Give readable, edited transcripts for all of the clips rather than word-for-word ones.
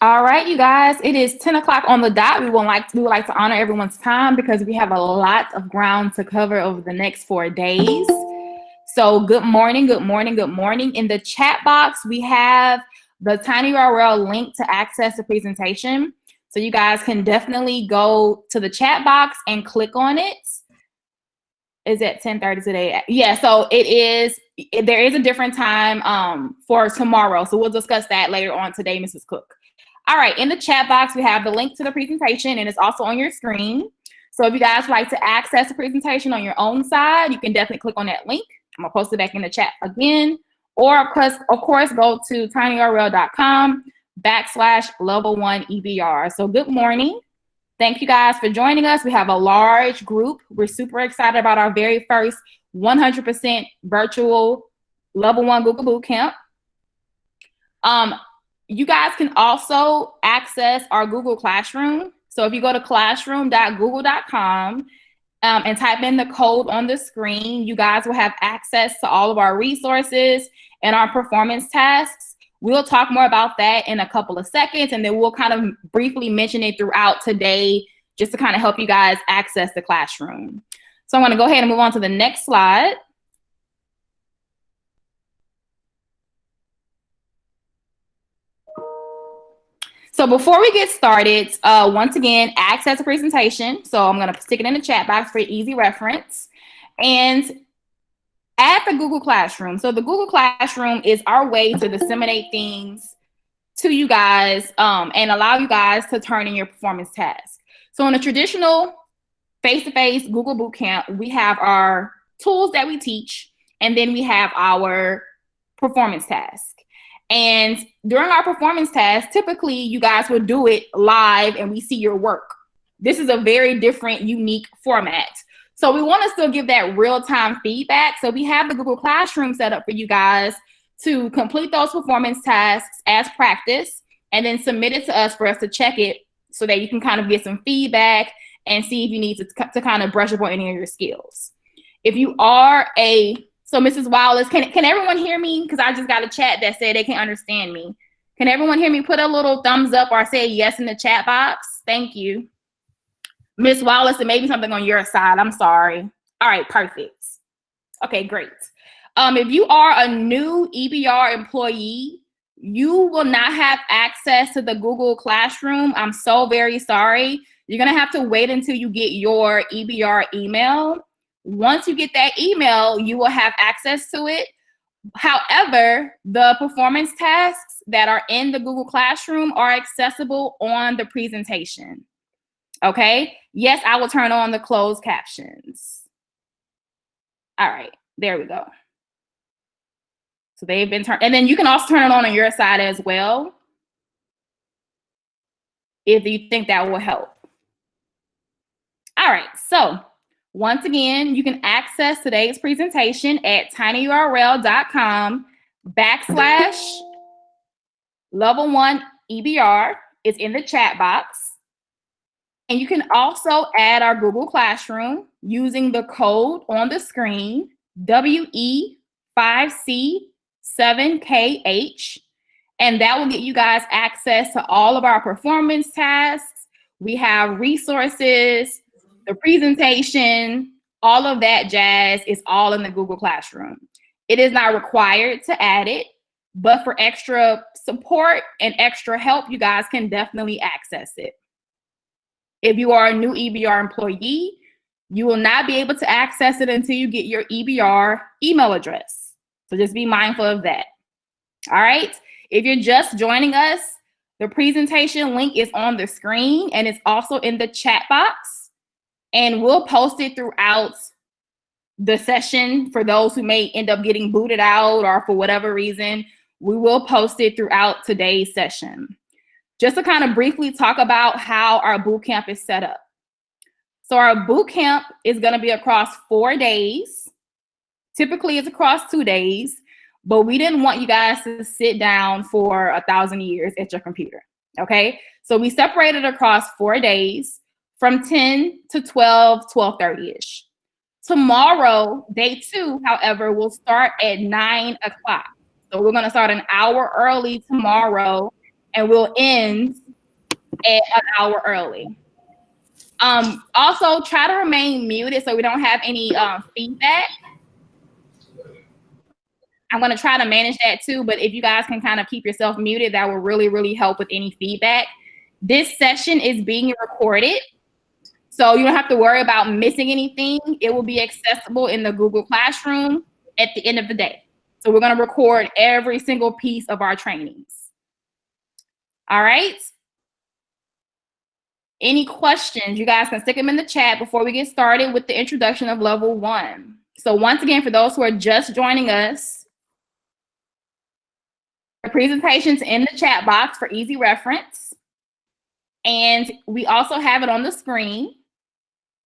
All right, you guys, it is 10 o'clock on the dot. We would like to honor everyone's time because we have a lot of ground to cover over the next 4 days. So good morning, good morning, good morning. In the chat box, we have the tiny URL link to access the presentation. So you guys can definitely go to the chat box and click on it. Is it 10:30 today? Yeah, so there is a different time for tomorrow. So we'll discuss that later on today, Mrs. Cook. All right, in the chat box, we have the link to the presentation, and it's also on your screen. So if you guys like to access the presentation on your own side, you can definitely click on that link. I'm gonna post it back in the chat again. Or of course, go to tinyurl.com/level1 EBR. So good morning. Thank you guys for joining us. We have a large group. We're super excited about our very first 100% virtual level 1 Google Bootcamp. You guys can also access our Google Classroom. So if you go to classroom.google.com and type in the code on the screen, you guys will have access to all of our resources and our performance tasks. We'll talk more about that in a couple of seconds, and then we'll kind of briefly mention it throughout today just to kind of help you guys access the classroom. So I'm going to go ahead and move on to the next slide. So before we get started, once again, access the presentation. So I'm going to stick it in the chat box for easy reference. And at the Google Classroom. So the Google Classroom is our way to disseminate things to you guys and allow you guys to turn in your performance tasks. So in a traditional face-to-face Google Bootcamp, we have our tools that we teach, and then we have our performance task. And during our performance task, typically you guys will do it live and we see your work. This is a very different, unique format. So we want to still give that real-time feedback. So we have the Google Classroom set up for you guys to complete those performance tasks as practice and then submit it to us for us to check it so that you can kind of get some feedback and see if you need to kind of brush up on any of your skills. If you are so Mrs. Wallace, can everyone hear me? Because I just got a chat that said they can understand me. Can everyone hear me? Put a little thumbs up or say yes in the chat box. Thank you. Miss Wallace, it may be something on your side. I'm sorry. All right, perfect. Okay, great. If you are a new EBR employee, you will not have access to the Google Classroom. I'm so very sorry. You're going to have to wait until you get your EBR email. Once you get that email, you will have access to it. However, the performance tasks that are in the Google Classroom are accessible on the presentation. Okay? Yes, I will turn on the closed captions. All right, there we go. So they've been turned, and then you can also turn it on your side as well if you think that will help. All right, so once again, you can access today's presentation at tinyurl.com/level1 EBR. It's in the chat box. And you can also add our Google Classroom using the code on the screen, WE5C7KH. And that will get you guys access to all of our performance tasks. We have resources, the presentation, all of that jazz is all in the Google Classroom. It is not required to add it, but for extra support and extra help, you guys can definitely access it. If you are a new EBR employee, you will not be able to access it until you get your EBR email address. So just be mindful of that. All right. If you're just joining us, the presentation link is on the screen and it's also in the chat box. And we'll post it throughout the session for those who may end up getting booted out or for whatever reason. We will post it throughout today's session. Just to kind of briefly talk about how our bootcamp is set up. So our bootcamp is going to be across 4 days. Typically, it's across 2 days, but we didn't want you guys to sit down for 1,000 years at your computer, okay? So we separated across 4 days from 10 to 12:30-ish. Tomorrow, day 2, however, will start at 9 o'clock. So we're going to start an hour early tomorrow and we'll end at an hour early. Also, try to remain muted so we don't have any feedback. I'm going to try to manage that too, but if you guys can kind of keep yourself muted, that will really, really help with any feedback. This session is being recorded, so you don't have to worry about missing anything. It will be accessible in the Google Classroom at the end of the day. So we're going to record every single piece of our trainings. All right? Any questions, you guys can stick them in the chat before we get started with the introduction of level 1. So once again, for those who are just joining us, the presentation's in the chat box for easy reference. And we also have it on the screen.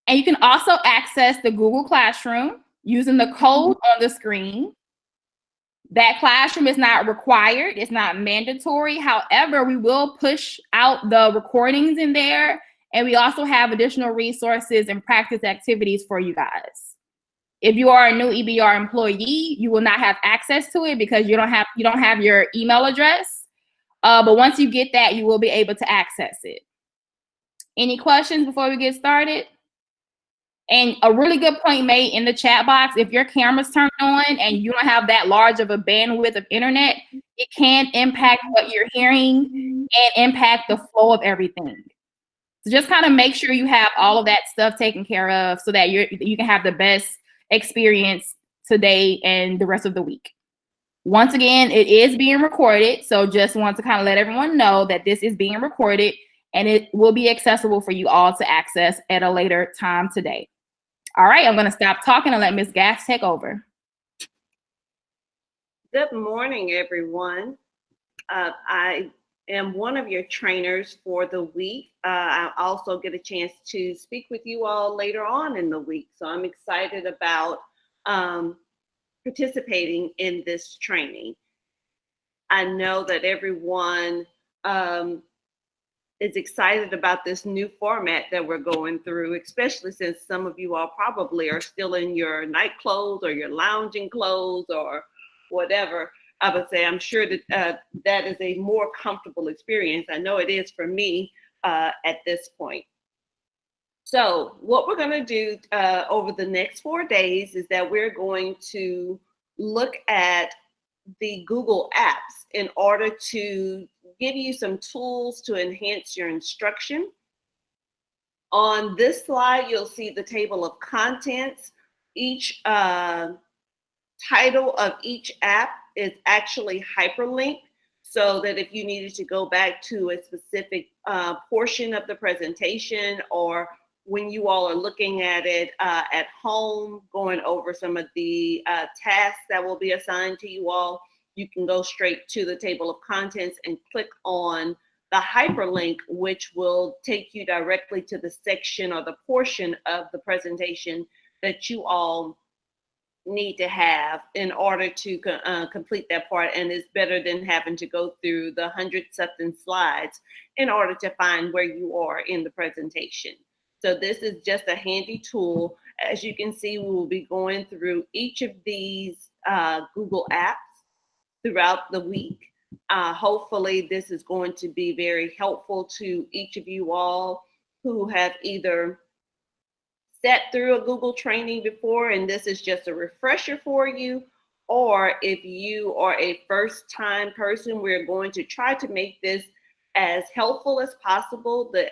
And you can also access the Google Classroom using the code on the screen. That classroom is not required. It's not mandatory. However, we will push out the recordings in there. And we also have additional resources and practice activities for you guys. If you are a new EBR employee, you will not have access to it because you don't have your email address. But once you get that, you will be able to access it. Any questions before we get started? And a really good point made in the chat box, if your camera's turned on and you don't have that large of a bandwidth of internet, it can impact what you're hearing and impact the flow of everything. So just kind of make sure you have all of that stuff taken care of so that you can have the best experience today and the rest of the week. Once again, it is being recorded, so just want to kind of let everyone know that this is being recorded and it will be accessible for you all to access at a later time today. All right, I'm going to stop talking and let Ms. Gaff take over. Good morning, everyone. I am one of your trainers for the week. I also get a chance to speak with you all later on in the week. So I'm excited about participating in this training. I know that everyone is excited about this new format that we're going through, especially since some of you all probably are still in your night clothes or your lounging clothes or whatever. I would say I'm sure that that is a more comfortable experience. I know it is for me at this point. So what we're going to do over the next 4 days is that we're going to look at the Google apps in order to give you some tools to enhance your instruction. On this slide, you'll see the table of contents. Each title of each app is actually hyperlinked so that if you needed to go back to a specific portion of the presentation, or when you all are looking at it at home, going over some of the tasks that will be assigned to you all, you can go straight to the table of contents and click on the hyperlink, which will take you directly to the section or the portion of the presentation that you all need to have in order to complete that part. And it's better than having to go through the 100-something slides in order to find where you are in the presentation. So this is just a handy tool. As you can see, we will be going through each of these Google apps throughout the week. Hopefully this is going to be very helpful to each of you all who have either sat through a Google training before and this is just a refresher for you, or if you are a first-time person, we're going to try to make this as helpful as possible. The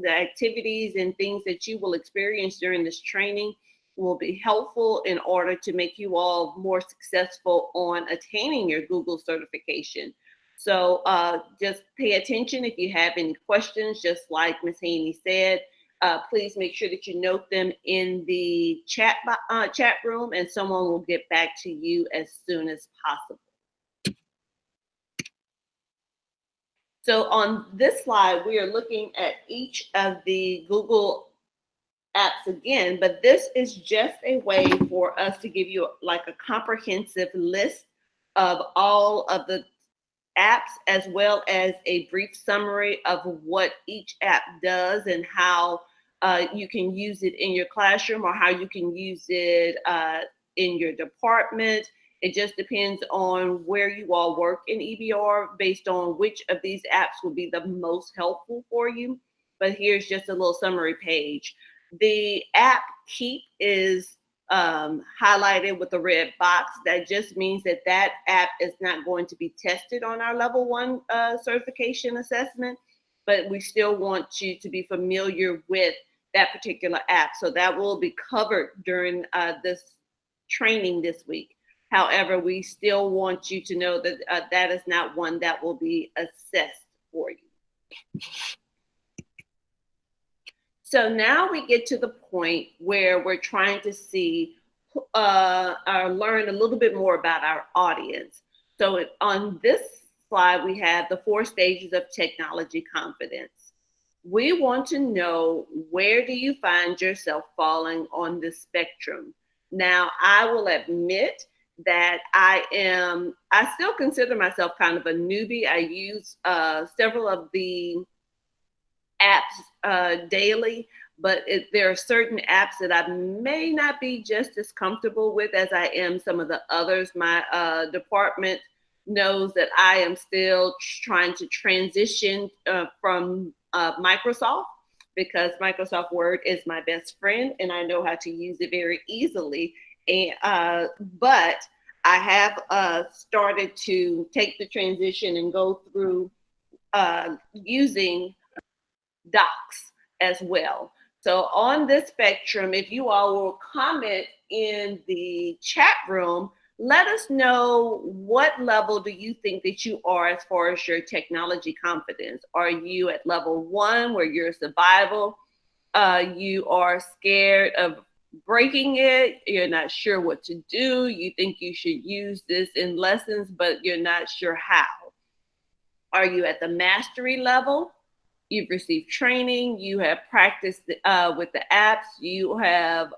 activities and things that you will experience during this training will be helpful in order to make you all more successful on attaining your Google certification. So just pay attention if you have any questions, just like Ms. Haney said. Please make sure that you note them in the chat room and someone will get back to you as soon as possible. So on this slide, we are looking at each of the Google apps again, but this is just a way for us to give you like a comprehensive list of all of the apps, as well as a brief summary of what each app does and how you can use it in your classroom or how you can use it in your department It just depends on where you all work in EBR based on which of these apps will be the most helpful for you. But here's just a little summary page. The app Keep is highlighted with a red box. That just means that that app is not going to be tested on our level 1 certification assessment, but we still want you to be familiar with that particular app. So that will be covered during this training this week. However, we still want you to know that that is not one that will be assessed for you. So now we get to the point where we're trying to see or learn a little bit more about our audience. So on this slide, we have the 4 stages of technology confidence. We want to know, where do you find yourself falling on this spectrum? Now, I will admit that I still consider myself kind of a newbie. I use several of the apps daily, but there are certain apps that I may not be just as comfortable with as I am some of the others. My department knows that I am still trying to transition from Microsoft, because Microsoft Word is my best friend and I know how to use it very easily. And but I have started to take the transition and go through using Docs as well. So on this spectrum, if you all will comment in the chat room, let us know, what level do you think that you are as far as your technology confidence? Are you at level 1 where you're survival? You are scared of breaking it. You're not sure what to do. You think you should use this in lessons, but you're not sure how. Are you at the mastery level? You've received training. You have practiced with the apps. You have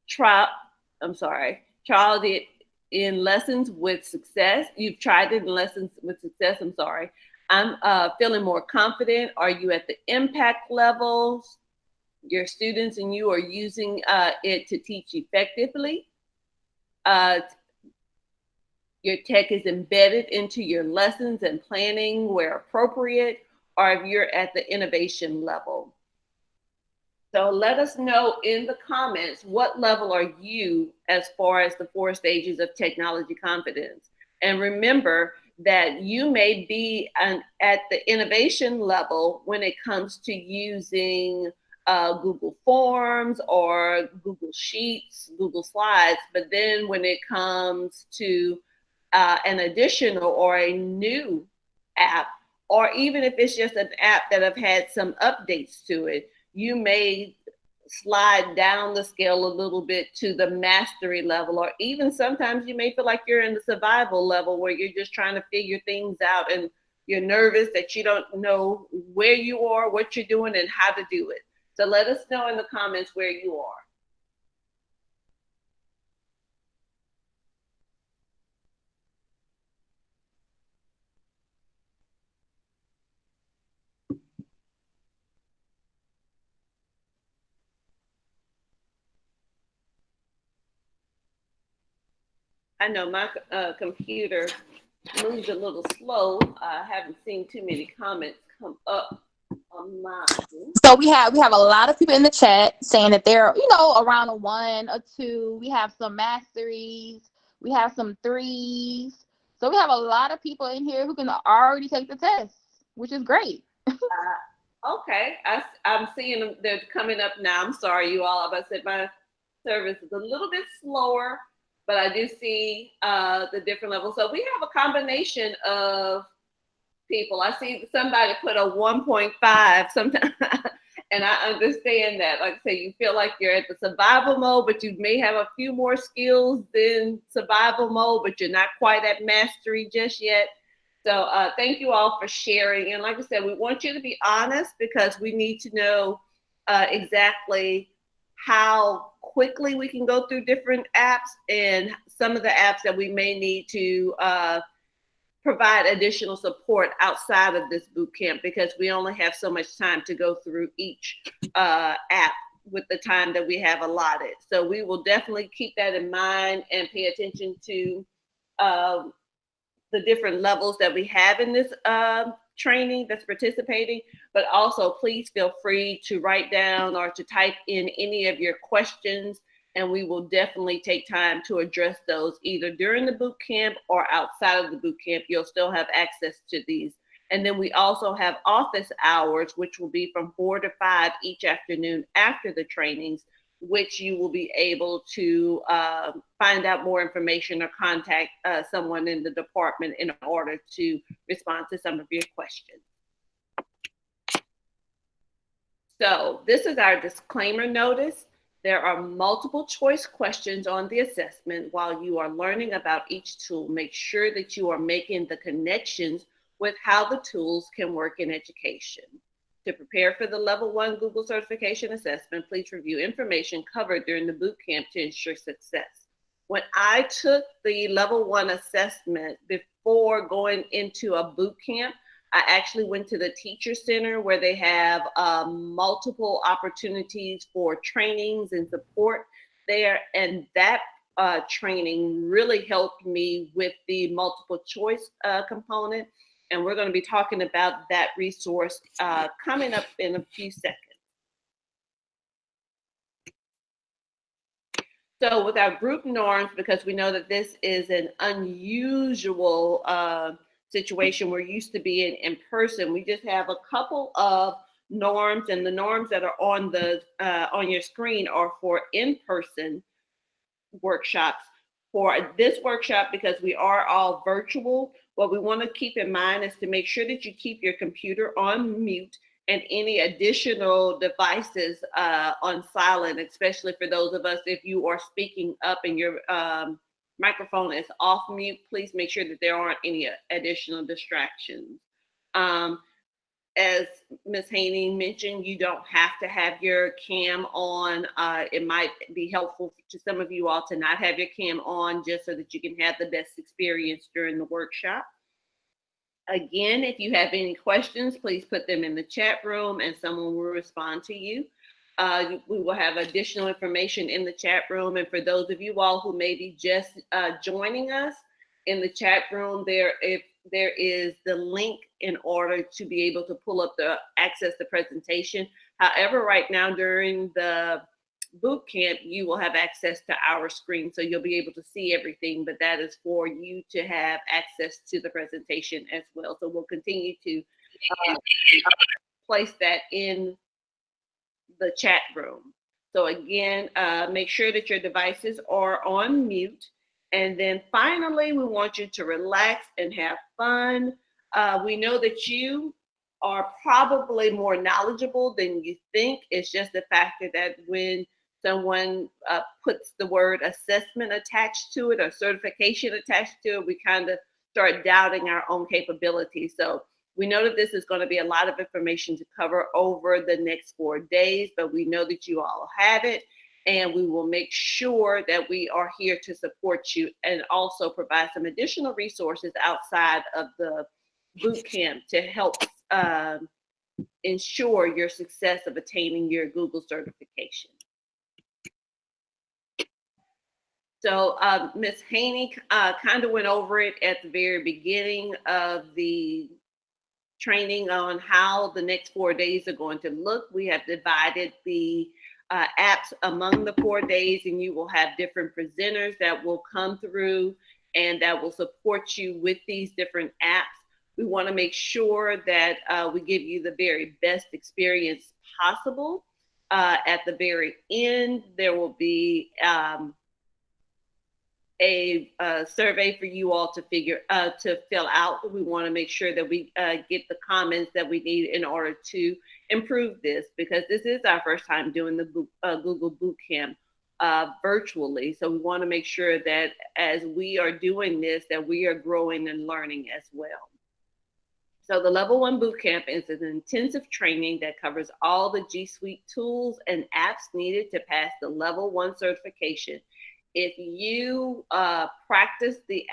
tried it in lessons with success. You've tried it in lessons with success. I'm feeling more confident. Are you at the impact levels? Your students and you are using it to teach effectively. Your tech is embedded into your lessons and planning where appropriate, or if you're at the innovation level. So let us know in the comments, what level are you as far as the 4 stages of technology confidence? And remember that you may be at the innovation level when it comes to using Google Forms or Google Sheets, Google Slides, but then when it comes to an additional or a new app, or even if it's just an app that have had some updates to it, you may slide down the scale a little bit to the mastery level, or even sometimes you may feel like you're in the survival level where you're just trying to figure things out and you're nervous that you don't know where you are, what you're doing, and how to do it. So let us know in the comments where you are. I know my computer moves a little slow. I haven't seen too many comments come up on mine. So we have a lot of people in the chat saying that they're, around a 1 or 2. We have some masteries. We have some 3s. So we have a lot of people in here who can already take the test, which is great. Okay, I'm seeing them. They're coming up now. I'm sorry, you all. I said my service is a little bit slower, but I do see the different levels. So we have a combination of people. I see somebody put a 1.5 sometimes, and I understand that. Like I say, you feel like you're at the survival mode, but you may have a few more skills than survival mode, but you're not quite at mastery just yet. So thank you all for sharing. And like I said, we want you to be honest, because we need to know exactly how quickly we can go through different apps, and some of the apps that we may need to provide additional support outside of this boot camp, because we only have so much time to go through each app with the time that we have allotted. So we will definitely keep that in mind and pay attention to the different levels that we have in this training that's participating, but also please feel free to write down or to type in any of your questions, and we will definitely take time to address those either during the boot camp or outside of the boot camp. You'll still have access to these. And then we also have office hours, which will be from 4 to 5 each afternoon after the trainings, which you will be able to find out more information or contact someone in the department in order to respond to some of your questions. So this is our disclaimer notice. There are multiple choice questions on the assessment. While you are learning about each tool, make sure that you are making the connections with how the tools can work in education. To prepare for the Level 1 Google Certification Assessment, please review information covered during the boot camp to ensure success. When I took the Level 1 assessment before going into a boot camp, I actually went to the Teacher Center where they have multiple opportunities for trainings and support there. And that training really helped me with the multiple choice component. And we're going to be talking about that resource coming up in a few seconds. So with our group norms, because we know that this is an unusual situation, we're used to being in person, we just have a couple of norms, and the norms that are on your screen are for in-person workshops. For this workshop, because we are all virtual, what we want to keep in mind is to make sure that you keep your computer on mute and any additional devices on silent, especially for those of us, if you are speaking up and your microphone is off mute, please make sure that there aren't any additional distractions. As Ms. Haney mentioned, you don't have to have your cam on. It might be helpful to some of you all to not have your cam on just so that you can have the best experience during the workshop. Again, if you have any questions, please put them in the chat room and someone will respond to you. We will have additional information in the chat room. And for those of you all who may be just joining us, in the chat room, there is the link in order to be able to pull up access the presentation. However, right now during the boot camp, you will have access to our screen, so you'll be able to see everything, but that is for you to have access to the presentation as well. So we'll continue to place that in the chat room. So again, make sure that your devices are on mute. And then finally, we want you to relax and have fun. We know that you are probably more knowledgeable than you think. It's just the fact that when someone puts the word assessment attached to it or certification attached to it, we kind of start doubting our own capabilities. So we know that this is going to be a lot of information to cover over the next 4 days, but we know that you all have it. And we will make sure that we are here to support you and also provide some additional resources outside of the boot camp to help ensure your success of attaining your Google certification. So Ms. Haney kind of went over it at the very beginning of the training on how the next 4 days are going to look. We have divided the apps among the 4 days, and you will have different presenters that will come through and that will support you with these different apps. We want to make sure that we give you the very best experience possible. At the very end, there will be a survey for you all to fill out. We want to make sure that we get the comments that we need in order to improve this, because this is our first time doing the Google Bootcamp virtually. So we want to make sure that as we are doing this, that we are growing and learning as well. So the Level 1 Bootcamp is an intensive training that covers all the G Suite tools and apps needed to pass the Level 1 certification. If you practice the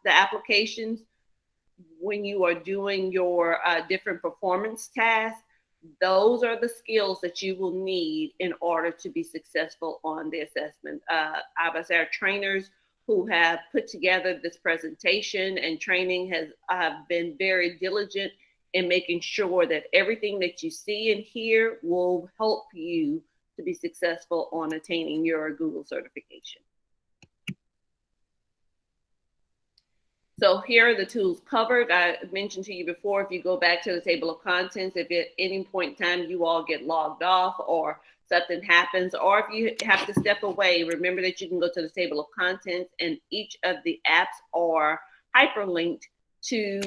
applications when you are doing your different performance tasks, Those are the skills that you will need in order to be successful on the assessment. I was our trainers who have put together this presentation and training has been very diligent in making sure that everything that you see and hear will help you to be successful on attaining your Google certification. So here are the tools covered. I mentioned to you before, if you go back to the table of contents, if at any point in time you all get logged off or something happens, or if you have to step away, remember that you can go to the table of contents and each of the apps are hyperlinked to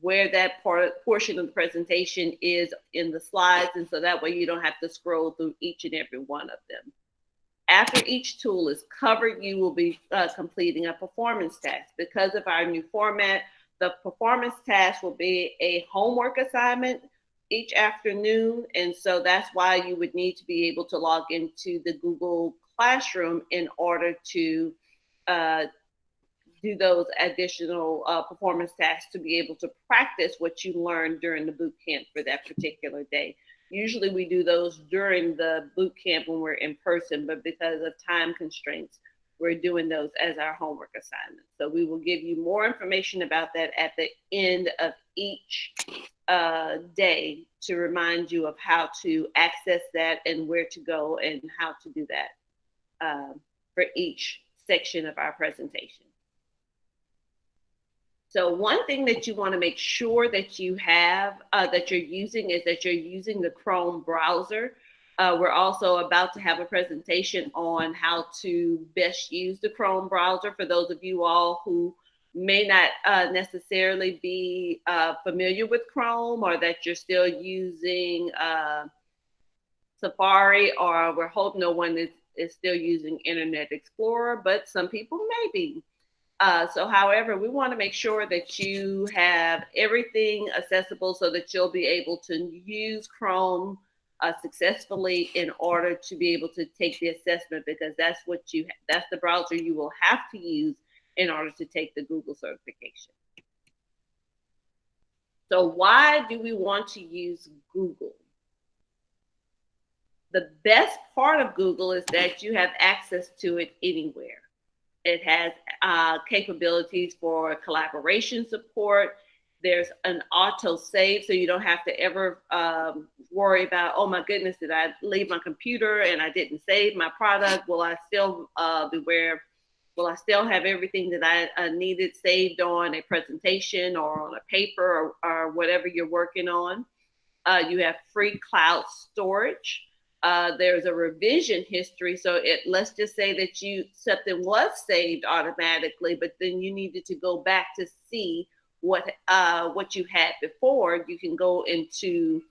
where that portion of the presentation is in the slides. And so that way you don't have to scroll through each and every one of them. After each tool is covered, you will be completing a performance task. Because of our new format, the performance task will be a homework assignment each afternoon. And so that's why you would need to be able to log into the Google Classroom in order to do those additional performance tasks to be able to practice what you learned during the boot camp for that particular day. Usually we do those during the boot camp when we're in person, but because of time constraints, we're doing those as our homework assignments. So we will give you more information about that at the end of each day to remind you of how to access that and where to go and how to do that for each section of our presentation. So one thing that you want to make sure that you have, that you're using is that you're using the Chrome browser. We're also about to have a presentation on how to best use the Chrome browser for those of you all who may not necessarily be familiar with Chrome, or that you're still using Safari, or we hope no one is still using Internet Explorer, but some people may be. So however, we want to make sure that you have everything accessible so that you'll be able to use Chrome successfully in order to be able to take the assessment, because that's the browser you will have to use in order to take the Google certification. So why do we want to use Google? The best part of Google is that you have access to it anywhere. It has capabilities for collaboration support. There's an auto save, so you don't have to ever worry about, oh my goodness, did I leave my computer and I didn't save my product? Will I still will I still have everything that I needed saved on a presentation or on a paper or whatever you're working on? You have free cloud storage. There's a revision history. So let's just say that something was saved automatically, but then you needed to go back to see what you had before. You can go into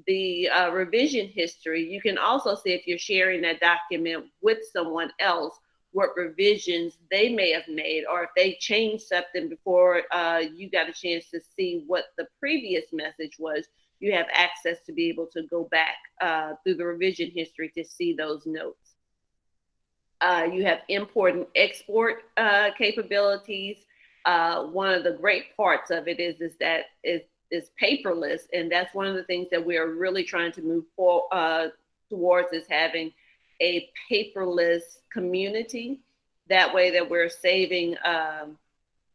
the revision history. You can also see if you're sharing that document with someone else, what revisions they may have made, or if they changed something before you got a chance to see what the previous message was. You have access to be able to go back through the revision history to see those notes. You have import and export capabilities. One of the great parts of it is that it's paperless, and that's one of the things that we are really trying to move towards, is having a paperless community. That way that we're saving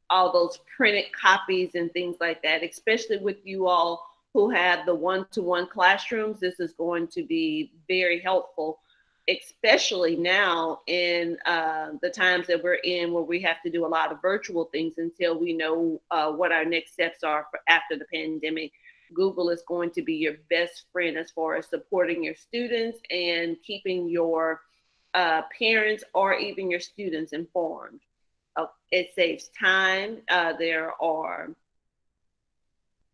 all those printed copies and things like that, especially with you all who have the one-to-one classrooms. This is going to be very helpful, especially now in the times that we're in, where we have to do a lot of virtual things until we know what our next steps are for after the pandemic. Google is going to be your best friend as far as supporting your students and keeping your parents or even your students informed. It saves time. There are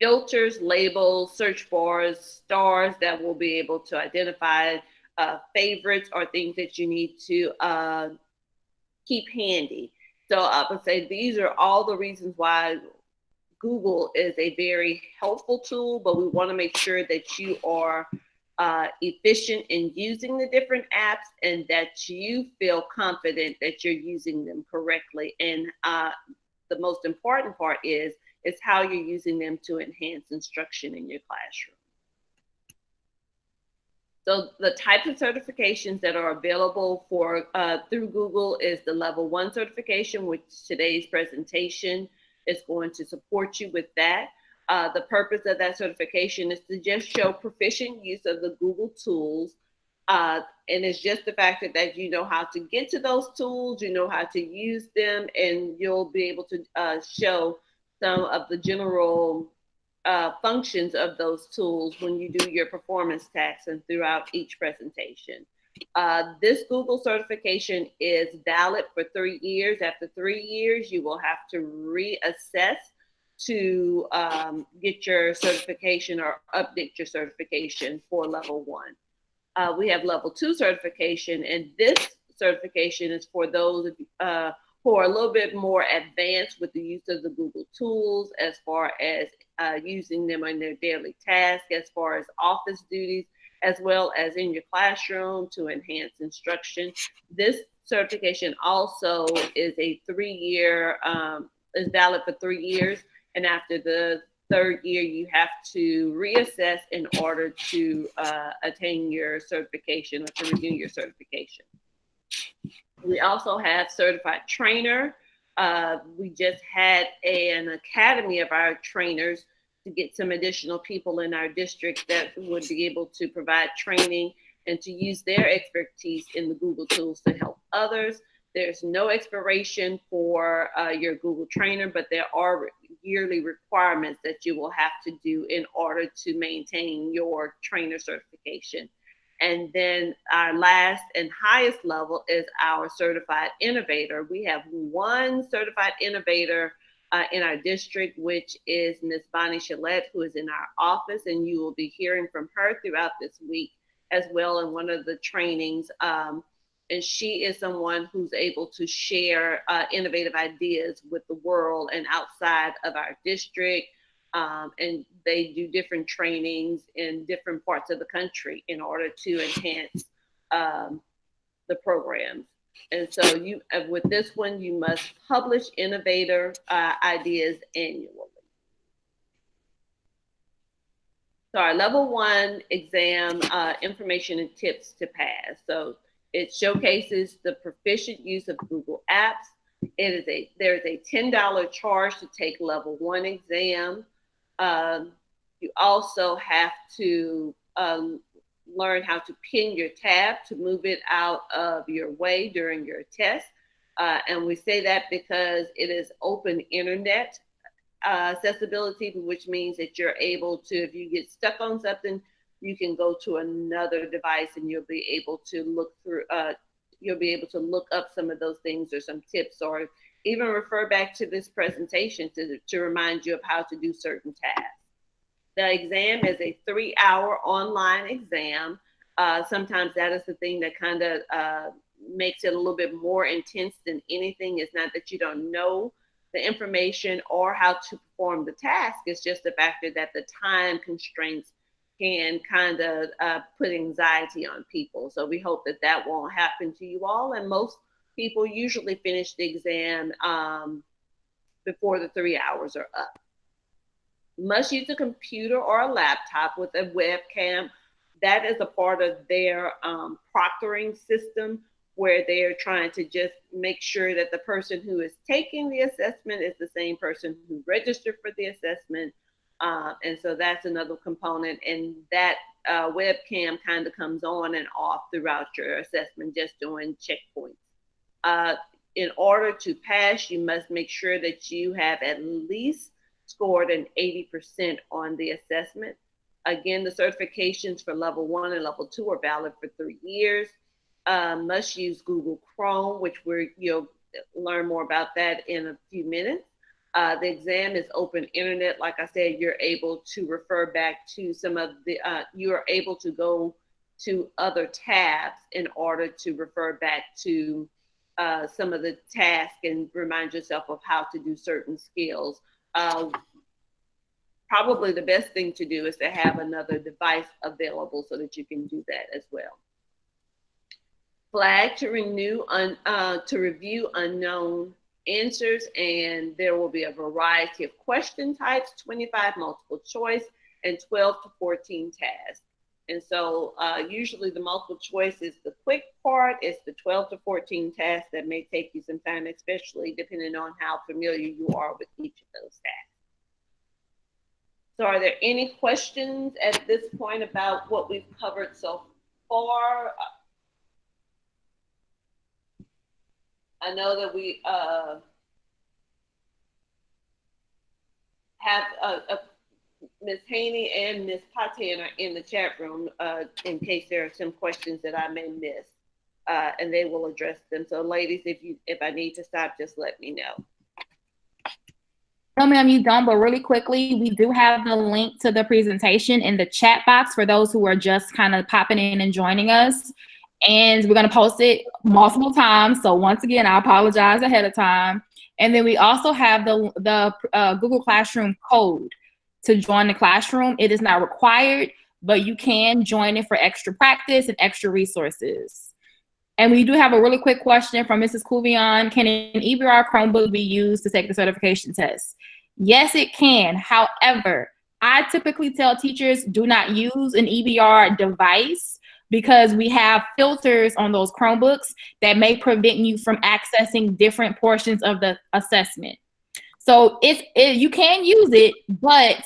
filters, labels, search bars, stars that will be able to identify favorites or things that you need to keep handy. So I would say these are all the reasons why Google is a very helpful tool, but we want to make sure that you are efficient in using the different apps and that you feel confident that you're using them correctly. And the most important part is how you're using them to enhance instruction in your classroom. So the types of certifications that are available for through Google is the level 1 certification, which today's presentation is going to support you with that. The purpose of that certification is to just show proficient use of the Google tools. And it's just the fact that you know how to get to those tools, you know how to use them, and you'll be able to show some of the general functions of those tools when you do your performance tasks and throughout each presentation. This Google certification is valid for 3 years. After 3 years, you will have to reassess to get your certification or update your certification for level 1. We have level 2 certification, and this certification is for those who are a little bit more advanced with the use of the Google tools, as far as using them in their daily tasks, as far as office duties, as well as in your classroom to enhance instruction. This certification also is a 3-year, is valid for 3 years. And after the 3rd year, you have to reassess in order to attain your certification or to renew your certification. We also have certified trainer. We just had an academy of our trainers to get some additional people in our district that would be able to provide training and to use their expertise in the Google tools to help others. There's no expiration for your Google trainer, but there are yearly requirements that you will have to do in order to maintain your trainer certification. And then our last and highest level is our certified innovator. We have one certified innovator in our district, which is Ms. Bonnie Chalette, who is in our office, and you will be hearing from her throughout this week as well in one of the trainings. And she is someone who's able to share innovative ideas with the world and outside of our district. And they do different trainings in different parts of the country in order to enhance the programs. And so you, with this one, you must publish innovator ideas annually. So our level 1 exam, information and tips to pass. So it showcases the proficient use of Google Apps. There's a $10 charge to take level 1 exam. You also have to learn how to pin your tab to move it out of your way during your test. And we say that because it is open internet accessibility, which means that you're able to, if you get stuck on something, you can go to another device and you'll be able to look through, you'll be able to look up some of those things or some tips, or even refer back to this presentation to remind you of how to do certain tasks. The exam is a 3-hour online exam. Sometimes that is the thing that kind of makes it a little bit more intense than anything. It's not that you don't know the information or how to perform the task. It's just the factor that the time constraints can kind of put anxiety on people. So we hope that that won't happen to you all. And most people usually finish the exam before the 3 hours are up. Must use a computer or a laptop with a webcam. That is a part of their proctoring system, where they're trying to just make sure that the person who is taking the assessment is the same person who registered for the assessment. And so that's another component. And that webcam kind of comes on and off throughout your assessment, just doing checkpoints. In order to pass, you must make sure that you have at least scored an 80% on the assessment. Again, the certifications for level 1 and level 2 are valid for 3 years. Must use Google Chrome, which you'll learn more about that in a few minutes. The exam is open internet. Like I said, you're able to refer back to some of the, you're able to go to other tabs in order to refer back to some of the tasks and remind yourself of how to do certain skills. Probably the best thing to do is to have another device available so that you can do that as well. Flag to review unknown answers, and there will be a variety of question types, 25 multiple choice, and 12 to 14 tasks. And so usually the multiple choice is the quick part. It's the 12 to 14 tasks that may take you some time, especially depending on how familiar you are with each of those tasks. So are there any questions at this point about what we've covered so far? I know that we have Ms. Haney and Ms. Patan are in the chat room in case there are some questions that I may miss, and they will address them. So ladies, if I need to stop, just let me know. No, ma'am, you don't, but really quickly, we do have the link to the presentation in the chat box for those who are just kind of popping in and joining us. And we're going to post it multiple times. So once again, I apologize ahead of time. And then we also have the Google Classroom code to join the classroom. It is not required, but you can join it for extra practice and extra resources. And we do have a really quick question from Mrs. Kuvion. Can an EBR Chromebook be used to take the certification test? Yes, it can. However, I typically tell teachers do not use an EBR device because we have filters on those Chromebooks that may prevent you from accessing different portions of the assessment. So you can use it, but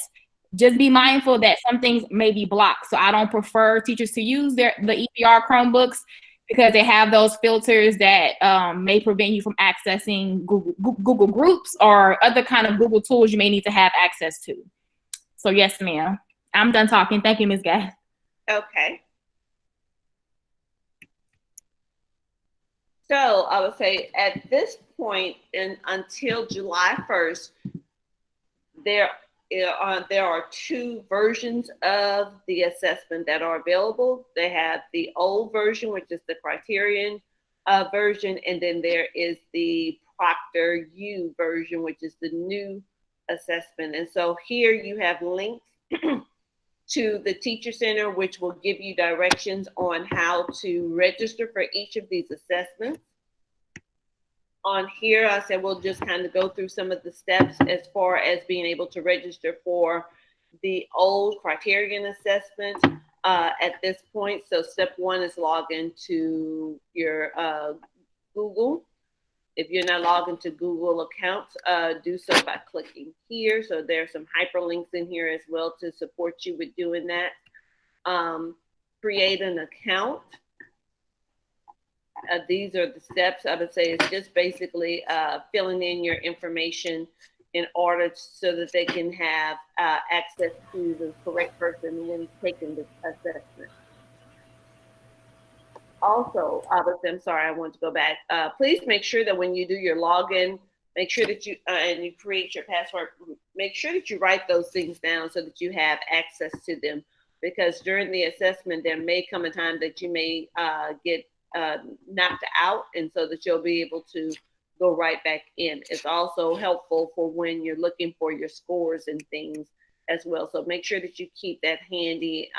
just be mindful that some things may be blocked. So I don't prefer teachers to use the EBR Chromebooks because they have those filters that may prevent you from accessing Google Groups or other kind of Google tools you may need to have access to. So yes, ma'am. I'm done talking. Thank you, Ms. Gass. Okay. So I would say at this point and until July 1st, there are two versions of the assessment that are available. They have the old version, which is the criterion version, and then there is the Proctor U version, which is the new assessment. And so here you have links to the Teacher Center, which will give you directions on how to register for each of these assessments. On here, I said we'll just kind of go through some of the steps as far as being able to register for the old criterion assessment at this point. So step one is log into your Google. If you're not logged into Google accounts, do so by clicking here. So there's some hyperlinks in here as well to support you with doing that. Create an account. These are the steps. I would say it's just basically filling in your information in order so that they can have access to the correct person when taking the assessment. Also, I'm sorry, I want to go back. Please make sure that when you do your login, make sure that you, and you create your password, make sure that you write those things down so that you have access to them. Because during the assessment, there may come a time that you may get knocked out, and so that you'll be able to go right back in. It's also helpful for when you're looking for your scores and things as well. So make sure that you keep that handy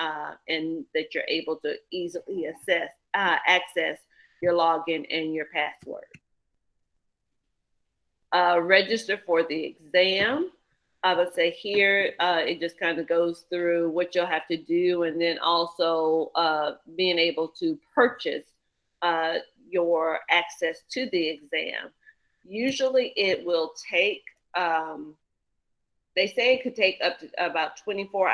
and that you're able to easily access your login and your password. Register for the exam. I would say here, it just kind of goes through what you'll have to do, and then also being able to purchase your access to the exam. Usually it will take, they say it could take up to about 24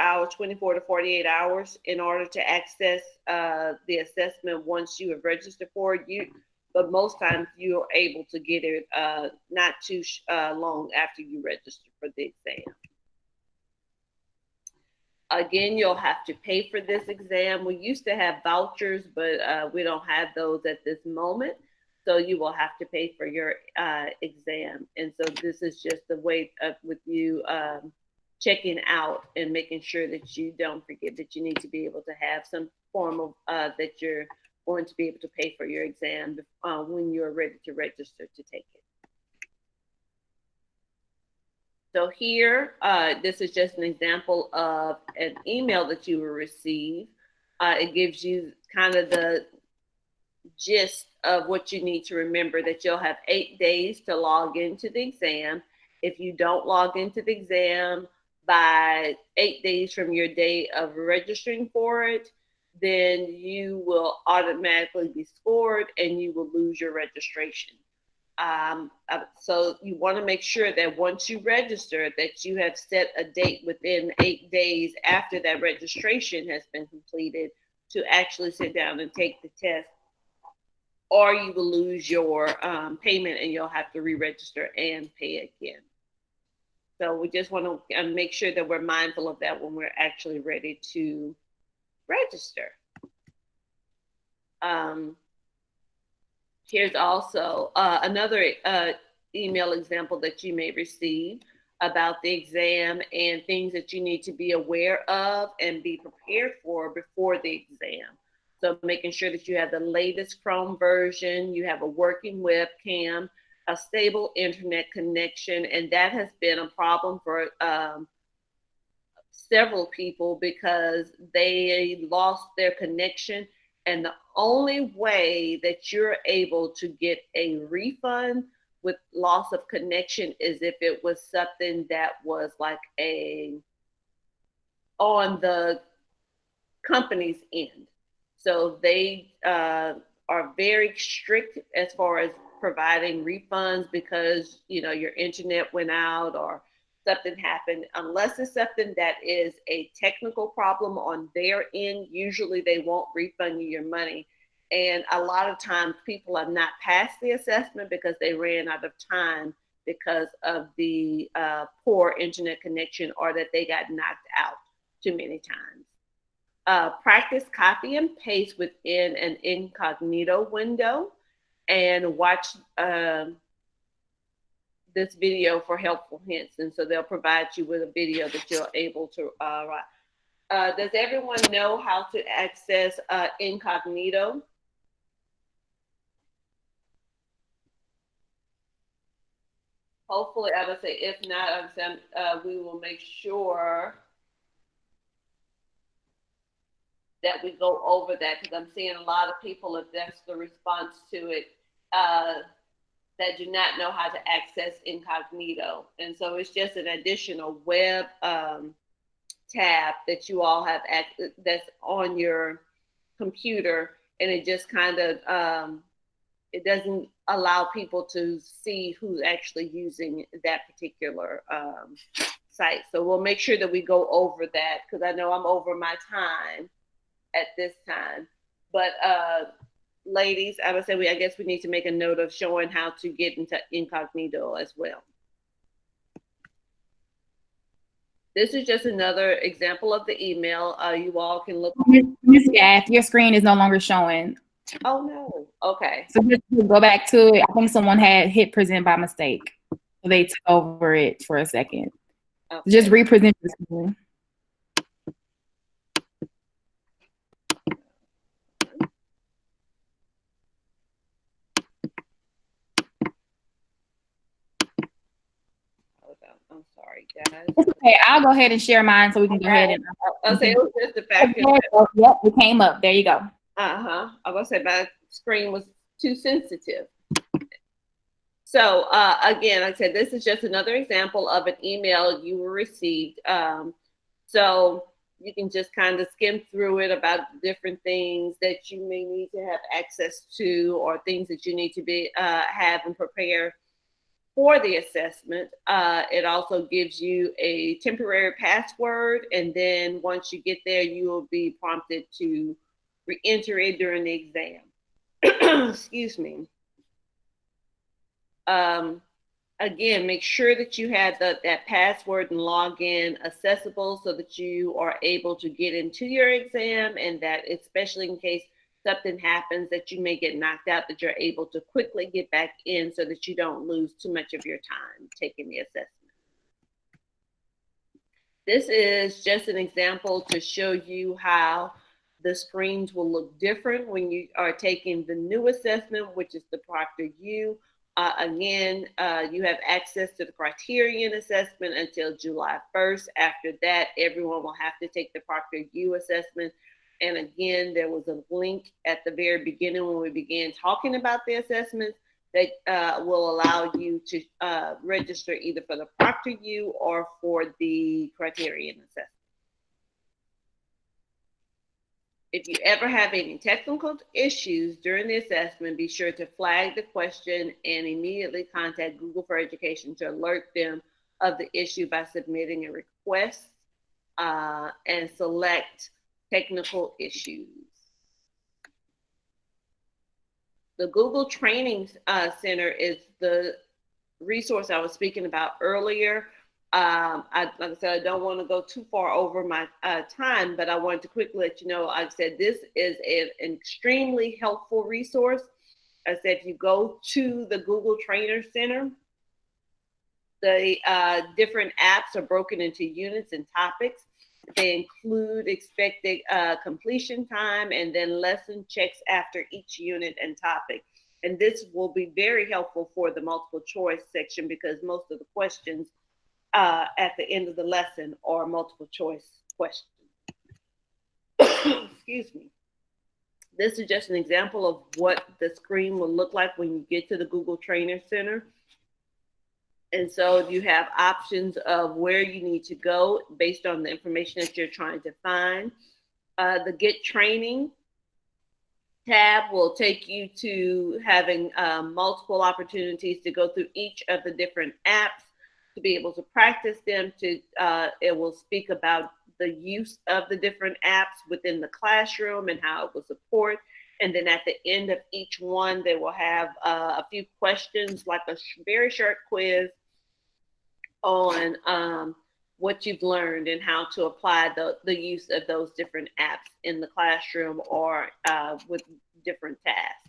to 48 hours in order to access the assessment once you have registered for it. But most times you're able to get it not too long after you register for the exam. Again, you'll have to pay for this exam. We used to have vouchers, but we don't have those at this moment. So you will have to pay for your exam. And so this is just a way of with you checking out and making sure that you don't forget that you need to be able to have some form of that you're going to be able to pay for your exam when you're ready to register to take it. So here, this is just an example of an email that you will receive. It gives you kind of the gist of what you need to remember, that you'll have 8 days to log into the exam. If you don't log into the exam by 8 days from your day of registering for it, then you will automatically be scored and you will lose your registration. So you want to make sure that once you register, that you have set a date within 8 days after that registration has been completed to actually sit down and take the test, or you will lose your payment and you'll have to re-register and pay again. So we just want to make sure that we're mindful of that when we're actually ready to register. Here's also another email example that you may receive about the exam and things that you need to be aware of and be prepared for before the exam. So making sure that you have the latest Chrome version, you have a working webcam, a stable internet connection, and that has been a problem for several people because they lost their connection. And the only way that you're able to get a refund with loss of connection is if it was something that was like on the company's end. So they are very strict as far as providing refunds because, you know, your internet went out or something happened. Unless it's something that is a technical problem on their end, usually they won't refund you your money. And a lot of times people have not passed the assessment because they ran out of time because of the poor internet connection or that they got knocked out too many times. Practice copy and paste within an incognito window and watch this video for helpful hints. And so they'll provide you with a video that you're able to write. Does everyone know how to access incognito? Hopefully, I would say, if not, we will make sure that we go over that because I'm seeing a lot of people, if that's the response to it, that do not know how to access incognito. And so it's just an additional web tab that you all have that's on your computer, and it just kind of it doesn't allow people to see who's actually using that particular site. So we'll make sure that we go over that because I know I'm over my time at this time. But ladies, I would say I guess we need to make a note of showing how to get into incognito as well. This is just another example of the email. You all can look. Ms. Gath, your screen is no longer showing. Oh no. Okay. So just go back to it. I think someone had hit present by mistake. So they took over it for a second. Okay. Just represent the screen. I'm sorry, guys. It's okay. I'll go ahead and share mine so we can go ahead and. I'll say it was just the fact. Yep, it came up. There you go. I'm gonna say my screen was too sensitive. So again, like I said, this is just another example of an email you received. So you can just kind of skim through it about different things that you may need to have access to, or things that you need to be have and prepare for the assessment. It also gives you a temporary password, and then once you get there, you will be prompted to re-enter it during the exam. Excuse me. Again, make sure that you have that password and login accessible so that you are able to get into your exam, and that especially in case something happens that you may get knocked out, that you're able to quickly get back in so that you don't lose too much of your time taking the assessment. This is just an example to show you how the screens will look different when you are taking the new assessment, which is the Proctor U. Again, you have access to the criterion assessment until July 1st. After that, everyone will have to take the Proctor U assessment. And again, there was a link at the very beginning when we began talking about the assessments that will allow you to register either for the Proctor U or for the criterion assessment. If you ever have any technical issues during the assessment, be sure to flag the question and immediately contact Google for Education to alert them of the issue by submitting a request and select technical issues. The Google Training Center is the resource I was speaking about earlier. Like I said, I don't want to go too far over my time, but I wanted to quickly let you know, like I said, this is an extremely helpful resource. I said, if you go to the Google Trainer Center, the different apps are broken into units and topics. They include expected completion time and then lesson checks after each unit and topic. And this will be very helpful for the multiple choice section because most of the questions at the end of the lesson are multiple choice questions. Excuse me. This is just an example of what the screen will look like when you get to the Google Trainer Center. And so you have options of where you need to go based on the information that you're trying to find. The Get Training tab will take you to having multiple opportunities to go through each of the different apps to be able to practice them. It will speak about the use of the different apps within the classroom and how it will support. And then at the end of each one, they will have a few questions, like a very short quiz on what you've learned and how to apply the use of those different apps in the classroom or with different tasks.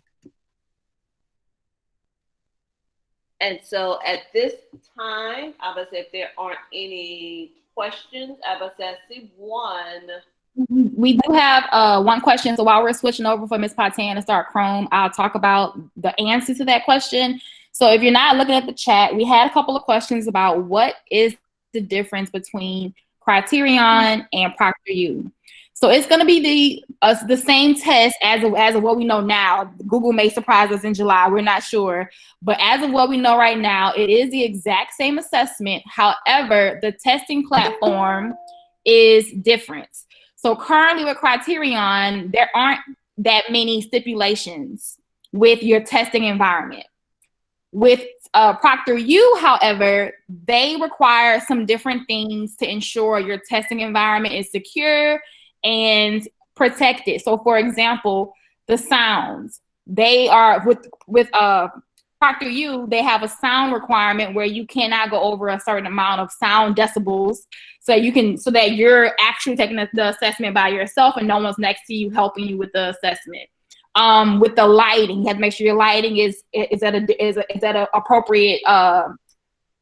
And so at this time, I would say if there aren't any questions, I would say I see one. We do have one question. So while we're switching over for Ms. Patan to start Chrome, I'll talk about the answer to that question. So if you're not looking at the chat, we had a couple of questions about what is the difference between Criterion and ProctorU. So it's going to be the same test as of what we know now. Google may surprise us in July. We're not sure. But as of what we know right now, it is the exact same assessment. However, the testing platform is different. So currently with Criterion, there aren't that many stipulations with your testing environment. With ProctorU, however, they require some different things to ensure your testing environment is secure and protected. So for example, the sounds, they are with ProctorU, they have a sound requirement where you cannot go over a certain amount of sound decibels so that you're actually taking the assessment by yourself and no one's next to you helping you with the assessment. With the lighting, you have to make sure your lighting is at an appropriate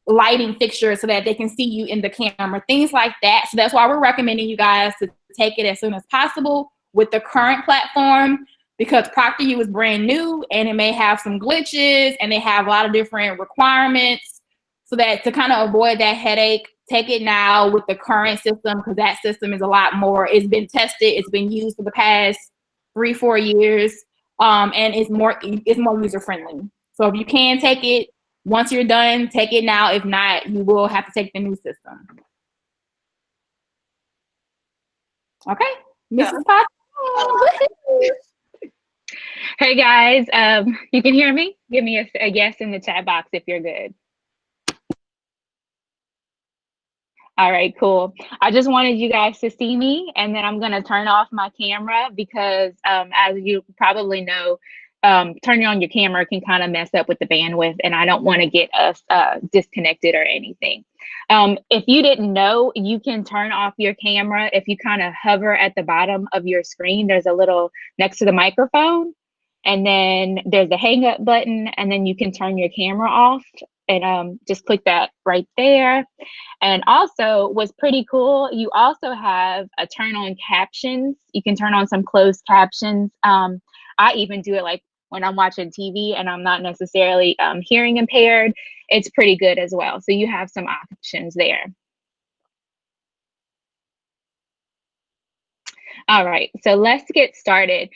lighting fixture so that they can see you in the camera, things like that. So that's why we're recommending you guys to take it as soon as possible with the current platform, because ProctorU is brand new and it may have some glitches and they have a lot of different requirements. So that to kind of avoid that headache, take it now with the current system, because that system is a lot more, it's been tested, it's been used for the past 3-4 years, and it's more user friendly. So if you can take it, once you're done, take it now. If not, you will have to take the new system. Okay, Mrs. Potts. Hey guys, you can hear me? Give me a yes in the chat box if you're good. All right, cool. I just wanted you guys to see me, and then I'm gonna turn off my camera because as you probably know, turning on your camera can kind of mess up with the bandwidth, and I don't want to get us disconnected or anything. If you didn't know, you can turn off your camera if you kind of hover at the bottom of your screen. There's a little next to the microphone, and then there's the hang up button, and then you can turn your camera off, and just click that right there. And also what's pretty cool, you also have a turn on captions. You can turn on some closed captions. I even do it like when I'm watching TV and I'm not necessarily hearing impaired. It's pretty good as well. So you have some options there. All right, so let's get started.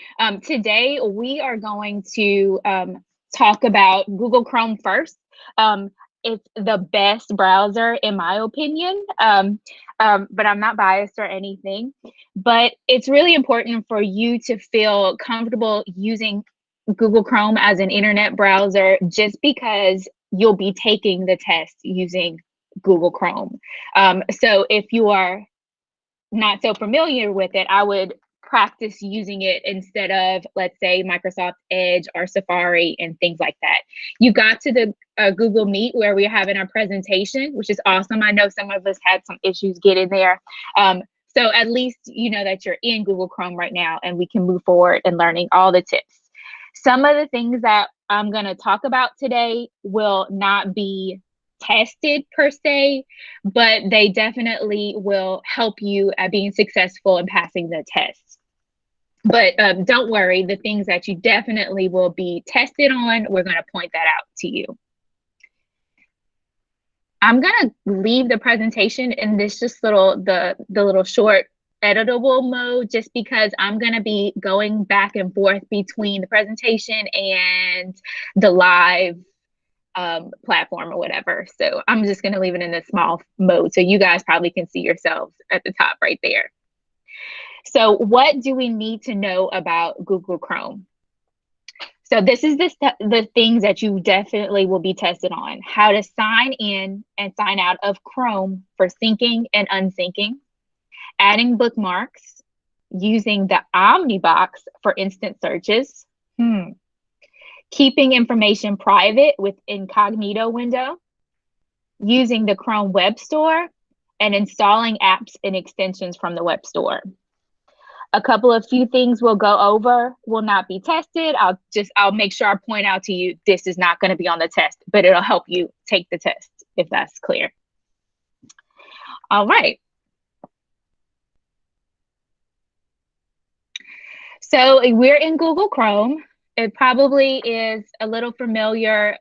Today we are going to talk about Google Chrome first. it's the best browser in my opinion, but I'm not biased or anything. But it's really important for you to feel comfortable using Google Chrome as an internet browser, just because you'll be taking the test using Google Chrome. So if you are not so familiar with it, I would practice using it instead of, let's say, Microsoft Edge or Safari and things like that. You got to the Google Meet where we're having our presentation, which is awesome. I know some of us had some issues getting there. So at least you know that you're in Google Chrome right now, and we can move forward and learning all the tips. Some of the things that I'm going to talk about today will not be tested per se, but they definitely will help you at being successful in passing the test. But don't worry, the things that you definitely will be tested on, we're going to point that out to you. I'm going to leave the presentation in this just the little short editable mode, just because I'm going to be going back and forth between the presentation and the live platform or whatever. So I'm just going to leave it in a small mode so you guys probably can see yourselves at the top right there. So what do we need to know about Google Chrome? So this is the things that you definitely will be tested on: how to sign in and sign out of Chrome for syncing and unsyncing, adding bookmarks, using the Omnibox for instant searches, keeping information private with incognito window, using the Chrome Web Store, and installing apps and extensions from the Web Store. A couple of few things we'll go over will not be tested. I'll make sure I point out to you, this is not going to be on the test, but it'll help you take the test if that's clear. All right. So we're in Google Chrome. It probably is a little familiar,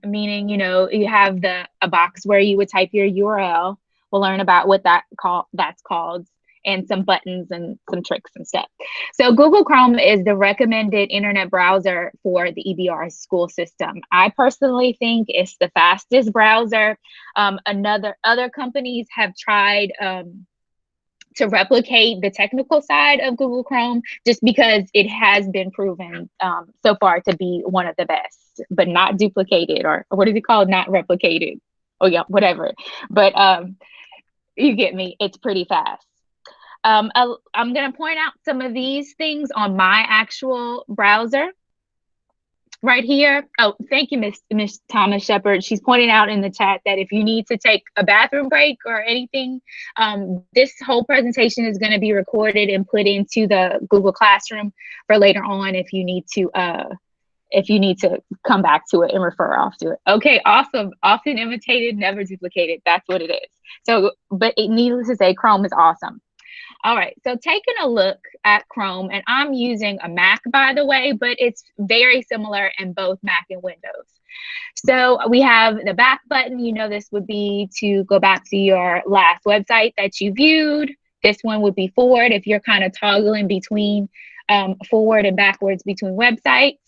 meaning, you know, you have a box where you would type your URL. We'll learn about what that's called, and some buttons and some tricks and stuff. So Google Chrome is the recommended internet browser for the EBR school system. I personally think it's the fastest browser. Other companies have tried to replicate the technical side of Google Chrome, just because it has been proven so far to be one of the best, but not duplicated, or what is it called? Not replicated. Oh yeah, whatever. But you get me, it's pretty fast. I'm going to point out some of these things on my actual browser right here. Oh, thank you, Miss Thomas Shepard. She's pointing out in the chat that if you need to take a bathroom break or anything, this whole presentation is going to be recorded and put into the Google Classroom for later on if you need to come back to it and refer off to it. Okay, awesome. Often imitated, never duplicated. That's what it is. So, but needless to say, Chrome is awesome. All right, so taking a look at Chrome, and I'm using a Mac, by the way, but it's very similar in both Mac and Windows. So we have the back button. You know, this would be to go back to your last website that you viewed. This one would be forward if you're kind of toggling between forward and backwards between websites.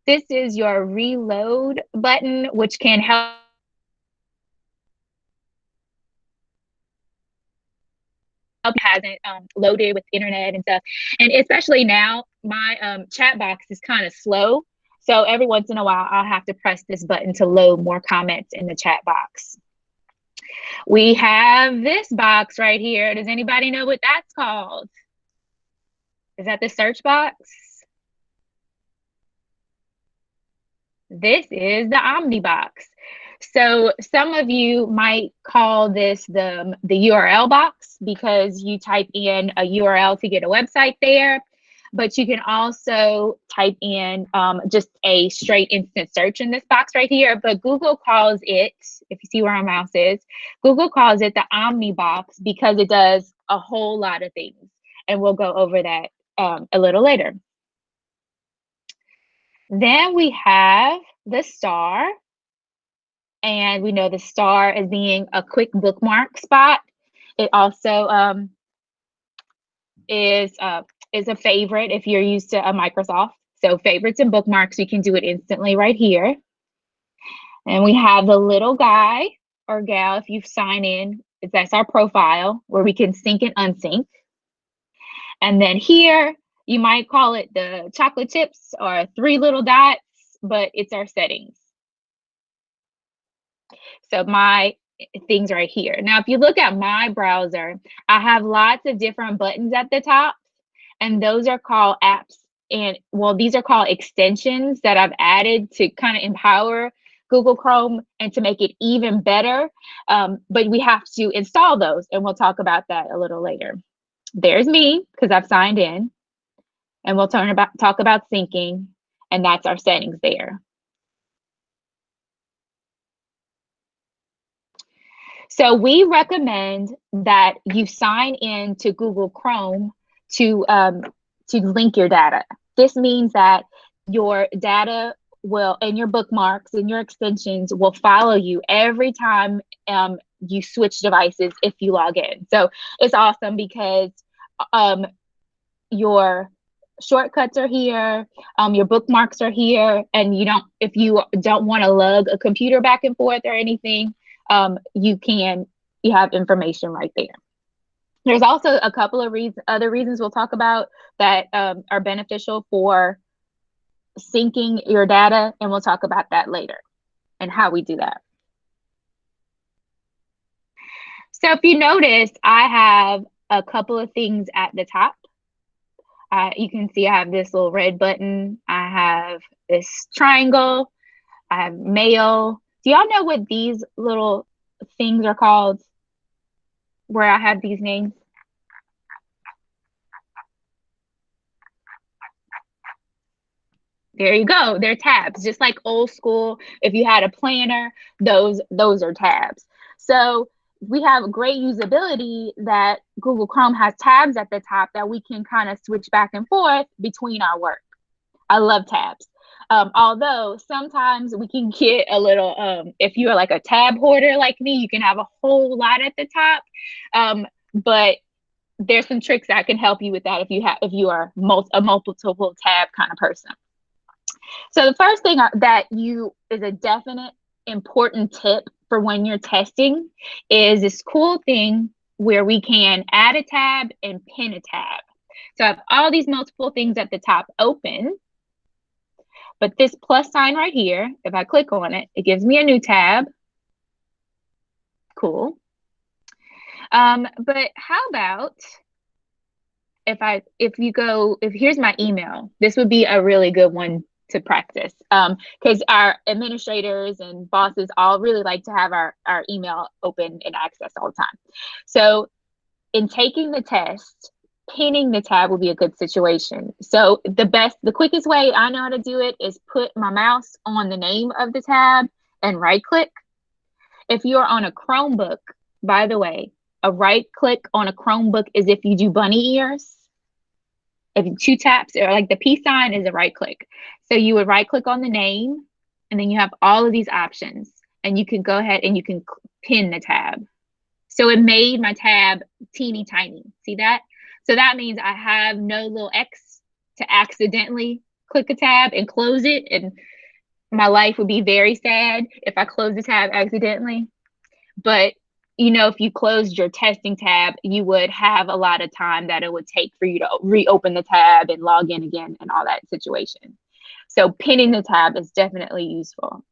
This is your reload button, which can help hasn't loaded with internet and stuff. And especially now, my chat box is kind of slow. So every once in a while, I'll have to press this button to load more comments in the chat box. We have this box right here. Does anybody know what that's called? Is that the search box? This is the Omnibox. So some of you might call this the URL box, because you type in a URL to get a website there, but you can also type in just a straight instant search in this box right here. But Google calls it, if you see where our mouse is, Google calls it the Omnibox because it does a whole lot of things. And we'll go over that a little later. Then we have the star. And we know the star as being a quick bookmark spot. It also is a favorite if you're used to a Microsoft. So favorites and bookmarks, you can do it instantly right here. And we have the little guy or gal, if you sign in, that's our profile where we can sync and unsync. And then here, you might call it the chocolate chips or 3 little dots, but it's our settings. So my things right here. Now, if you look at my browser, I have lots of different buttons at the top, and those are called apps. And well, these are called extensions that I've added to kind of empower Google Chrome and to make it even better. But we have to install those, and we'll talk about that a little later. There's me, because I've signed in, and we'll talk about syncing, and that's our settings there. So we recommend that you sign in to Google Chrome to link your data. This means that your data will, and your bookmarks and your extensions will follow you every time you switch devices if you log in. So it's awesome because your shortcuts are here, your bookmarks are here, and if you don't want to lug a computer back and forth or anything, you have information right there. There's also a couple of other reasons we'll talk about that are beneficial for syncing your data, and we'll talk about that later and how we do that. So if you notice, I have a couple of things at the top. You can see I have this little red button. I have this triangle. I have mail. Do y'all know what these little things are called? Where I have these names? There you go. They're tabs, just like old school. If you had a planner, those are tabs. So we have great usability that Google Chrome has tabs at the top that we can kind of switch back and forth between our work. I love tabs. Although sometimes we can get a little, if you're like a tab hoarder like me, you can have a whole lot at the top. But there's some tricks that can help you with that if you are a multiple tab kind of person. So the first thing is a definite important tip for when you're testing is this cool thing where we can add a tab and pin a tab. So I have all these multiple things at the top open, but this plus sign right here, if I click on it, it gives me a new tab. Cool. But how about if here's my email, this would be a really good one to practice because our administrators and bosses all really like to have our email open and access all the time. So in taking the test, pinning the tab will be a good situation. So the quickest way I know how to do it is put my mouse on the name of the tab and right click. If you're on a Chromebook, by the way, a right click on a Chromebook is if you do bunny ears. If you 2 taps, or like the peace sign is a right click. So you would right click on the name, and then you have all of these options, and you can go ahead and you can pin the tab. So it made my tab teeny tiny. See that? So that means I have no little X to accidentally click a tab and close it. And my life would be very sad if I closed the tab accidentally. But if you closed your testing tab, you would have a lot of time that it would take for you to reopen the tab and log in again and all that situation. So pinning the tab is definitely useful.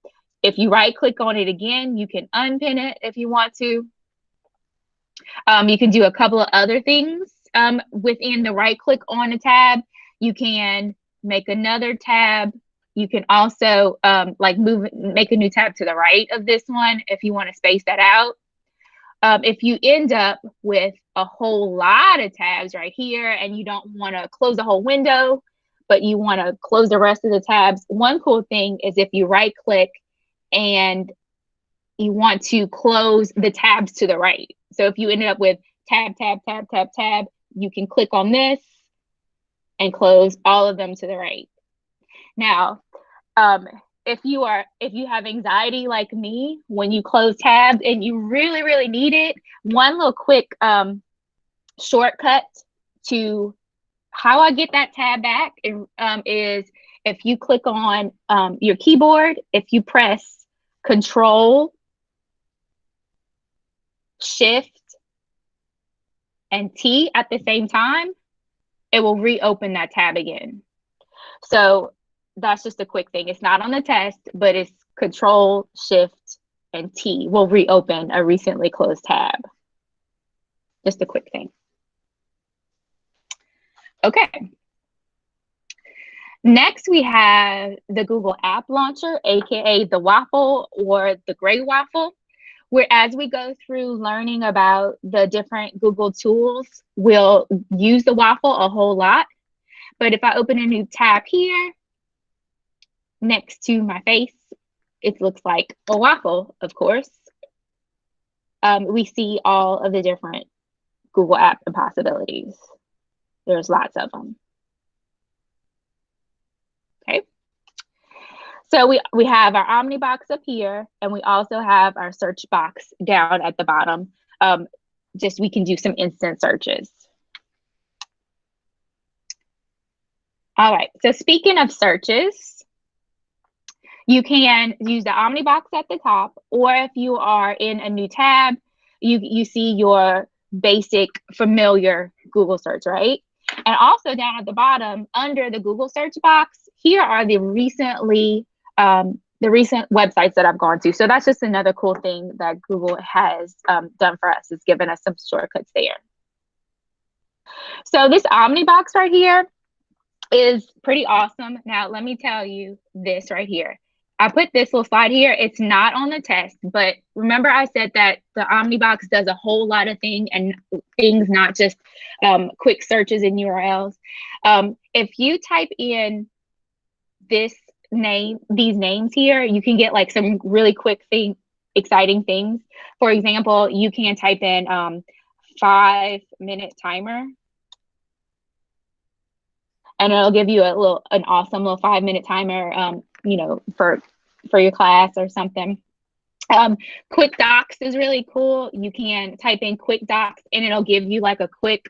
If you right click on it again, you can unpin it if you want to. You can do a couple of other things within the right click on a tab. You can make another tab. You can also make a new tab to the right of this one if you want to space that out. If you end up with a whole lot of tabs right here and you don't want to close the whole window, but you want to close the rest of the tabs, one cool thing is if you right click and you want to close the tabs to the right. So if you ended up with tab, tab, tab, tab, tab, you can click on this and close all of them to the right. Now, if you have anxiety like me, when you close tabs and you really, really need it, one little quick shortcut to how I get that tab back is if you click on your keyboard, if you press Control, Shift, and T at the same time, it will reopen that tab again. So that's just a quick thing. It's not on the test, but it's Control, Shift, and T will reopen a recently closed tab. Just a quick thing. Okay. Next, we have the Google App Launcher, aka the Waffle or the Gray Waffle, where as we go through learning about the different Google tools, we'll use the Waffle a whole lot. But if I open a new tab here next to my face, it looks like a waffle, of course. We see all of the different Google app possibilities. There's lots of them. Okay. So we have our Omni box up here, and we also have our search box down at the bottom. Just we can do some instant searches. All right, so speaking of searches, you can use the Omni box at the top, or if you are in a new tab, you see your basic familiar Google search, right? And also down at the bottom, under the Google search box, here are the recent websites that I've gone to. So that's just another cool thing that Google has done for us, is given us some shortcuts there. So this Omni box right here is pretty awesome. Now, let me tell you this right here. I put this little slide here. It's not on the test, but remember I said that the Omnibox does a whole lot of things, not just quick searches and URLs. If you type in these names here, you can get like some really quick exciting things. For example, you can type in 5-minute timer, and it'll give you an awesome little 5-minute timer, you know, for your class or something. Quick Docs is really cool. You can type in Quick Docs, and it'll give you like a quick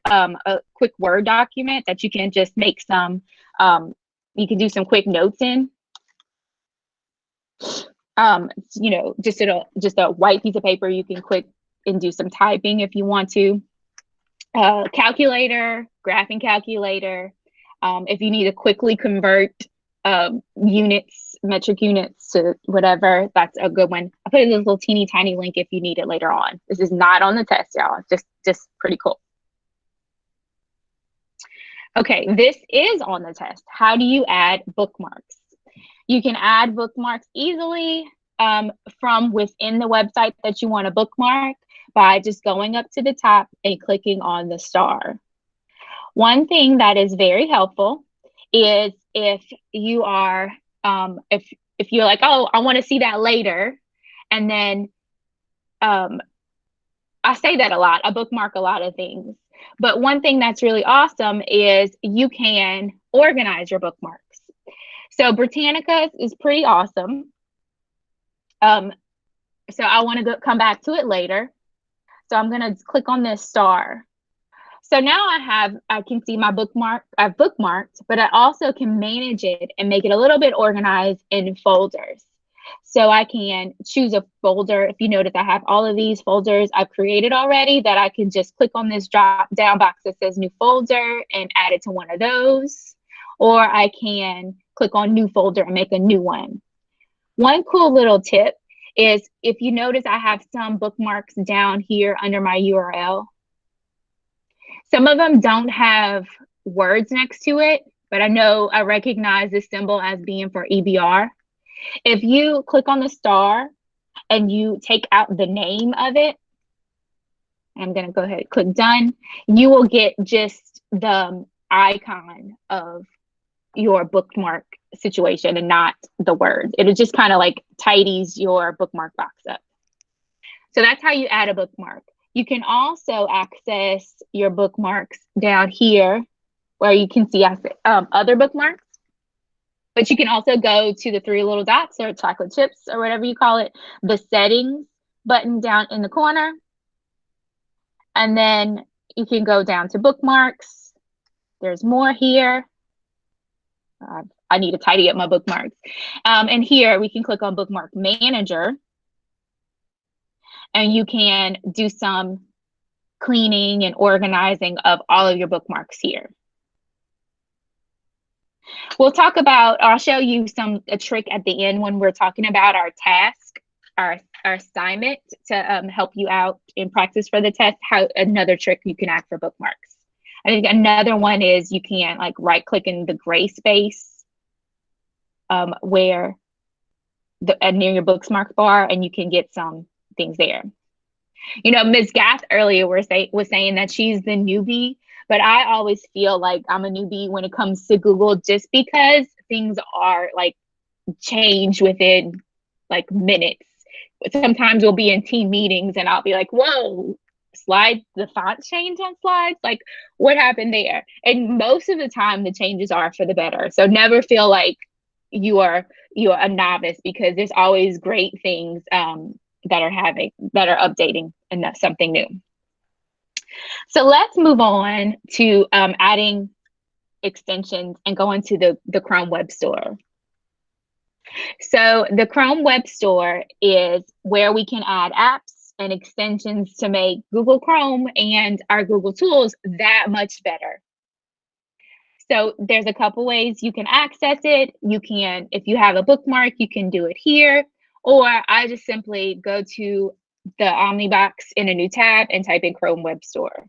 Word document that you can just make some. You can do some quick notes in. You know, just a white piece of paper. You can click and do some typing if you want to. Calculator, graphing calculator. If you need to quickly convert metric units to whatever, that's a good one. I put in this little teeny tiny link if you need it later on. This is not on the test, y'all. Just pretty cool. Okay, this is on the test. How do you add bookmarks? You can add bookmarks easily from within the website that you want to bookmark by just going up to the top and clicking on the star. One thing that is very helpful is if you are, if you're like, oh, I want to see that later, and then I say that a lot, I bookmark a lot of things, but one thing that's really awesome is you can organize your bookmarks. So Britannica is pretty awesome. So I want to come back to it later. So I'm going to click on this star. So now I can see my bookmark, I've bookmarked, but I also can manage it and make it a little bit organized in folders. So I can choose a folder. If you notice, I have all of these folders I've created already that I can just click on this drop down box that says new folder and add it to one of those. Or I can click on new folder and make a new one. One cool little tip is if you notice, I have some bookmarks down here under my URL. Some of them don't have words next to it, but I recognize this symbol as being for EBR. If you click on the star and you take out the name of it, I'm going to go ahead and click done, you will get just the icon of your bookmark situation and not the words. It'll just kind of like tidies your bookmark box up. So that's how you add a bookmark. You can also access your bookmarks down here where you can see other bookmarks, but you can also go to the 3 little dots or chocolate chips or whatever you call it, the settings button down in the corner. And then you can go down to bookmarks. There's more here. I need to tidy up my bookmarks. And here we can click on Bookmark Manager, and you can do some cleaning and organizing of all of your bookmarks here. We'll talk about, I'll show you a trick at the end when we're talking about our task, our assignment to help you out in practice for the test, how another trick you can add for bookmarks. I think another one is you can like right click in the gray space where near your bookmark bar, and you can get some things there. You know, Ms. Gath earlier was saying that she's the newbie, but I always feel like I'm a newbie when it comes to Google, just because things are like change within like minutes. Sometimes we'll be in team meetings and I'll be like, whoa, the font change on slides, like what happened there? And most of the time the changes are for the better. So never feel like you are a novice, because there's always great things that are updating, and that's something new. So let's move on to adding extensions and go into the Chrome Web Store. So the Chrome Web Store is where we can add apps and extensions to make Google Chrome and our Google tools that much better. So there's a couple ways you can access it. You can, if you have a bookmark, you can do it here, or I just simply go to the Omnibox in a new tab and type in Chrome Web Store.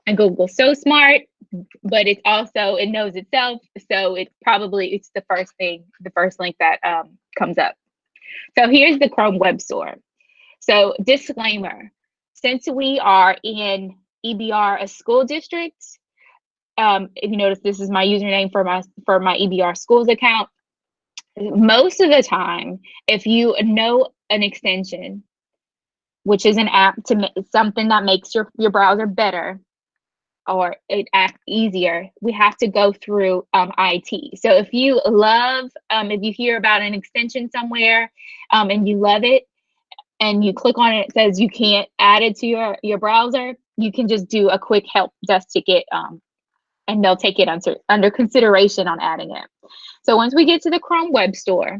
And Google's so smart, but it's also, it knows itself. So it's the first link that comes up. So here's the Chrome Web Store. So disclaimer, since we are in EBR, a school district, if you notice, this is my username for my EBR schools account. Most of the time, if you know an extension, which is an app something that makes your browser better, or it acts easier, we have to go through IT. So if you hear about an extension somewhere and you love it, and you click on it, it says you can't add it to your browser, you can just do a quick help desk ticket, and they'll take it under consideration on adding it. So once we get to the Chrome Web Store,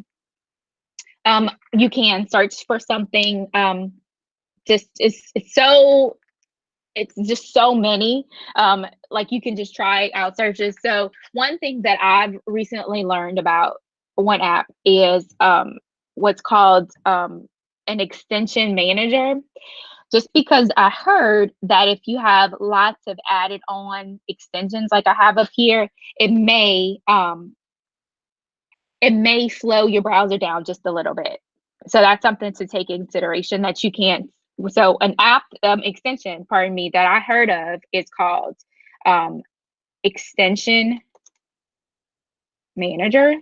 you can search for something. It's just so many, like you can just try out searches. So one thing that I've recently learned about one app is what's called an extension manager, just because I heard that if you have lots of added on extensions like I have up here, it may slow your browser down just a little bit. So that's something to take into consideration, that you can't. So an app extension, pardon me, that I heard of is called Extension Manager,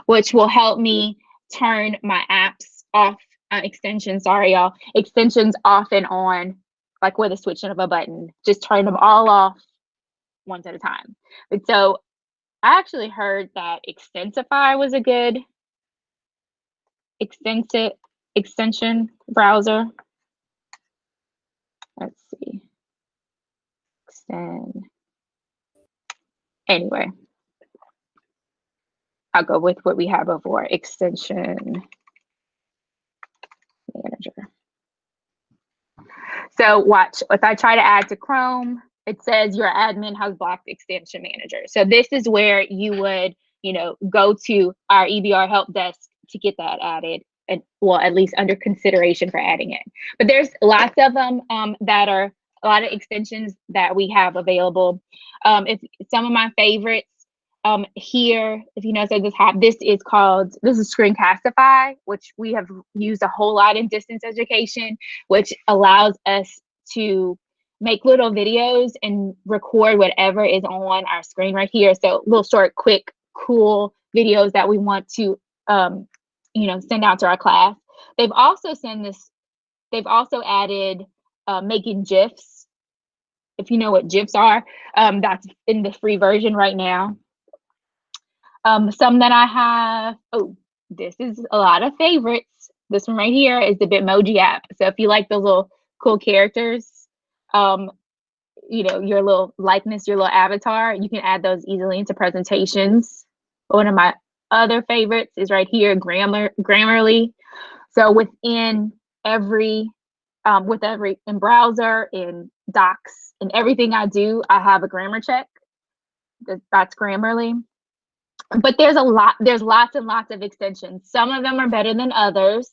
which will help me turn my apps off, extensions off and on, like with a switch of a button. Just turn them all off once at a time. But so I actually heard that Extensify was a good extension browser. Let's see. Anyway, I'll go with what we have before, Extension Manager. So watch, if I try to add to Chrome, it says your admin has blocked Extension Manager. So this is where you would, go to our EBR help desk to get that added, and well, at least under consideration for adding it. But there's lots of them that are a lot of extensions that we have available. If some of my favorites here, if you notice at the top, this is Screencastify, which we have used a whole lot in distance education, which allows us to make little videos and record whatever is on our screen right here. So little short, quick, cool videos that we want to send out to our class. They've also added making GIFs. If you know what GIFs are, that's in the free version right now. Some that I have, this is a lot of favorites. This one right here is the Bitmoji app. So if you like those little cool characters, your little likeness, your little avatar. You can add those easily into presentations. One of my other favorites is right here, Grammarly. So within every in browser, in docs, in everything I do, I have a grammar check. That's Grammarly. But there's lots and lots of extensions. Some of them are better than others.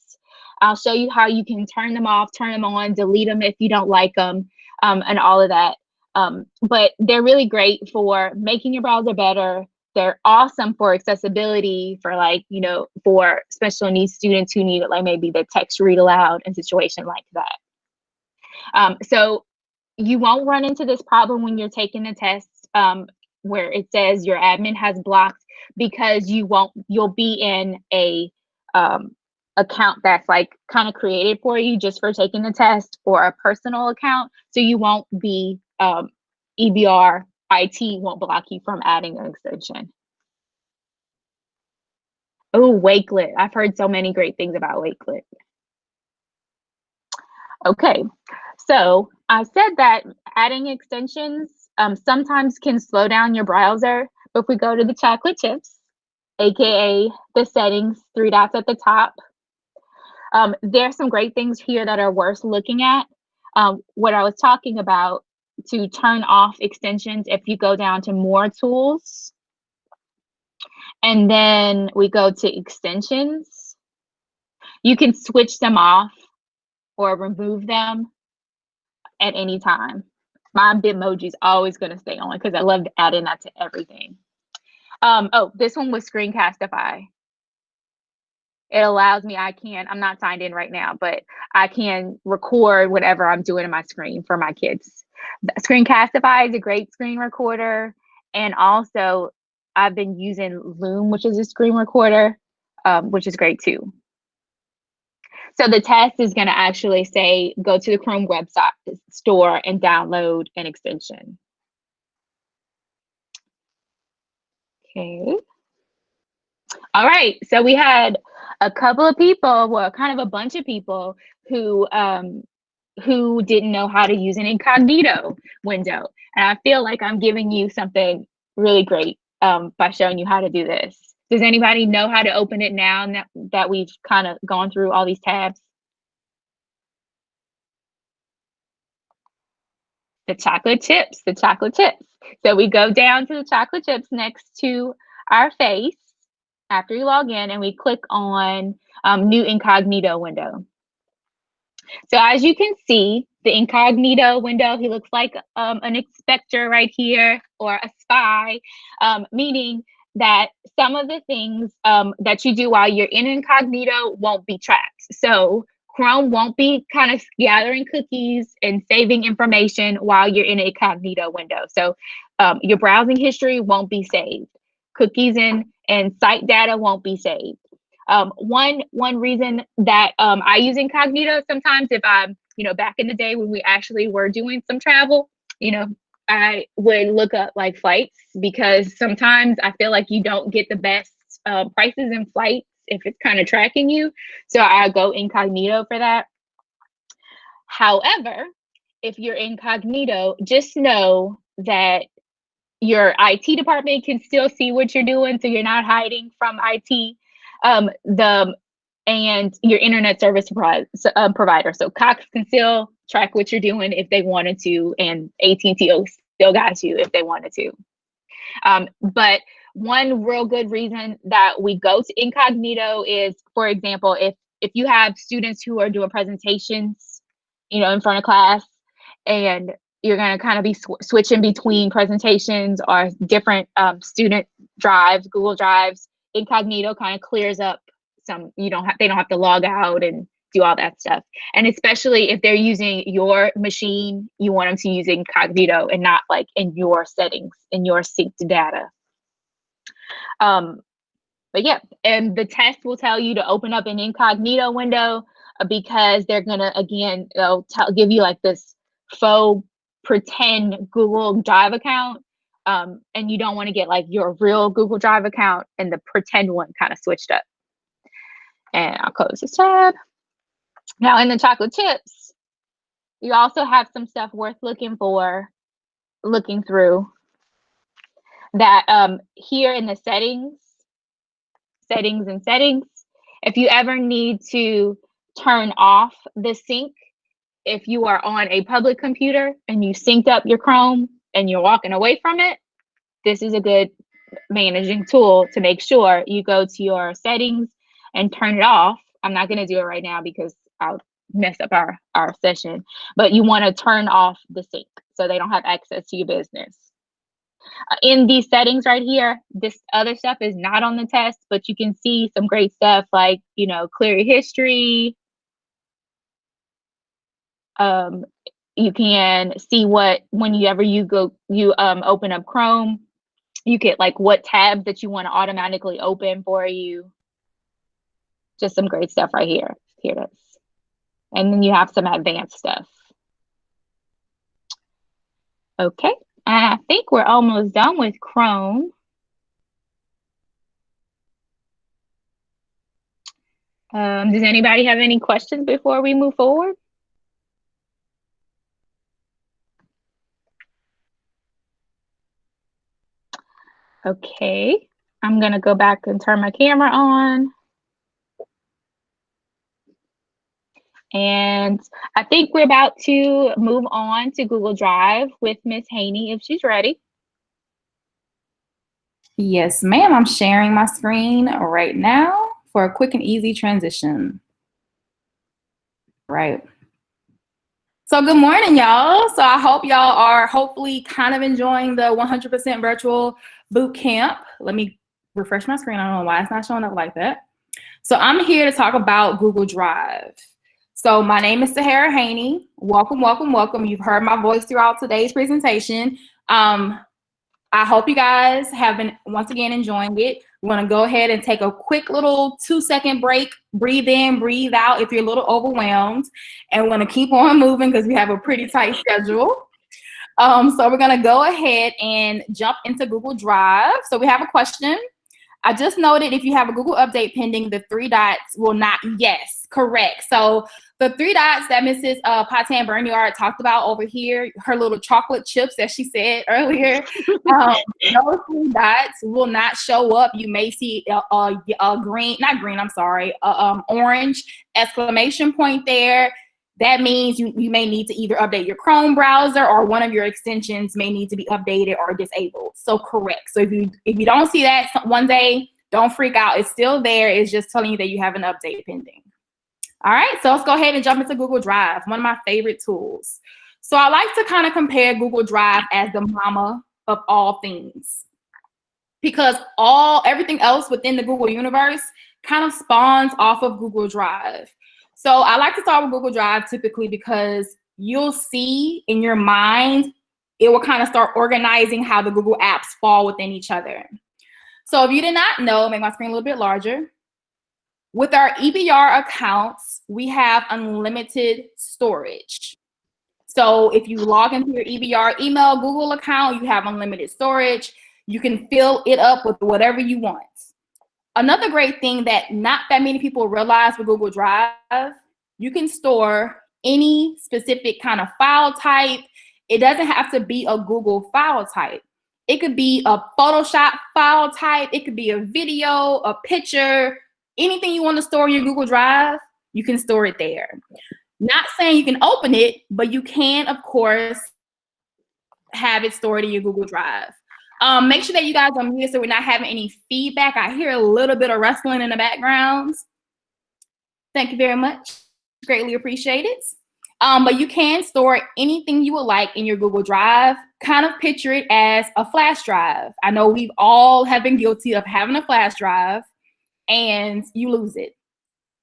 I'll show you how you can turn them off, turn them on, delete them if you don't like them, and all of that. But they're really great for making your browser better. They're awesome for accessibility, for for special needs students who need it, like maybe the text read aloud and situation like that. So you won't run into this problem when you're taking the test, where it says your admin has blocked, because you'll be in a account that's like kind of created for you just for taking the test, or a personal account. So you won't be, EBR IT won't block you from adding an extension. Oh, Wakelet. I've heard so many great things about Wakelet. Okay, so I said that adding extensions sometimes can slow down your browser. But if we go to the chocolate chips, aka the settings, 3 dots at the top, there's some great things here that are worth looking at. What I was talking about, to turn off extensions, if you go down to more tools, and then we go to extensions, you can switch them off or remove them at any time. My Bitmoji is always going to stay on because I love adding that to everything. Oh, this one was Screencastify. It allows me, I'm not signed in right now, but I can record whatever I'm doing in my screen for my kids. Screencastify is a great screen recorder. And also I've been using Loom, which is a screen recorder, which is great too. So the test is going to actually say, go to the Chrome website store and download an extension. Okay. All right, so we had a couple of people, well, kind of a bunch of people who didn't know how to use an incognito window. And I feel like I'm giving you something really great by showing you how to do this. Does anybody know how to open it now that we've kind of gone through all these tabs? The chocolate chips. So we go down to the chocolate chips next to our face after you log in, and we click on new incognito window. So as you can see, the incognito window, he looks like an inspector right here, or a spy, meaning that some of the things that you do while you're in incognito won't be tracked. So Chrome won't be kind of gathering cookies and saving information while you're in a incognito window. So your browsing history won't be saved. Cookies and site data won't be saved. One reason that I use incognito sometimes, if I'm, back in the day when we actually were doing some travel, I would look up like flights, because sometimes I feel like you don't get the best prices in flights if it's kind of tracking you. So I go incognito for that. However, if you're incognito, just know that your IT department can still see what you're doing, so you're not hiding from IT. And your internet service provider. So Cox can still track what you're doing if they wanted to, and AT&T still got you if they wanted to. But one real good reason that we go to incognito is, for example, if you have students who are doing presentations, in front of class, and you're going to kind of be switching between presentations or different student drives, Google Drives, incognito kind of clears up some, they don't have to log out and do all that stuff. And especially if they're using your machine, you want them to use incognito and not like in your settings, in your synced data. But yeah, and the test will tell you to open up an incognito window, because they're gonna, again, give you like this faux pretend Google Drive account, and you don't want to get like your real Google Drive account and the pretend one kind of switched up. And I'll close this tab. Now in the chocolate chips, you also have some stuff worth looking for. looking through that here in the settings, if you ever need to turn off the sync, if you are on a public computer and you synced up your Chrome and you're walking away from it, this is a good managing tool to make sure you go to your settings and turn it off. I'm not going to do it right now because I'll mess up our session, but you want to turn off the sync so they don't have access to your business. In these settings right here, this other stuff is not on the test, but you can see some great stuff like, you know, clear your history. You can see what, whenever you open up Chrome, you get like what tabs that you want to automatically open for you. Just some great stuff right here. Here it is. And then you have some advanced stuff. Okay, and I think we're almost done with Chrome. Does anybody have any questions before we move forward? Okay, I'm gonna go back and turn my camera on. And I think we're about to move on to Google Drive with Miss Haney if she's ready. Yes, ma'am. I'm sharing my screen right now for a quick and easy transition. Right. So good morning, y'all. So I hope y'all are hopefully kind of enjoying the 100% virtual boot camp. Let me refresh my screen. I don't know why it's not showing up like that. So I'm here to talk about Google Drive. So my name is Sahara Haney. Welcome, welcome, welcome. You've heard my voice throughout today's presentation. I hope you guys have been, once again, enjoying it. We're gonna go ahead and take a quick little 2-second break, breathe in, breathe out if you're a little overwhelmed. And we're gonna keep on moving because we have a pretty tight schedule. So we're gonna go ahead and jump into Google Drive. So we have a question. I just noted if you have a Google update pending, the 3 dots will not, yes, correct. So the 3 dots that Mrs. Patan Berniard talked about over here, her little chocolate chips that she said earlier, those 3 dots will not show up. You may see a green, not green, I'm sorry, orange exclamation point there. That means you may need to either update your Chrome browser or one of your extensions may need to be updated or disabled. So correct. So if you don't see that one day, don't freak out. It's still there. It's just telling you that you have an update pending. All right, so let's go ahead and jump into Google Drive, one of my favorite tools. So I like to kind of compare Google Drive as the mama of all things because everything else within the Google universe kind of spawns off of Google Drive. So I like to start with Google Drive typically because you'll see in your mind, it will kind of start organizing how the Google apps fall within each other. So if you did not know, make my screen a little bit larger. With our EBR accounts, we have unlimited storage. So if you log into your EBR email Google account, you have unlimited storage. You can fill it up with whatever you want. Another great thing that not that many people realize with Google Drive, you can store any specific kind of file type. It doesn't have to be a Google file type. It could be a Photoshop file type. It could be a video, a picture, anything you want to store in your Google Drive, you can store it there. Not saying you can open it, but you can, of course, have it stored in your Google Drive. Make sure that you guys are muted so we're not having any feedback. I hear a little bit of rustling in the background. Thank you very much. Greatly appreciate it. But you can store anything you would like in your Google Drive. Kind of picture it as a flash drive. I know we've all have been guilty of having a flash drive and you lose it.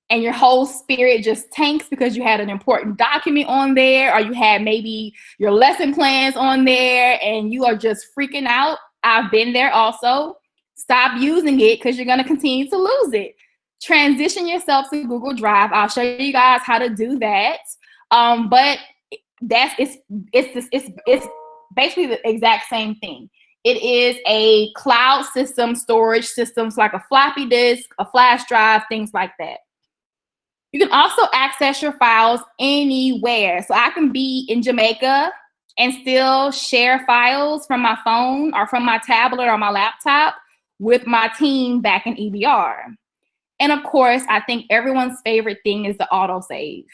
And your whole spirit just tanks because you had an important document on there or you had maybe your lesson plans on there and you are just freaking out. I've been there also. Stop using it because you're going to continue to lose it. Transition yourself to Google Drive. I'll show you guys how to do that. But it's basically the exact same thing. It is a cloud system, storage systems like a floppy disk, a flash drive, things like that. You can also access your files anywhere. So I can be in Jamaica and still share files from my phone or from my tablet or my laptop with my team back in EBR. And of course, I think everyone's favorite thing is the autosave.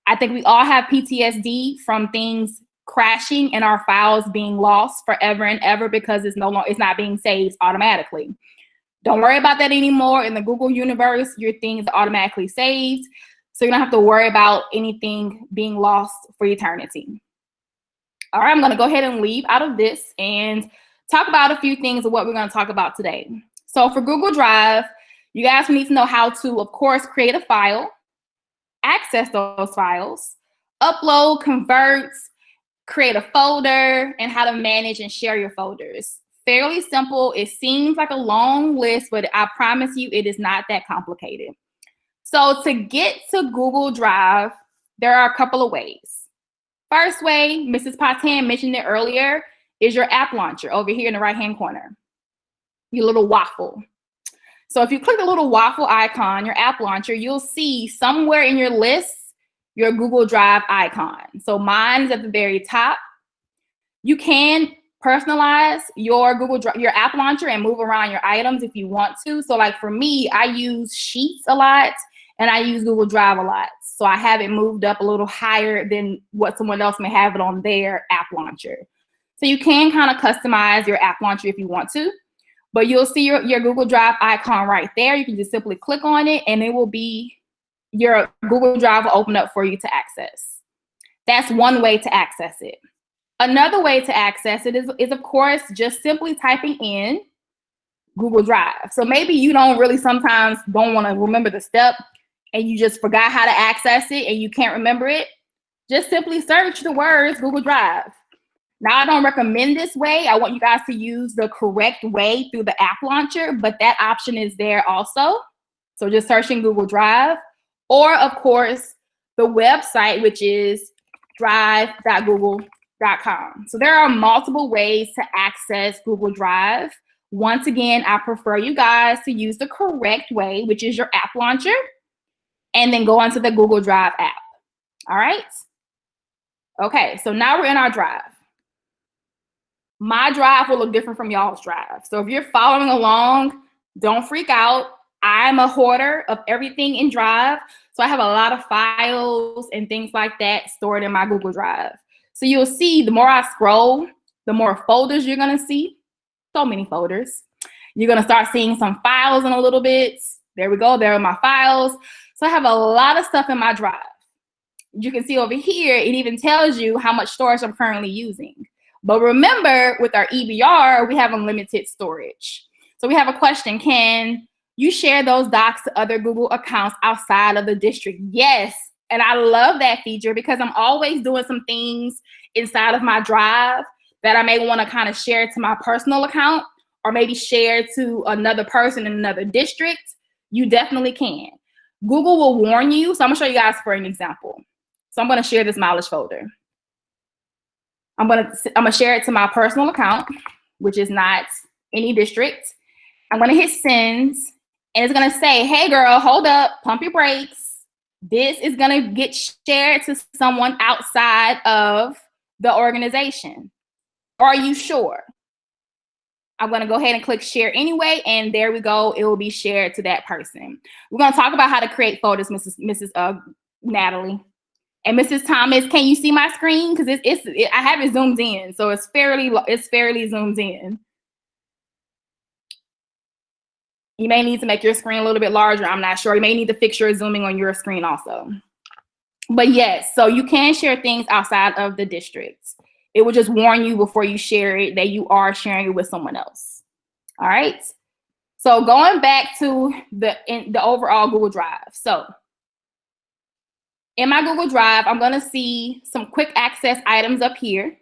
I think we all have PTSD from things crashing and our files being lost forever and ever because it's not being saved automatically. Don't worry about that anymore. In the Google universe, your things are automatically saved. So you don't have to worry about anything being lost for eternity. All right, I'm going to go ahead and leave out of this and talk about a few things of what we're going to talk about today. So for Google Drive, you guys need to know how to, of course, create a file, access those files, upload, convert, create a folder, and how to manage and share your folders. Fairly simple. It seems like a long list, but I promise you it is not that complicated. So to get to Google Drive, there are a couple of ways. First way, Mrs. Patan mentioned it earlier, is your app launcher over here in the right-hand corner, your little waffle. So if you click the little waffle icon, your app launcher, you'll see somewhere in your list, your Google Drive icon. So mine is at the very top. You can personalize your Google Drive, your app launcher, and move around your items if you want to. So like for me, I use Sheets a lot and I use Google Drive a lot. So I have it moved up a little higher than what someone else may have it on their app launcher. So you can kind of customize your app launcher if you want to. But you'll see your Google Drive icon right there. You can just simply click on it and it will be, your Google Drive will open up for you to access. That's one way to access it. Another way to access it is of course, just simply typing in Google Drive. So maybe you sometimes don't want to remember the step and you just forgot how to access it and you can't remember it. Just simply search the words Google Drive. Now, I don't recommend this way. I want you guys to use the correct way through the app launcher, but that option is there also. So just searching Google Drive, or of course, the website, which is drive.google.com. So there are multiple ways to access Google Drive. Once again, I prefer you guys to use the correct way, which is your app launcher, and then go onto the Google Drive app. All right? Okay, so now we're in our Drive. My Drive will look different from y'all's Drive. So if you're following along, don't freak out. I'm a hoarder of everything in Drive. So I have a lot of files and things like that stored in my Google Drive. So you'll see the more I scroll, the more folders you're going to see. So many folders. You're going to start seeing some files in a little bit. There we go. There are my files. So I have a lot of stuff in my Drive. You can see over here, it even tells you how much storage I'm currently using. But remember, with our EBR, we have unlimited storage. So we have a question. Can you share those docs to other Google accounts outside of the district? Yes. And I love that feature because I'm always doing some things inside of my Drive that I may want to kind of share to my personal account or maybe share to another person in another district. You definitely can. Google will warn you. So I'm going to show you guys for an example. So I'm going to share this mileage folder. I'm gonna share it to my personal account, which is not any district. I'm gonna hit send, and it's gonna say, hey girl, hold up, pump your brakes. This is gonna get shared to someone outside of the organization. Are you sure? I'm gonna go ahead and click share anyway, and there we go. It will be shared to that person. We're gonna talk about how to create folders, Mrs. Natalie. And Mrs. Thomas, can you see my screen? Because I have it zoomed in, so it's fairly zoomed in. You may need to make your screen a little bit larger. I'm not sure. You may need to fix your zooming on your screen also. But yes, so you can share things outside of the district. It will just warn you before you share it that you are sharing it with someone else. All right. So going back to the overall Google Drive. So in my Google Drive, I'm going to see some quick access items up here,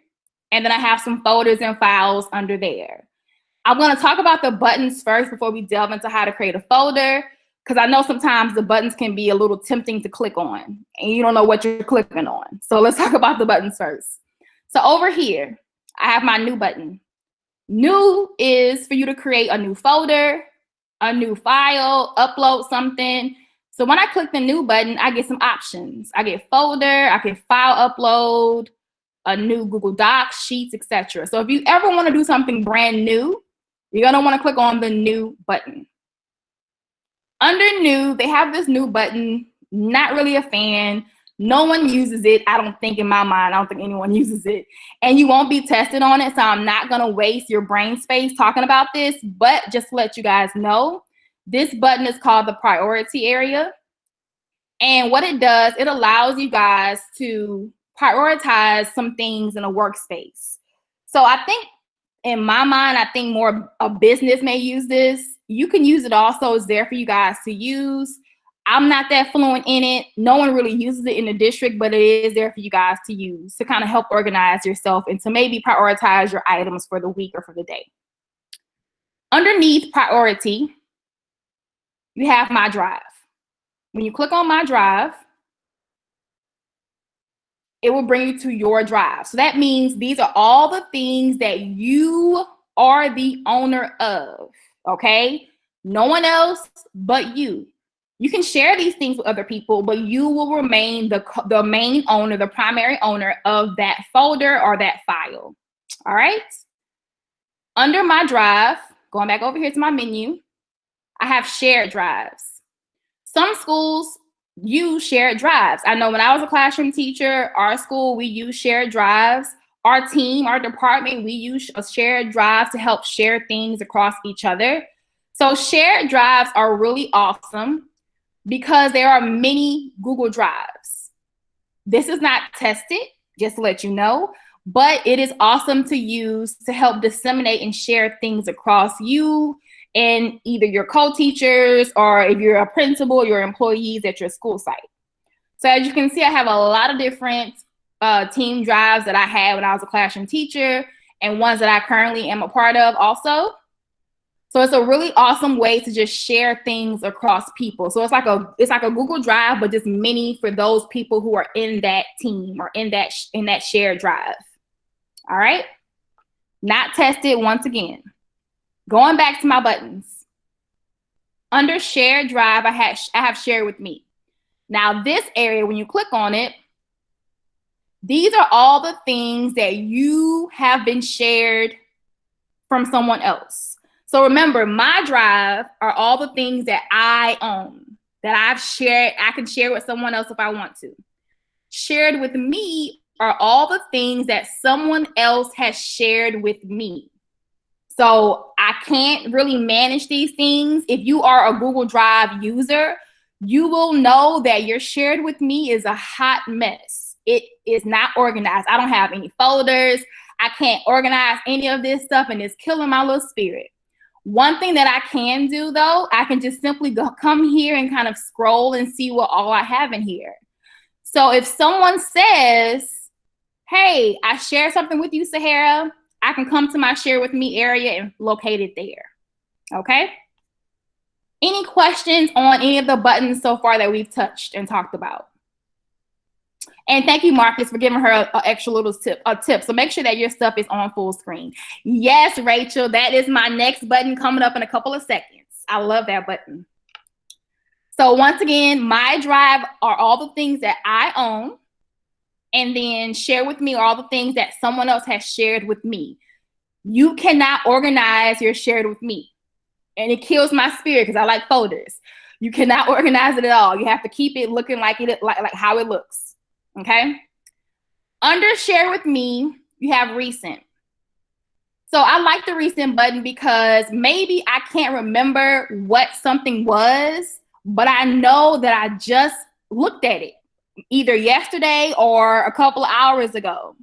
and then I have some folders and files under there. I'm going to talk about the buttons first before we delve into how to create a folder, because I know sometimes the buttons can be a little tempting to click on, and you don't know what you're clicking on. So let's talk about the buttons first. So over here, I have my new button. New is for you to create a new folder, a new file, upload something. So when I click the new button, I get some options. I get folder, I get file upload, a new Google Docs, Sheets, etc. So if you ever want to do something brand new, you're going to want to click on the new button. Under new, they have this new button, not really a fan. No one uses it. I don't think in my mind, I don't think anyone uses it. And you won't be tested on it. So I'm not going to waste your brain space talking about this, but just to let you guys know, this button is called the priority area. And what it does, it allows you guys to prioritize some things in a workspace. So I think in my mind, I think more a business may use this. You can use it also. It's there for you guys to use. I'm not that fluent in it. No one really uses it in the district, but it is there for you guys to use to kind of help organize yourself and to maybe prioritize your items for the week or for the day. Underneath priority, you have My Drive. When you click on My Drive, it will bring you to your drive. So that means these are all the things that you are the owner of, okay? No one else but you. You can share these things with other people, but you will remain the main owner, the primary owner of that folder or that file, all right? Under My Drive, going back over here to my menu, I have shared drives. Some schools use shared drives. I know when I was a classroom teacher, our school, we use shared drives. Our team, our department, we use a shared drive to help share things across each other. So shared drives are really awesome because there are many Google Drives. This is not tested, just to let you know, but it is awesome to use to help disseminate and share things across you and either your co-teachers or if you're a principal, your employees at your school site. So as you can see, I have a lot of different team drives that I had when I was a classroom teacher and ones that I currently am a part of also. So it's a really awesome way to just share things across people. So it's like a Google Drive, but just many for those people who are in that team or in that shared drive. All right. Not tested once again. Going back to my buttons. Under shared drive, I have shared with me. Now this area, when you click on it, these are all the things that you have been shared from someone else. So remember, My Drive are all the things that I own, that I've shared. I can share with someone else if I want to. Shared with me are all the things that someone else has shared with me. So I can't really manage these things. If you are a Google Drive user, you will know that your shared with me is a hot mess. It is not organized. I don't have any folders. I can't organize any of this stuff, and it's killing my little spirit. One thing that I can do, though, I can just simply come here and kind of scroll and see what all I have in here. So if someone says, hey, I shared something with you, Sahara, I can come to my share with me area and locate it there. Okay? Any questions on any of the buttons so far that we've touched and talked about? And thank you, Marcus, for giving her an extra little tip. So make sure that your stuff is on full screen. Yes, Rachel, that is my next button coming up in a couple of seconds. I love that button. So once again, My Drive are all the things that I own. And then share with me are all the things that someone else has shared with me. You cannot organize your shared with me. And it kills my spirit because I like folders. You cannot organize it at all. You have to keep it looking like how it looks. Okay. Under share with me, you have recent. So I like the recent button because maybe I can't remember what something was, but I know that I just looked at it either yesterday or a couple of hours ago.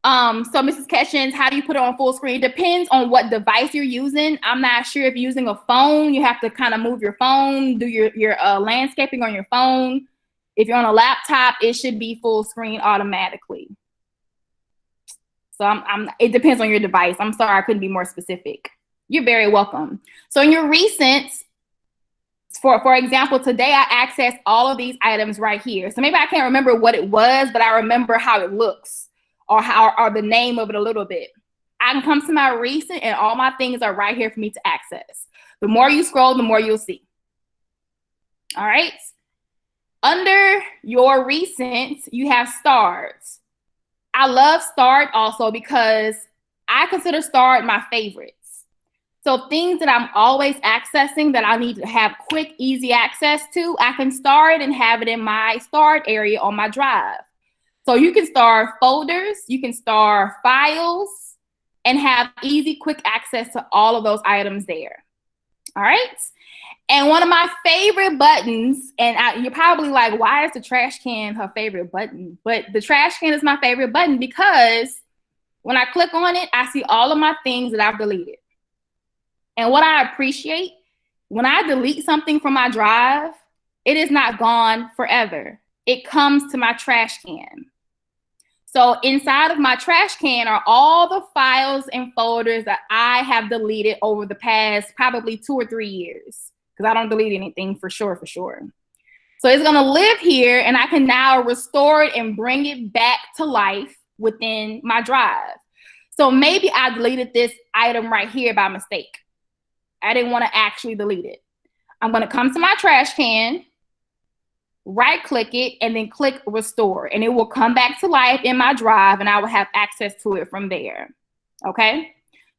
So Mrs. Ketchens, how do you put it on full screen? It depends on what device you're using. I'm not sure if you're using a phone, you have to kind of move your phone, do your landscaping on your phone. If you're on a laptop, it should be full screen automatically. So it depends on your device. I'm sorry, I couldn't be more specific. You're very welcome. So in your recents, for example, today I accessed all of these items right here. So maybe I can't remember what it was, but I remember how it looks or the name of it a little bit. I can come to my recent and all my things are right here for me to access. The more you scroll, the more you'll see. All right. Under your recent, you have stars. I love Start also because I consider Start my favorites. So things that I'm always accessing that I need to have quick, easy access to, I can start and have it in my Start area on my drive. So you can start folders, you can start files, and have easy, quick access to all of those items there. All right. And one of my favorite buttons, and you're probably like, why is the trash can her favorite button? But the trash can is my favorite button because when I click on it, I see all of my things that I've deleted. And what I appreciate, when I delete something from my drive, it is not gone forever. It comes to my trash can. So inside of my trash can are all the files and folders that I have deleted over the past probably 2 or 3 years, because I don't delete anything for sure. So it's gonna live here, and I can now restore it and bring it back to life within my drive. So maybe I deleted this item right here by mistake. I didn't want to actually delete it. I'm going to come to my trash can, right click it, and then click restore. And it will come back to life in my drive, and I will have access to it from there. Okay?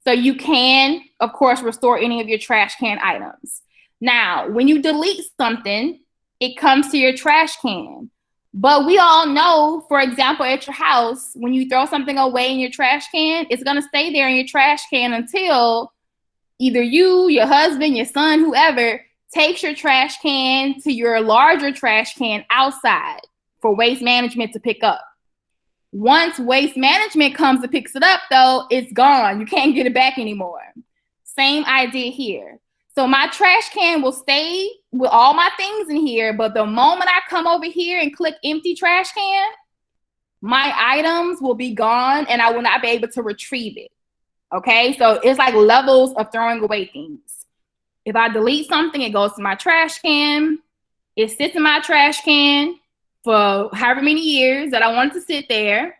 So you can, of course, restore any of your trash can items. Now, when you delete something, it comes to your trash can. But we all know, for example, at your house, when you throw something away in your trash can, it's going to stay there in your trash can until either you, your husband, your son, whoever, takes your trash can to your larger trash can outside for waste management to pick up. Once waste management comes and picks it up, though, it's gone. You can't get it back anymore. Same idea here. So my trash can will stay with all my things in here, but the moment I come over here and click empty trash can, my items will be gone and I will not be able to retrieve it. Okay, so it's like levels of throwing away things. If I delete something, it goes to my trash can. It sits in my trash can for however many years that I want it to sit there.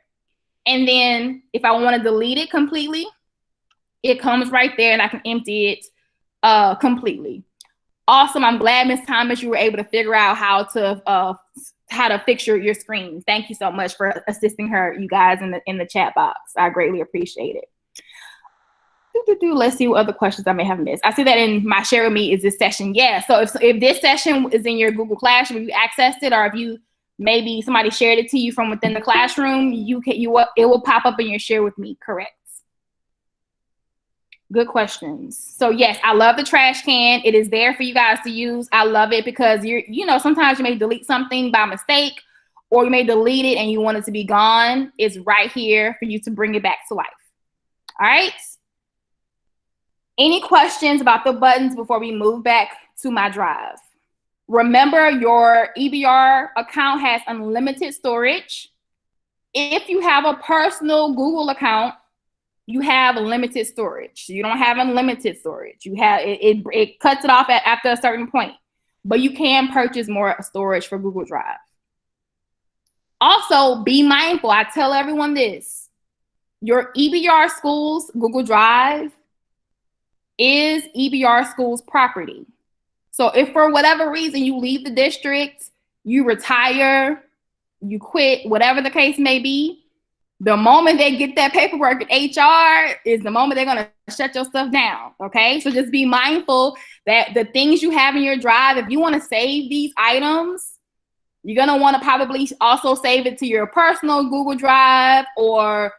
And then if I want to delete it completely, it comes right there and I can empty it completely. Awesome. I'm glad, Ms. Thomas, you were able to figure out how to fix your screen. Thank you so much for assisting her, you guys, in the chat box. I greatly appreciate it. Let's see what other questions I may have missed. I see that in my share with me is this session. Yeah, so if this session is in your Google Classroom, if you accessed it, or if you maybe somebody shared it to you from within the classroom, it will pop up in your share with me. Correct. Good questions. So yes, I love the trash can. It is there for you guys to use. I love it because sometimes you may delete something by mistake, or you may delete it and you want it to be gone. It's right here for you to bring it back to life. All right. Any questions about the buttons before we move back to my drive? Remember, your EBR account has unlimited storage. If you have a personal Google account, you have limited storage. You don't have unlimited storage. You have it cuts it off after a certain point, but you can purchase more storage for Google Drive. Also, be mindful. I tell everyone this: your EBR Schools Google Drive is EBR Schools property. So if for whatever reason you leave the district, you retire, you quit, whatever the case may be, the moment they get that paperwork at HR is the moment they're going to shut your stuff down. Okay. So just be mindful that the things you have in your drive, if you want to save these items, you're going to want to probably also save it to your personal Google Drive or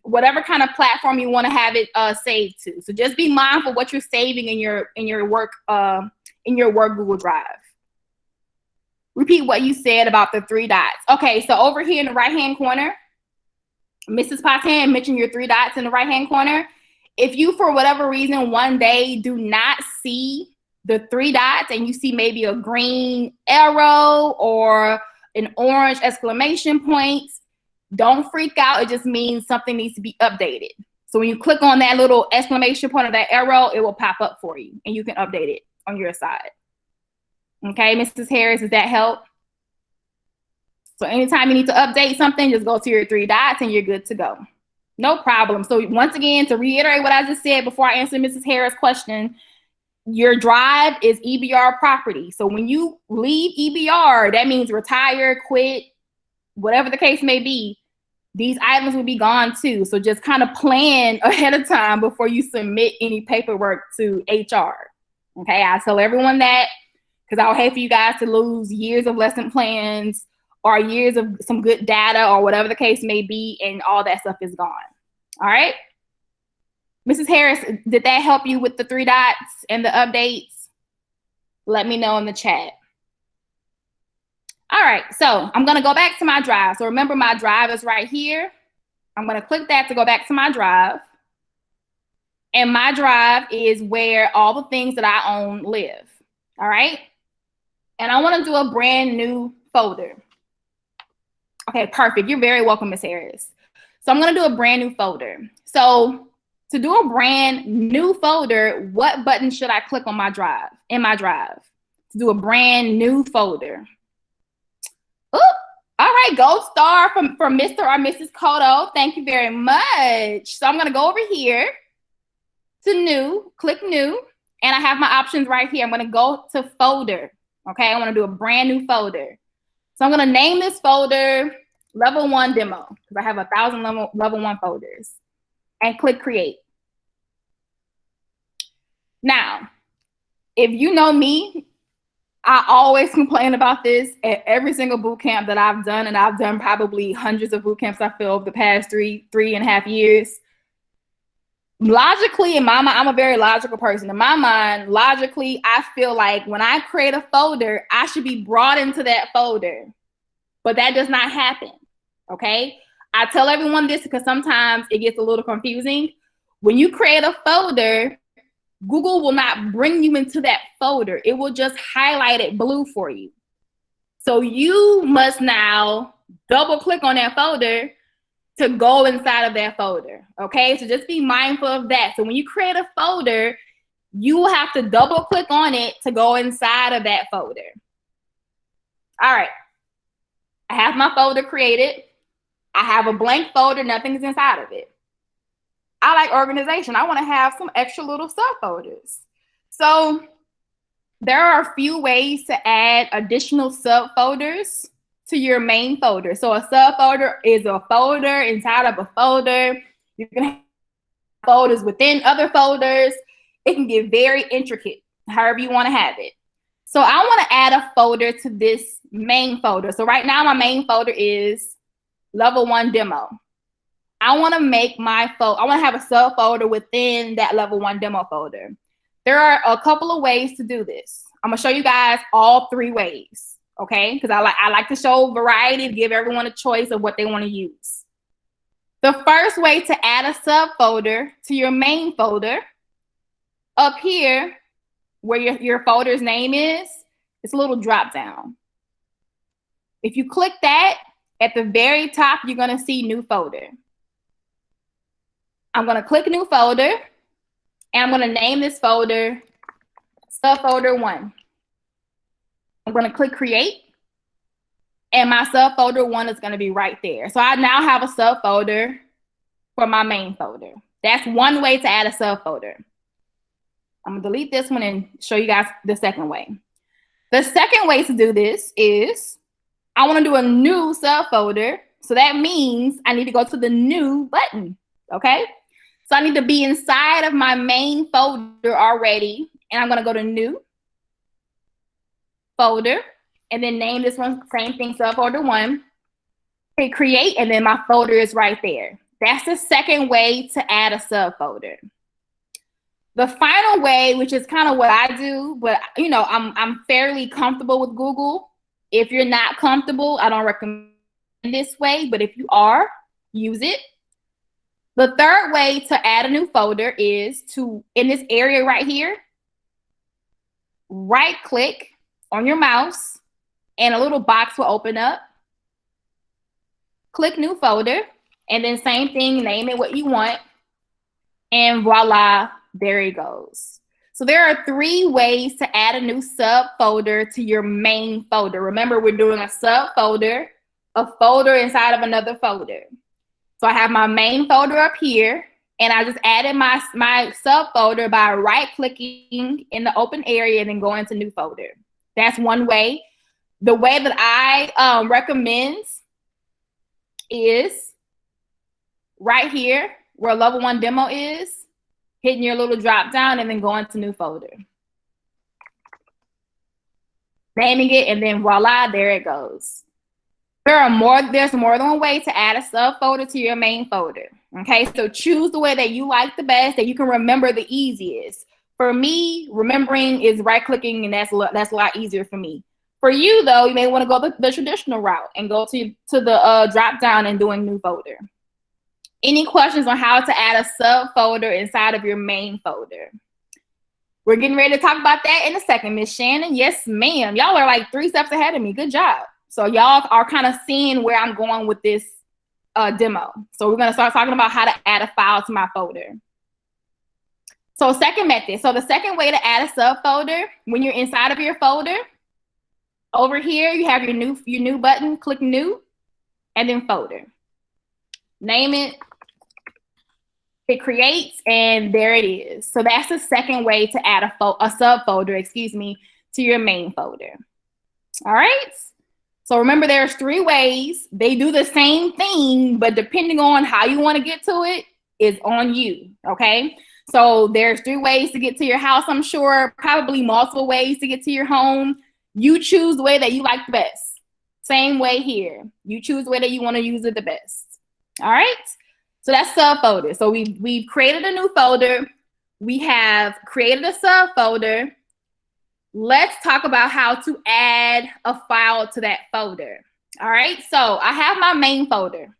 whatever kind of platform you want to have it saved to. So just be mindful what you're saving in your work Google Drive. Repeat what you said about the 3 dots. Okay, so over here in the right-hand corner, Mrs. Patan mentioned your 3 dots in the right-hand corner. If you, for whatever reason, one day do not see the 3 dots and you see maybe a green arrow or an orange exclamation point, don't freak out. It just means something needs to be updated. So when you click on that little exclamation point or that arrow, it will pop up for you and you can update it on your side. Okay, Mrs. Harris, does that help? So anytime you need to update something, just go to your 3 dots and you're good to go. No problem. So once again, to reiterate what I just said before I answer Mrs. Harris' question, your drive is EBR property. So when you leave EBR, that means retire, quit, whatever the case may be. these items will be gone too. So just kind of plan ahead of time before you submit any paperwork to HR. Okay, I tell everyone that because I would hate for you guys to lose years of lesson plans or years of some good data or whatever the case may be, and all that stuff is gone. All right. Mrs. Harris, did that help you with the 3 dots and the updates? Let me know in the chat. All right, so I'm gonna go back to my drive. So remember, my drive is right here. I'm gonna click that to go back to my drive. And my drive is where all the things that I own live, all right? And I wanna do a brand new folder. Okay, perfect, you're very welcome, Ms. Harris. So I'm gonna do a brand new folder. So to do a brand new folder, what button should I click on my drive, in my drive? To do a brand new folder. Ooh, all right, gold star from Mr. or Mrs. Cotto. Thank you very much. So I'm gonna go over here to new, click new, and I have my options right here. I'm gonna go to folder, okay? I wanna do a brand new folder. So I'm gonna name this folder Level 1 Demo, because I have 1,000 level 1 folders, and click create. Now, if you know me, I always complain about this at every single boot camp that I've done, and I've done probably hundreds of boot camps, I feel, over the past three and a half years. Logically, in my mind, I'm a very logical person. In my mind, logically, I feel like when I create a folder, I should be brought into that folder. But that does not happen, okay? I tell everyone this because sometimes it gets a little confusing. When you create a folder, Google will not bring you into that folder. It will just highlight it blue for you. So you must now double click on that folder to go inside of that folder, okay? So just be mindful of that. So when you create a folder, you will have to double click on it to go inside of that folder. All right, I have my folder created. I have a blank folder, nothing's inside of it. I like organization. I want to have some extra little subfolders. So there are a few ways to add additional subfolders to your main folder. So a subfolder is a folder inside of a folder. You can have folders within other folders. It can get very intricate, however you want to have it. So I want to add a folder to this main folder. So right now my main folder is Level 1 Demo. I want to make my folder, I want to have a subfolder within that Level 1 Demo folder. There are a couple of ways to do this. I'm going to show you guys all 3 ways, okay? Because I like to show variety to give everyone a choice of what they want to use. The first way to add a subfolder to your main folder, up here where your folder's name is, it's a little drop down. If you click that, at the very top, you're going to see New Folder. I'm going to click New Folder, and I'm going to name this folder Subfolder 1. I'm going to click Create, and my Subfolder 1 is going to be right there. So I now have a subfolder for my main folder. That's one way to add a subfolder. I'm going to delete this one and show you guys the second way. The second way to do this is I want to do a new subfolder. So that means I need to go to the New button, okay? So I need to be inside of my main folder already, and I'm going to go to New Folder, and then name this one, same thing, Subfolder 1. Hit Create, and then my folder is right there. That's the second way to add a subfolder. The final way, which is kind of what I do, but you know, I'm fairly comfortable with Google. If you're not comfortable, I don't recommend this way, but if you are, use it. The third way to add a new folder is to, in this area right here, right click on your mouse and a little box will open up. Click New Folder, and then same thing, name it what you want, and voila, there it goes. So there are 3 ways to add a new subfolder to your main folder. Remember, we're doing a subfolder, a folder inside of another folder. So I have my main folder up here, and I just added my subfolder by right-clicking in the open area and then going to New Folder. That's one way. The way that I recommend is right here where level 1 demo is, hitting your little drop down and then going to new folder. Naming it, and then voila, there it goes. There's more than one way to add a subfolder to your main folder. Okay, so choose the way that you like the best, that you can remember the easiest. For me, remembering is right-clicking, and that's a lot easier for me. For you, though, you may want to go the traditional route and go to the drop-down and doing new folder. Any questions on how to add a subfolder inside of your main folder? We're getting ready to talk about that in a second, Miss Shannon. Yes, ma'am. Y'all are like 3 steps ahead of me. Good job. So y'all are kind of seeing where I'm going with this demo. So we're going to start talking about how to add a file to my folder. So second method. So the second way to add a subfolder, when you're inside of your folder, over here you have your new button. Click new, and then folder. Name it. It creates, and there it is. So that's the second way to add a subfolder, to your main folder. All right. So remember, there's 3 ways. They do the same thing, but depending on how you want to get to it is on you. Okay. So there's 3 ways to get to your house. I'm sure probably multiple ways to get to your home. You choose the way that you like the best. Same way here. You choose the way that you want to use it the best. All right. So that's subfolder. So we've created a new folder. We have created a subfolder. Let's talk about how to add a file to that folder. All right. So I have my main folder.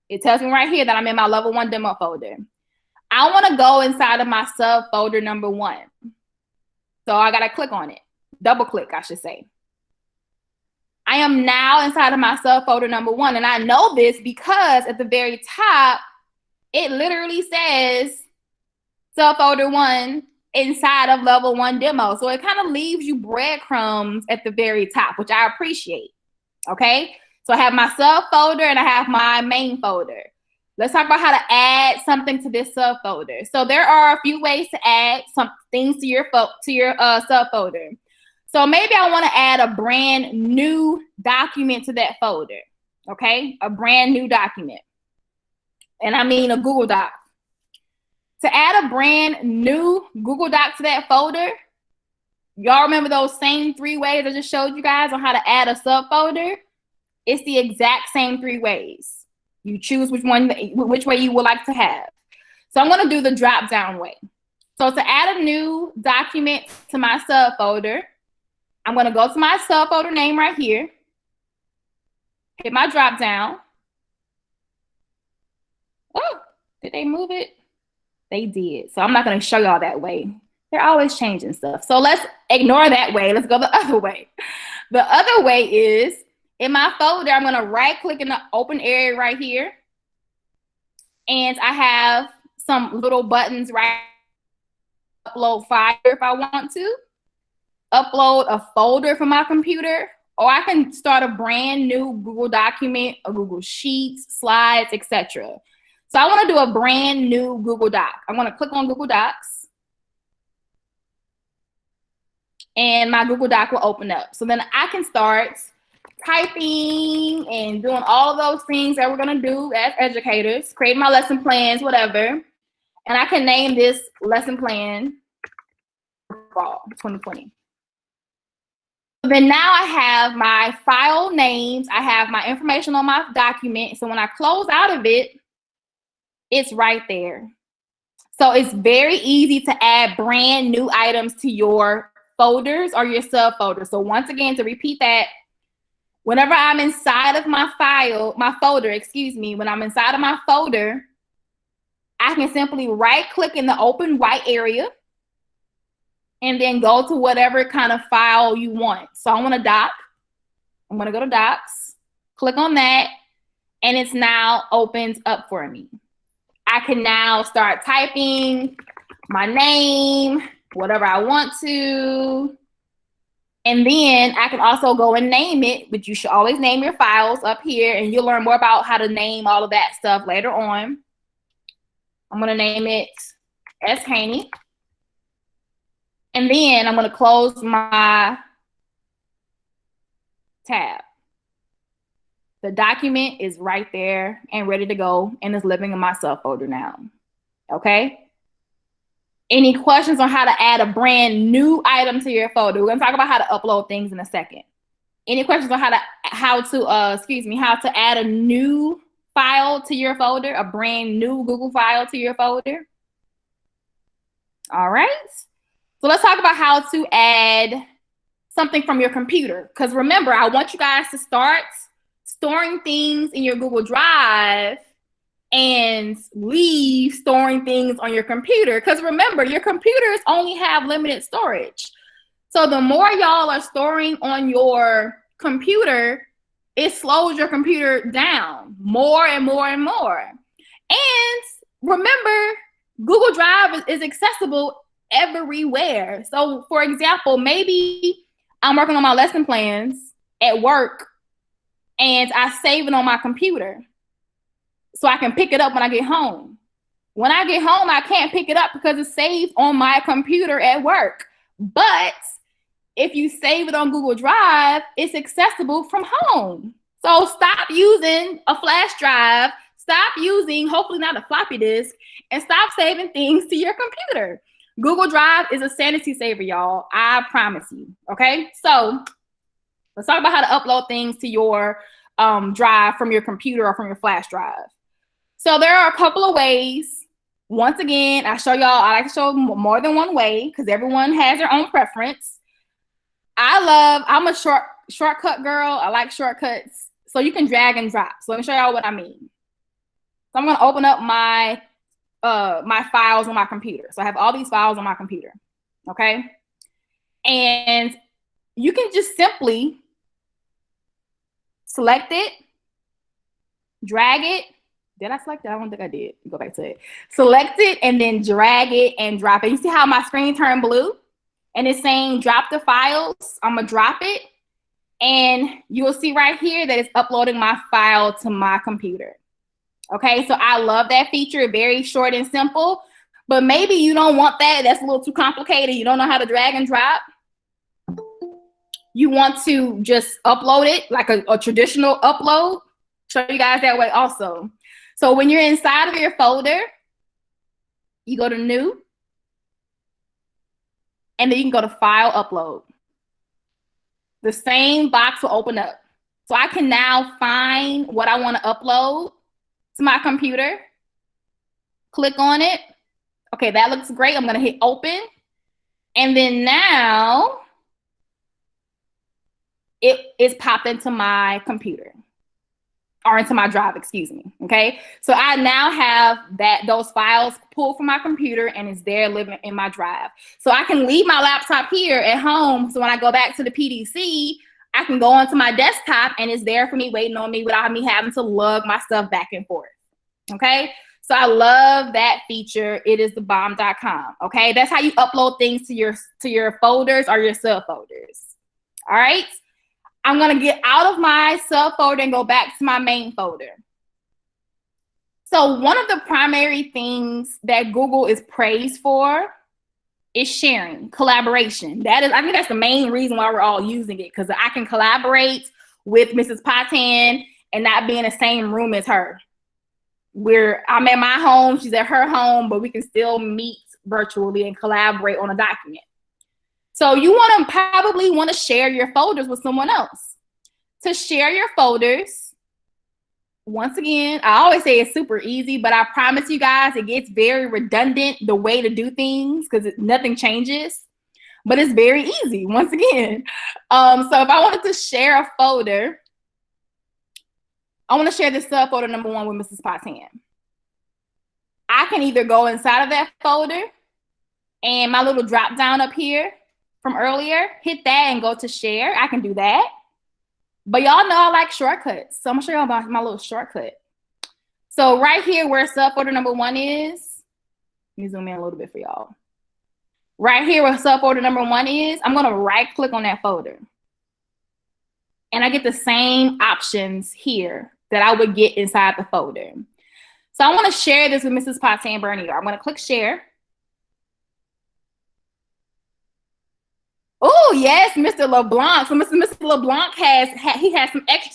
It tells me right here that I'm in my level 1 demo folder. I want to go inside of my subfolder number 1. So I got to click on it. Double click, I should say. I am now inside of my subfolder number 1. And I know this because at the very top, it literally says subfolder 1 inside of level 1 demo. So it kind of leaves you breadcrumbs at the very top, which I appreciate. Okay. So I have my subfolder and I have my main folder. Let's talk about how to add something to this subfolder. So there are a few ways to add some things to your subfolder. So maybe I want to add a brand new document to that folder, okay? A brand new document. And I mean a Google Doc. To add a brand new Google Doc to that folder, y'all remember those same 3 ways I just showed you guys on how to add a subfolder? It's the exact same 3 ways. You choose which way you would like to have. So I'm going to do the drop-down way. So to add a new document to my subfolder, I'm going to go to my subfolder name right here, hit my drop down. Oh, did they move it? They did. So I'm not going to show y'all that way. They're always changing stuff. So let's ignore that way. Let's go the other way. The other way is in my folder, I'm going to right click in the open area right here. And I have some little buttons right. Upload file if I want to. Upload a folder from my computer, or I can start a brand new Google document, a Google Sheets, slides, etc. So I want to do a brand new Google Doc. I'm going to click on Google Docs, and my Google Doc will open up. So then I can start typing and doing all of those things that we're going to do as educators, create my lesson plans, whatever. And I can name this lesson plan fall 2020. Then now I have my file names. I have my information on my document. So when I close out of it, it's right there. So it's very easy to add brand new items to your folders or your subfolders. So once again, to repeat that, whenever I'm inside of my folder, when I'm inside of my folder, I can simply right click in the open white area and then go to whatever kind of file you want. So I want a doc. I'm going to go to docs, click on that, and it's now opened up for me. I can now start typing my name, whatever I want to. And then I can also go and name it, but you should always name your files up here, and you'll learn more about how to name all of that stuff later on. I'm going to name it S. Haney. And then I'm going to close my tab. The document is right there and ready to go and is living in my subfolder now. Okay? Any questions on how to add a brand new item to your folder? We're gonna talk about how to upload things in a second. Any questions on how to add a new file to your folder, a brand new Google file to your folder? All right. So let's talk about how to add something from your computer. Because remember, I want you guys to start storing things in your Google Drive and leave storing things on your computer. Because remember, your computers only have limited storage. So the more y'all are storing on your computer, it slows your computer down more and more and more. And remember, Google Drive is accessible everywhere. So for example, maybe I'm working on my lesson plans at work and I save it on my computer so I can pick it up when I get home. When I get home, I can't pick it up because it's saved on my computer at work. But if you save it on Google Drive, it's accessible from home. So stop using a flash drive, stop using, hopefully not a floppy disk, and stop saving things to your computer. Google Drive is a sanity saver, y'all. I promise you, okay? So let's talk about how to upload things to your drive from your computer or from your flash drive. So there are a couple of ways. Once again, I like to show more than one way because everyone has their own preference. I'm a shortcut girl. I like shortcuts. So you can drag and drop. So let me show y'all what I mean. So I'm gonna open up my files on my computer. So I have all these files on my computer, okay? And you can just simply select it, drag it. Did I select it? I don't think I did. Go back to it. Select it and then drag it and drop it. You see how my screen turned blue? And it's saying drop the files. I'm gonna drop it. And you will see right here that it's uploading my file to my computer. Okay, so I love that feature, very short and simple, but maybe you don't want that. That's a little too complicated. You don't know how to drag and drop. You want to just upload it like a traditional upload. Show you guys that way also. So when you're inside of your folder, you go to new, and then you can go to file upload. The same box will open up. So I can now find what I want to upload to my computer. Click on it. Okay, that looks great. I'm going to hit open. And then now it is popped into my computer. Or into my drive, excuse me, okay? So I now have those files pulled from my computer and it's there living in my drive. So I can leave my laptop here at home, so when I go back to the PDC, I can go onto my desktop and it's there for me, waiting on me without me having to lug my stuff back and forth, okay? So I love that feature. It is thebomb.com, okay? That's how you upload things to your folders or your subfolders, all right? I'm going to get out of my subfolder and go back to my main folder. So one of the primary things that Google is praised for is sharing, collaboration. I think that's the main reason why we're all using it, because I can collaborate with Mrs. Patan and not be in the same room as her. I'm at my home, she's at her home, but we can still meet virtually and collaborate on a document. So you probably want to share your folders with someone else. To share your folders, once again, I always say it's super easy, but I promise you guys, it gets very redundant, the way to do things, because nothing changes, but it's very easy, once again. So if I wanted to share a folder, I want to share this subfolder number 1 with Mrs. Patan. I can either go inside of that folder and my little drop down up here from earlier, hit that and go to share. I can do that. But y'all know I like shortcuts. So I'm gonna show y'all my little shortcut. So right here where subfolder number 1 is, let me zoom in a little bit for y'all. Right here where subfolder number 1 is, I'm gonna right click on that folder. And I get the same options here that I would get inside the folder. So I wanna share this with Mrs. Patan Bernier. I'm gonna click share. Oh, Oh yes, Mr. LeBlanc. So Mr. LeBlanc has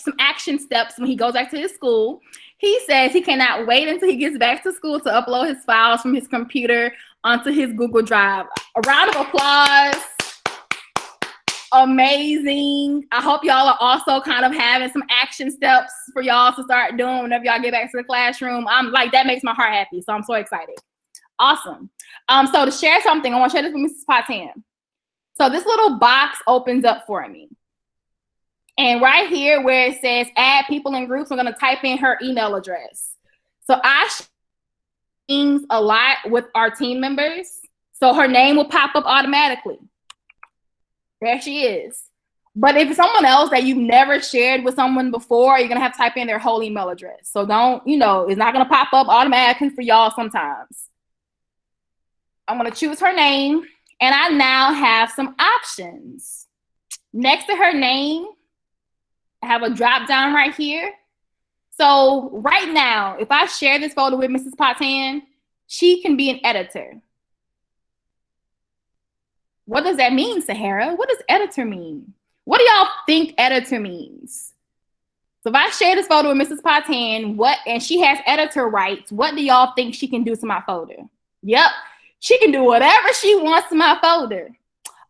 some action steps when he goes back to his school. He says he cannot wait until he gets back to school to upload his files from his computer onto his Google Drive. A round of applause. Amazing. I hope y'all are also kind of having some action steps for y'all to start doing whenever y'all get back to the classroom. I'm like, that makes my heart happy. So I'm so excited. Awesome. So to share something, I want to share this with Mrs. Patan. So this little box opens up for me. And right here where it says add people in groups, I'm going to type in her email address. So I share things a lot with our team members. So her name will pop up automatically. There she is. But if it's someone else that you've never shared with someone before, you're going to have to type in their whole email address. So don't, it's not going to pop up automatically for y'all sometimes. I'm going to choose her name. And I now have some options. Next to her name, I have a drop down right here. So right now, if I share this photo with Mrs. Patan, she can be an editor. What does that mean, Sahara? What does editor mean? What do y'all think editor means? So if I share this photo with Mrs. Patan, and she has editor rights, what do y'all think she can do to my folder? Yep. She can do whatever she wants to my folder.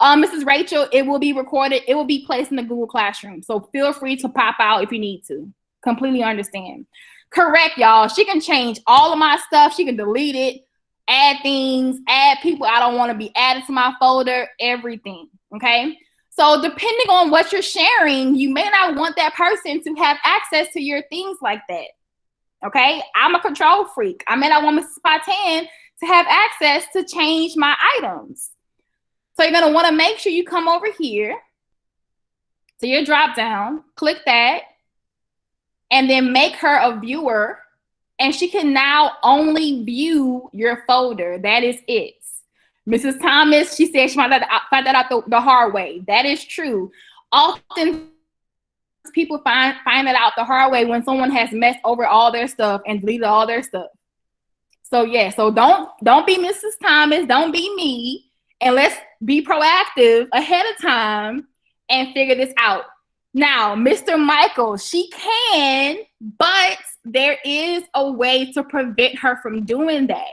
Mrs. Rachel, it will be recorded. It will be placed in the Google Classroom. So feel free to pop out if you need to. Completely understand. Correct, y'all. She can change all of my stuff. She can delete it, add things, add people I don't want to be added to my folder, everything, okay? So depending on what you're sharing, you may not want that person to have access to your things like that, okay? I'm a control freak. I may not want Mrs. Patan to have access to change my items. So you're gonna wanna make sure you come over here to your drop down, click that, and then make her a viewer, and she can now only view your folder. That is it. Mrs. Thomas, she said she might find that out the hard way. That is true. Often people find that out the hard way when someone has messed over all their stuff and deleted all their stuff. So yeah, so don't be Mrs. Thomas, don't be me, and let's be proactive ahead of time and figure this out. Now, Mr. Michael, she can, but there is a way to prevent her from doing that.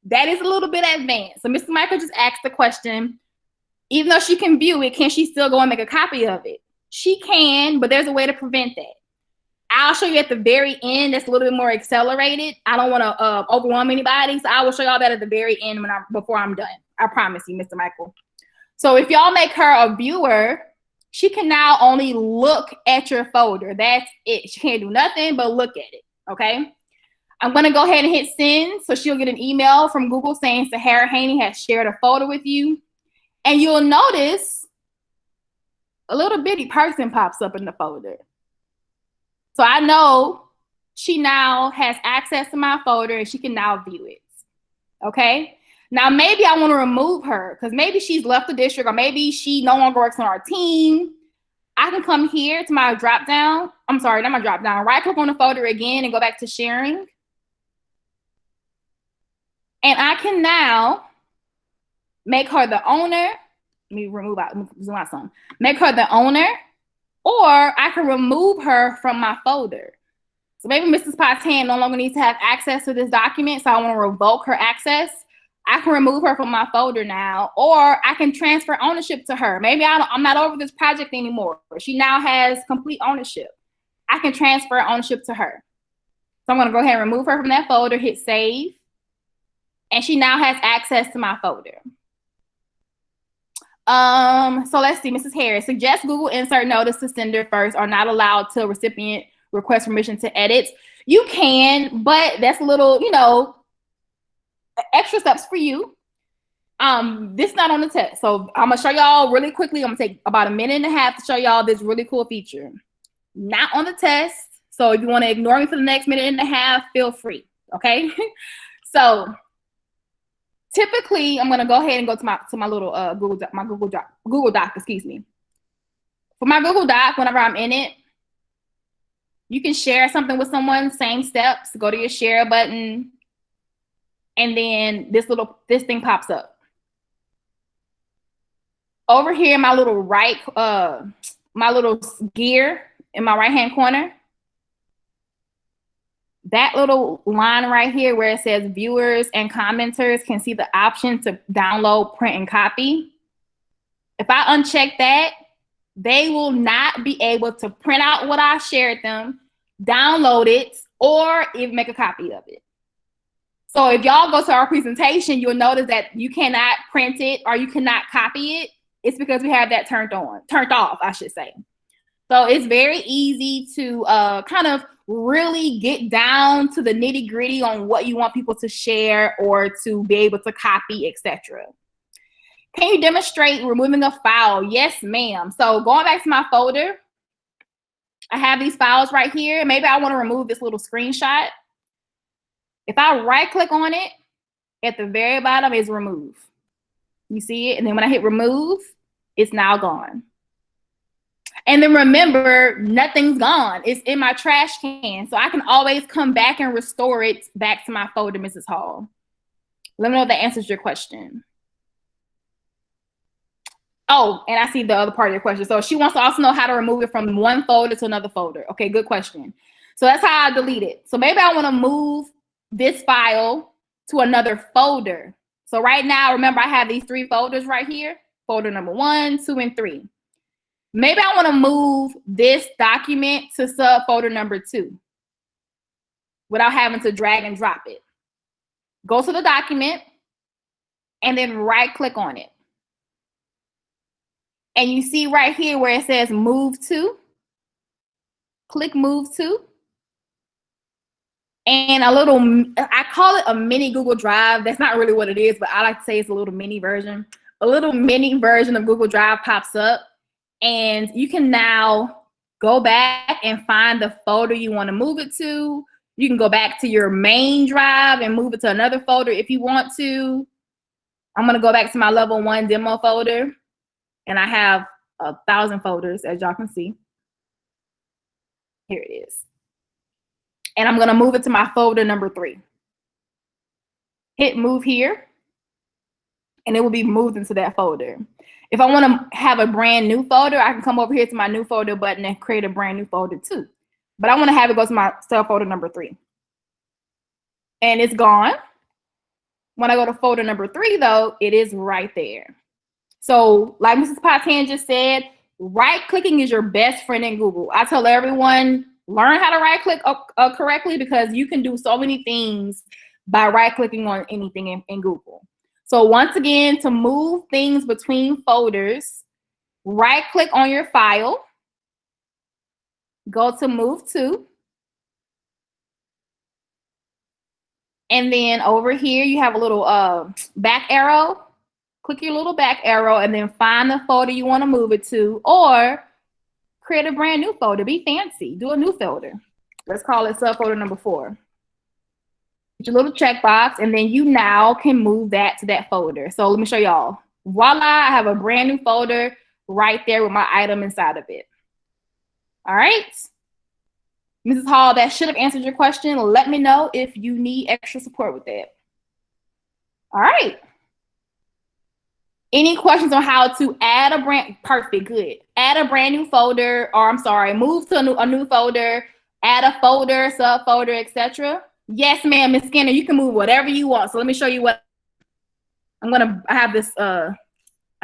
That is a little bit advanced. So Mr. Michael just asked the question, even though she can view it, can she still go and make a copy of it? She can, but there's a way to prevent that. I'll show you at the very end. That's a little bit more accelerated. I don't want to overwhelm anybody, so I will show y'all that at the very end before I'm done. I promise you, Mr. Michael. So if y'all make her a viewer, she can now only look at your folder. That's it. She can't do nothing but look at it, okay? I'm going to go ahead and hit send, so she'll get an email from Google saying Sahara Haney has shared a folder with you. And you'll notice a little bitty person pops up in the folder. So I know she now has access to my folder and she can now view it, okay? Now, maybe I want to remove her because maybe she's left the district or maybe she no longer works on our team. I can come here to my drop down. I'm sorry, not my drop down. Right click on the folder again and go back to sharing. And I can now make her the owner. Let me zoom out some. Make her the owner, or I can remove her from my folder. So maybe Mrs. Patan no longer needs to have access to this document, so I want to revoke her access. I can remove her from my folder now, or I can transfer ownership to her. Maybe I'm not over this project anymore. She now has complete ownership. I can transfer ownership to her. So I'm going to go ahead and remove her from that folder, hit save, and she now has access to my folder. So let's see, Mrs. Harris, suggest Google insert notice to sender first or not allowed till recipient request permission to edit. You can, but that's a little, extra steps for you. This is not on the test. So I'm gonna show y'all really quickly. I'm gonna take about a minute and a half to show y'all this really cool feature. Not on the test. So if you want to ignore me for the next minute and a half, feel free. Okay. So typically, I'm gonna go ahead and go to my little Google Doc. Excuse me. For my Google Doc, whenever I'm in it, you can share something with someone. Same steps. Go to your share button, and then this thing pops up. over here in my little my little gear in my right-hand corner, that little line right here where it says viewers and commenters can see the option to download, print, and copy. If I uncheck that, they will not be able to print out what I shared them, download it, or even make a copy of it. So if y'all go to our presentation, you'll notice that you cannot print it or you cannot copy it. It's because we have that turned off, I should say. So it's very easy to kind of really get down to the nitty gritty on what you want people to share or to be able to copy, etc. Can you demonstrate removing a file? Yes, ma'am. So going back to my folder, I have these files right here. Maybe I want to remove this little screenshot. If I right click on it, at the very bottom is remove. You see it? And then when I hit remove, it's now gone. And then remember, nothing's gone. It's in my trash can. So I can always come back and restore it back to my folder, Mrs. Hall. Let me know if that answers your question. Oh, and I see the other part of your question. So she wants to also know how to remove it from one folder to another folder. Okay, good question. So that's how I delete it. So maybe I want to move this file to another folder. So right now, remember I have these 3 folders right here. Folder number 1, 2, and 3. Maybe I want to move this document to subfolder number 2 without having to drag and drop it. Go to the document and then right click on it. And you see right here where it says move to, click move to. And a little, I call it a mini Google Drive. That's not really what it is, but I like to say it's a little mini version. A little mini version of Google Drive pops up. And you can now go back and find the folder you want to move it to. You can go back to your main drive and move it to another folder if you want to. I'm going to go back to my level 1 demo folder. And I have 1,000 folders, as y'all can see. Here it is. And I'm going to move it to my folder number 3. Hit move here. And it will be moved into that folder. If I want to have a brand new folder, I can come over here to my new folder button and create a brand new folder too. But I want to have it go to my subfolder number 3. And it's gone. When I go to folder number 3, though, it is right there. So like Mrs. Patan just said, right-clicking is your best friend in Google. I tell everyone, learn how to right-click correctly because you can do so many things by right-clicking on anything in Google. So once again, to move things between folders, right-click on your file, go to move to, and then over here you have a little back arrow. Click your little back arrow and then find the folder you want to move it to, or create a brand new folder. Be fancy. Do a new folder. Let's call it subfolder number 4. Get your little checkbox, and then you now can move that to that folder. So let me show y'all. Voila, I have a brand new folder right there with my item inside of it. All right. Mrs. Hall, that should have answered your question. Let me know if you need extra support with that. All right. Any questions on how to add a brand? Perfect, good. Add a brand new folder, or I'm sorry, move to a new folder, add a folder, subfolder, etc. Yes, ma'am, Ms. Skinner, you can move whatever you want. So let me show you what I have this. I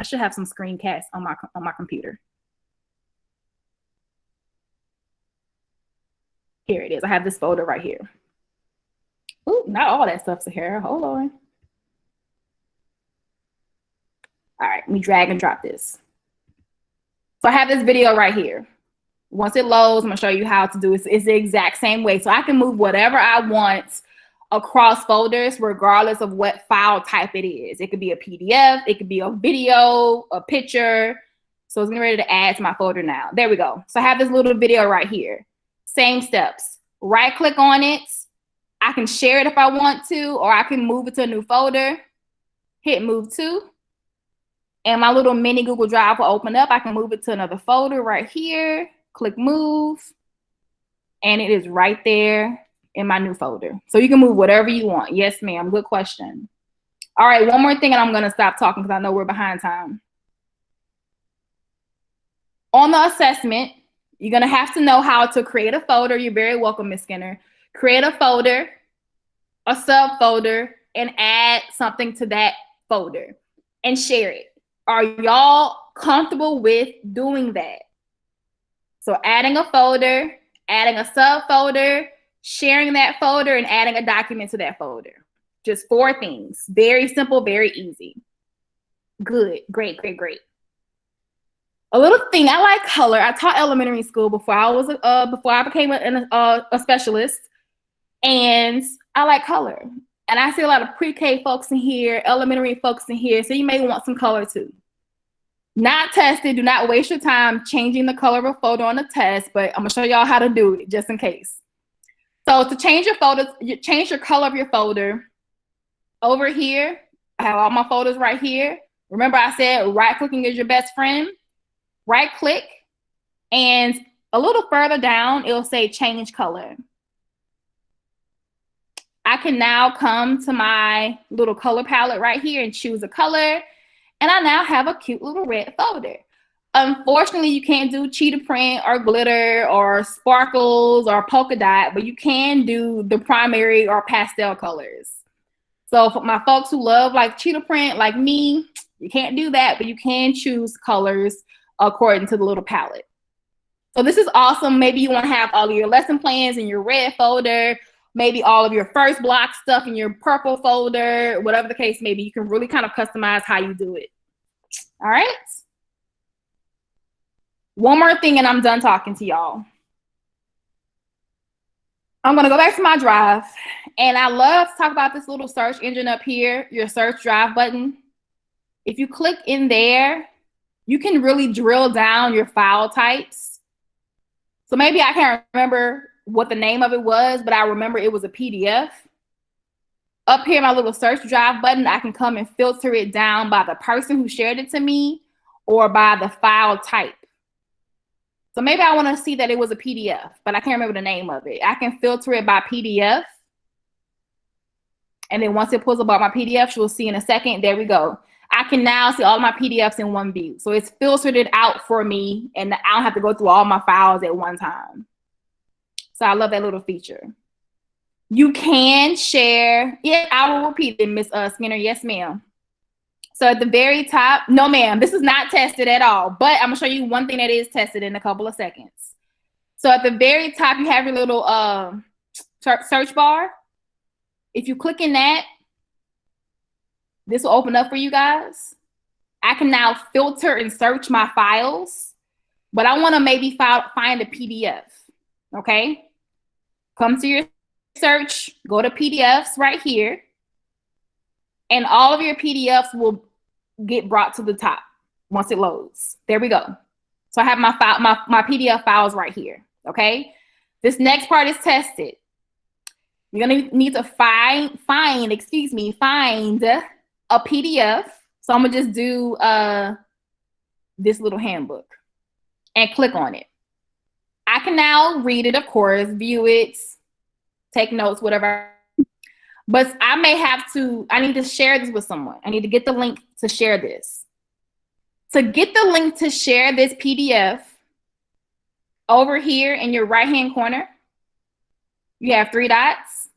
should have some screencasts on my computer. Here it is. I have this folder right here. Ooh, not all that stuff, Sahara. Hold on. All right, let me drag and drop this. So I have this video right here. Once it loads, I'm gonna show you how to do it. It's the exact same way. So I can move whatever I want across folders, regardless of what file type it is. It could be a PDF, it could be a video, a picture. So it's getting ready to add to my folder now. There we go. So I have this little video right here. Same steps. Right click on it. I can share it if I want to, or I can move it to a new folder. Hit move to. And my little mini Google Drive will open up. I can move it to another folder right here. Click move. And it is right there in my new folder. So you can move whatever you want. Yes, ma'am. Good question. All right, one more thing and I'm going to stop talking because I know we're behind time. On the assessment, you're going to have to know how to create a folder. You're very welcome, Ms. Skinner. Create a folder, a subfolder, and add something to that folder and share it. Are y'all comfortable with doing that? So adding a folder, adding a subfolder, sharing that folder, and adding a document to that folder. Just 4 things. Very simple, very easy. Good, great, great, great. A little thing, I like color. I taught elementary school before I became a specialist, and I like color. And I see a lot of pre-K folks in here, elementary folks in here, so you may want some color too. Not tested. Do not waste your time changing the color of a folder on a test, but I'm gonna show y'all how to do it just in case. So to change your folders, change your color of your folder. Over here, I have all my folders right here. Remember I said right-clicking is your best friend? Right-click, and a little further down, it'll say change color. I can now come to my little color palette right here and choose a color, and I now have a cute little red folder. Unfortunately, you can't do cheetah print or glitter or sparkles or polka dot, but you can do the primary or pastel colors. So for my folks who love like cheetah print, like me, you can't do that, but you can choose colors according to the little palette. So this is awesome. Maybe you want to have all of your lesson plans in your red folder, maybe all of your first block stuff in your purple folder, whatever the case may be. You can really kind of customize how you do it. All right. One more thing and I'm done talking to y'all. I'm going to go back to my drive, and I love to talk about this little search engine up here, your search drive button. If you click in there, you can really drill down your file types. So maybe I can't remember what the name of it was, but I remember it was a PDF. Up here, my little search drive button, I can come and filter it down by the person who shared it to me or by the file type. So maybe I want to see that it was a PDF, but I can't remember the name of it. I can filter it by PDF. And then once it pulls up all my PDFs, you'll see in a second, there we go. I can now see all my PDFs in one view. So it's filtered it out for me, and I don't have to go through all my files at one time. So I love that little feature. You can share. Yeah, I will repeat it, Miss Skinner. Yes, ma'am. So at the very top, no, ma'am, this is not tested at all, but I'm gonna show you one thing that is tested in a couple of seconds. So at the very top, you have your little search bar. If you click in that, this will open up for you guys. I can now filter and search my files, but I want to maybe find a PDF. Okay. Come to your search, go to PDFs right here, and all of your PDFs will get brought to the top once it loads. There we go. So I have my PDF files right here. Okay. This next part is tested. You're going to need to find a PDF. So I'm going to just do this little handbook and click on it. I can now read it, of course, view it, take notes, whatever. But I need to share this with someone. I need to get the link to share this. To get the link to share this PDF, over here in your right-hand corner, you have 3 dots.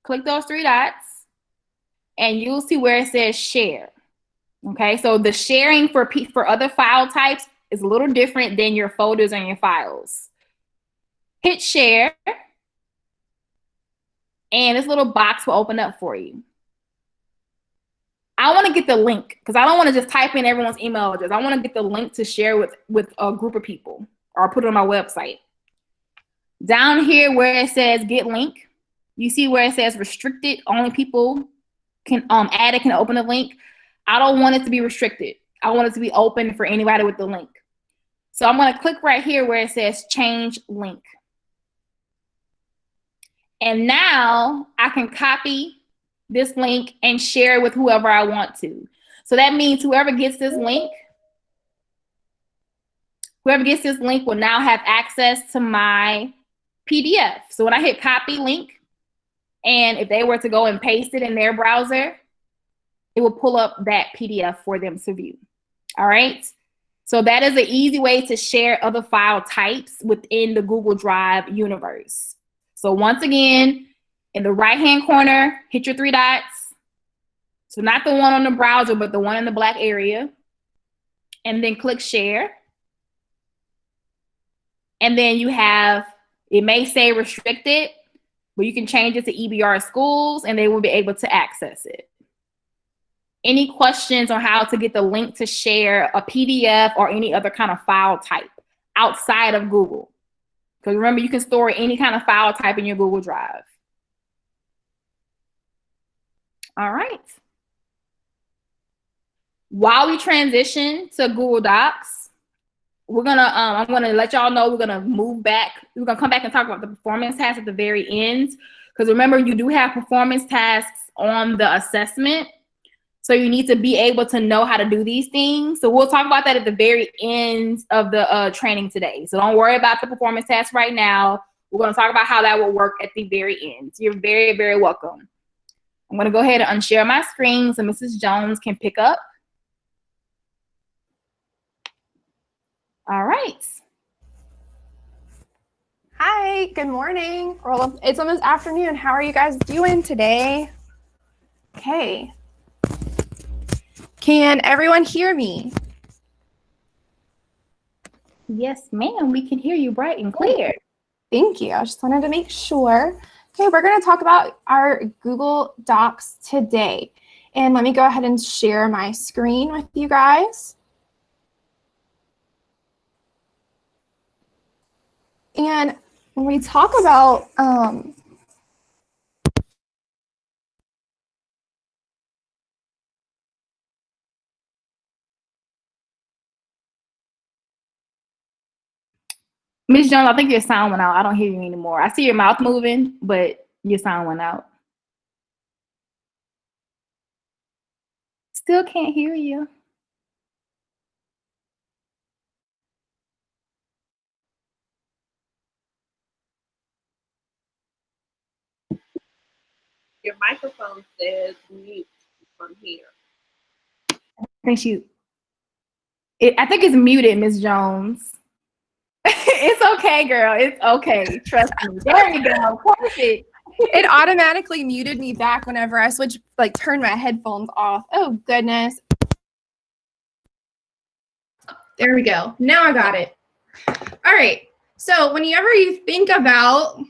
Click those 3 dots, and you'll see where it says share. Okay, so the sharing for other file types is a little different than your folders and your files. Hit share, and this little box will open up for you. I want to get the link because I don't want to just type in everyone's email address. I want to get the link to share with a group of people or put it on my website. Down here where it says get link, you see where it says restricted, only people can add it, can open the link. I don't want it to be restricted. I want it to be open for anybody with the link. So I'm going to click right here where it says change link. And now I can copy this link and share it with whoever I want to. So that means whoever gets this link will now have access to my PDF. So when I hit copy link, and if they were to go and paste it in their browser, it will pull up that PDF for them to view. All right. So that is an easy way to share other file types within the Google Drive universe. So once again, in the right-hand corner, hit your three dots. So not the one on the browser, but the one in the black area. And then click share. And then you have, it may say restricted, but you can change it to EBR schools and they will be able to access it. Any questions on how to get the link to share a PDF or any other kind of file type outside of Google? Because remember, you can store any kind of file type in your Google Drive. All right. While we transition to Google Docs, we're gonna I'm gonna let y'all know we're gonna move back. We're gonna come back and talk about the performance tasks at the very end. Because remember, you do have performance tasks on the assessment. So you need to be able to know how to do these things. So we'll talk about that at the very end of the training today. So don't worry about the performance task right now. We're going to talk about how that will work at the very end. So you're very, very welcome. I'm going to go ahead and unshare my screen so Mrs. Jones can pick up. All right. Hi, good morning. Well, it's almost afternoon. How are you guys doing today? Okay. Can everyone hear me? Yes, ma'am. We can hear you bright and clear. Thank you. I just wanted to make sure. Okay, we're going to talk about our Google Docs today. And let me go ahead and share my screen with you guys. And when we talk about Ms. Jones, I think your sound went out. I don't hear you anymore. I see your mouth moving, but your sound went out. Still can't hear you. Your microphone says mute from here. I think I think it's muted, Ms. Jones. It's okay, girl. It's okay. Trust me. There you go. Perfect. it automatically muted me back whenever I turned my headphones off. Oh, goodness. There we go. Now I got it. All right. So whenever you think about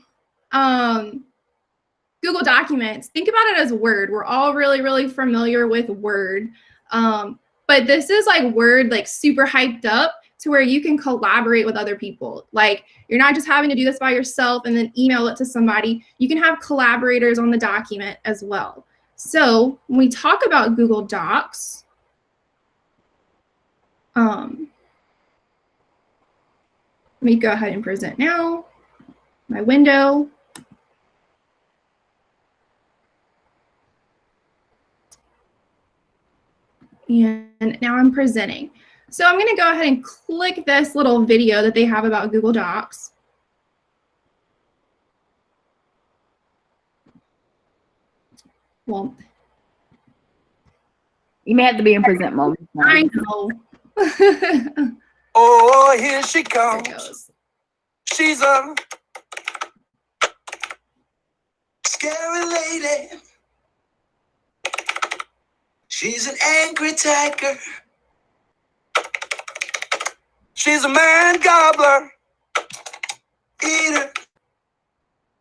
Google Documents, think about it as Word. We're all really, really familiar with Word. But this is like Word, like super hyped up to where you can collaborate with other people. Like you're not just having to do this by yourself and then email it to somebody. You can have collaborators on the document as well. So when we talk about Google Docs, let me go ahead and present now, my window. And now I'm presenting. So I'm going to go ahead and click this little video that they have about Google Docs. Well, You may have to be in present mode. I know. Oh, here she There comes. it goes. She's a scary lady. She's an angry tiger. She's a man gobbler, eater.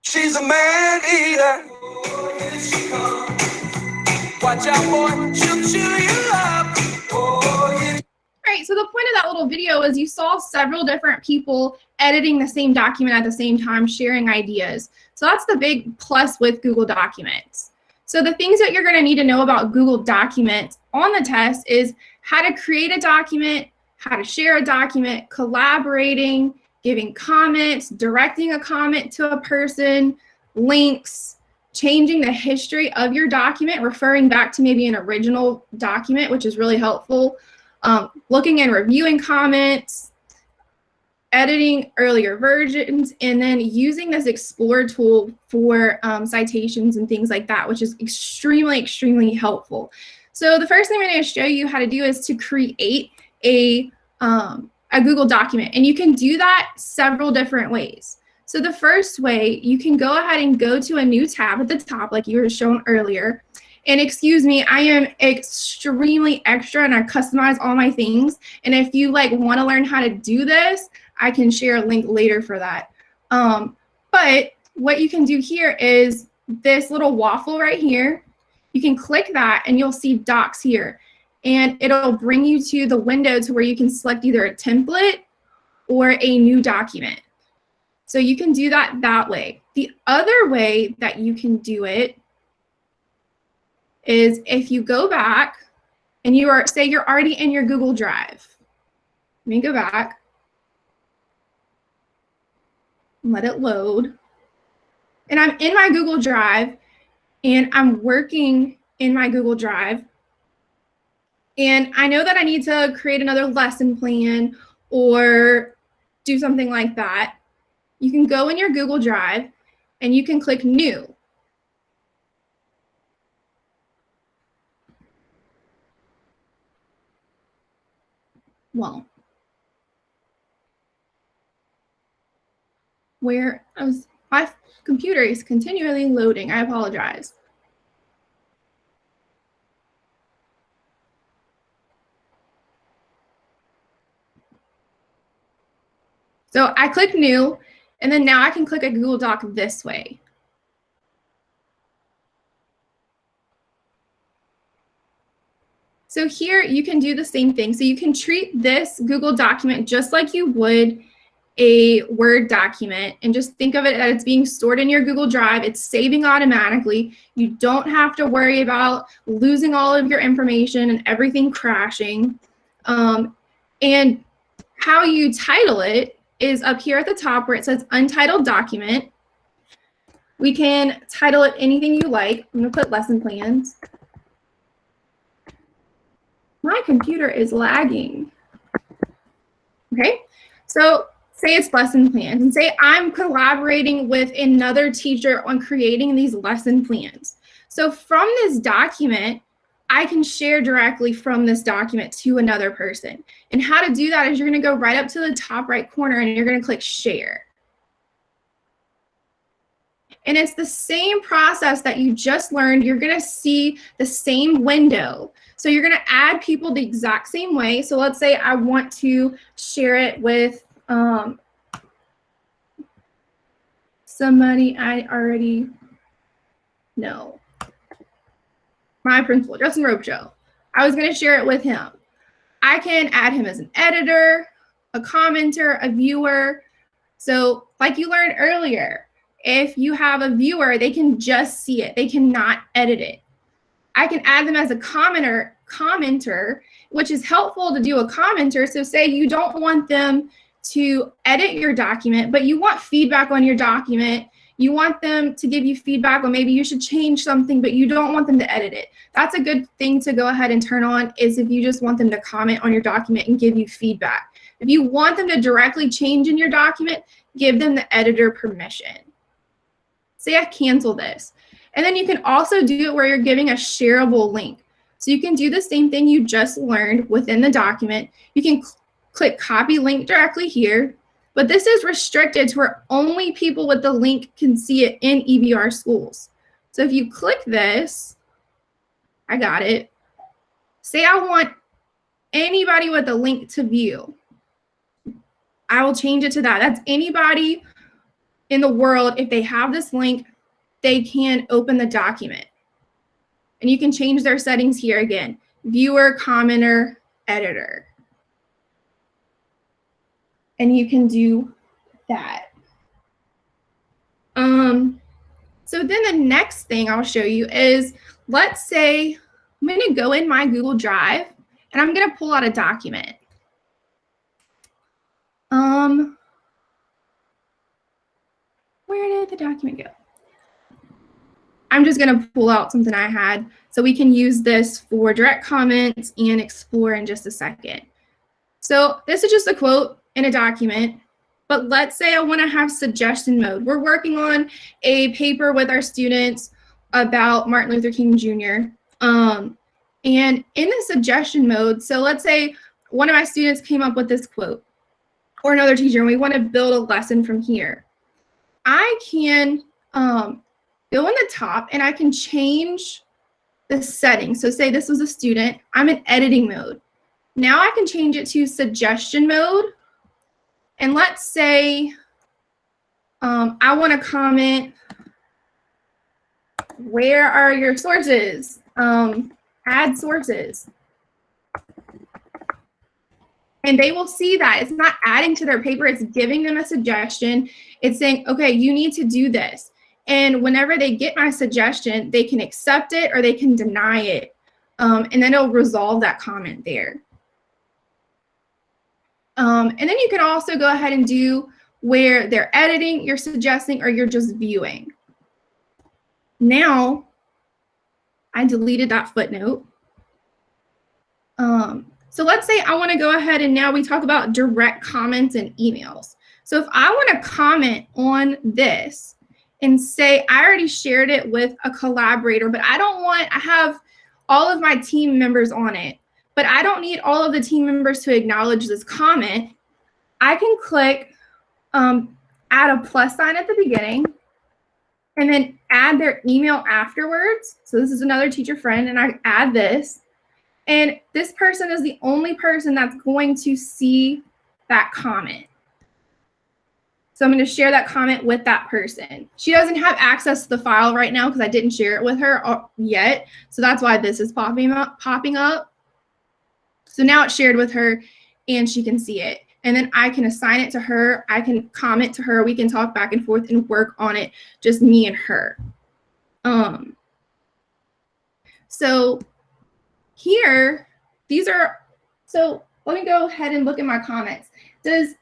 She's a man eater. Oh, here she comes. Watch out, boy, she'll chew you up. Oh, yeah. Right, so the point of that little video is you saw several different people editing the same document at the same time, sharing ideas. So that's the big plus with Google Documents. So the things that you're going to need to know about Google Documents on the test is how to create a document, how to share a document, collaborating, giving comments, directing a comment to a person, links, changing the history of your document, referring back to maybe an original document, which is really helpful. Looking and reviewing comments, editing earlier versions, and then using this Explore tool for citations and things like that, which is extremely, extremely helpful. So the first thing I'm going to show you how to do is to create a a Google document. And you can do that several different ways. So the first way, you can go ahead and go to a new tab at the top, like you were shown earlier. And excuse me, I am extremely extra and I customize all my things. And if you want to learn how to do this, I can share a link later for that. But what you can do here is this little waffle right here. You can click that and you'll see docs here. And it'll bring you to the window to where you can select either a template or a new document. So you can do that way. The other way that you can do it is if you go back and say you're already in your Google Drive. Let me go back. Let it load. And I'm in my Google Drive and I'm working in my Google Drive. And I know that I need to create another lesson plan or do something like that. You can go in your Google Drive and you can click New. Well, my computer is continually loading. I apologize. So I click New, and then now I can click a Google Doc this way. So here you can do the same thing. So you can treat this Google document just like you would a Word document, and just think of it that it's being stored in your Google Drive. It's saving automatically. You don't have to worry about losing all of your information and everything crashing. And how you title it is up here at the top where it says Untitled Document. We can title it anything you like. I'm going to put lesson plans. My computer is lagging. Okay, so say it's lesson plans, and say I'm collaborating with another teacher on creating these lesson plans. So from this document, I can share directly from this document to another person. And how to do that is you're going to go right up to the top right corner and you're going to click Share. And it's the same process that you just learned. You're going to see the same window. So you're going to add people the exact same way. So let's say I want to share it with somebody I already know. My principal, Justin Robichaud. I was going to share it with him. I can add him as an editor, a commenter, a viewer. So like you learned earlier, if you have a viewer, they can just see it. They cannot edit it. I can add them as a commenter, which is helpful to do a commenter. So say you don't want them to edit your document, but you want feedback on your document. You want them to give you feedback on maybe you should change something, but you don't want them to edit it. That's a good thing to go ahead and turn on, is if you just want them to comment on your document and give you feedback. If you want them to directly change in your document, give them the editor permission. Say I cancel this. And then you can also do it where you're giving a shareable link. So you can do the same thing you just learned within the document. You can click copy link directly here, but this is restricted to where only people with the link can see it in EBR schools. So if you click this, I got it. Say I want anybody with a link to view. I will change it to that. That's anybody in the world. If they have this link, they can open the document. And you can change their settings here again. Viewer, commenter, editor. And you can do that. So then the next thing I'll show you is, let's say I'm going to go in my Google Drive and I'm going to pull out a document. Where did the document go? I'm just going to pull out something I had so we can use this for direct comments and explore in just a second. So this is just a quote in a document, but let's say I want to have suggestion mode. We're working on a paper with our students about Martin Luther King Jr. And in the suggestion mode, so let's say one of my students came up with this quote, or another teacher, and we want to build a lesson from here. I can go in the top and I can change the settings. So say this was a student, I'm in editing mode. Now I can change it to suggestion mode. And let's say I want to comment, where are your sources? Add sources. And they will see that. It's not adding to their paper, it's giving them a suggestion. It's saying, okay, you need to do this. And whenever they get my suggestion, they can accept it or they can deny it. And then it'll resolve that comment there. And then you can also go ahead and do where they're editing, you're suggesting, or you're just viewing. Now, I deleted that footnote. So let's say I want to go ahead and now we talk about direct comments and emails. So if I want to comment on this and say I already shared it with a collaborator, but I have all of my team members on it, but I don't need all of the team members to acknowledge this comment, I can click add a plus sign at the beginning and then add their email afterwards. So this is another teacher friend, and I add this. And this person is the only person that's going to see that comment. So I'm going to share that comment with that person. She doesn't have access to the file right now because I didn't share it with her yet. So that's why this is popping up. So now it's shared with her and she can see it. And then I can assign it to her. I can comment to her. We can talk back and forth and work on it, just me and her. So here, so let me go ahead and look at my comments. In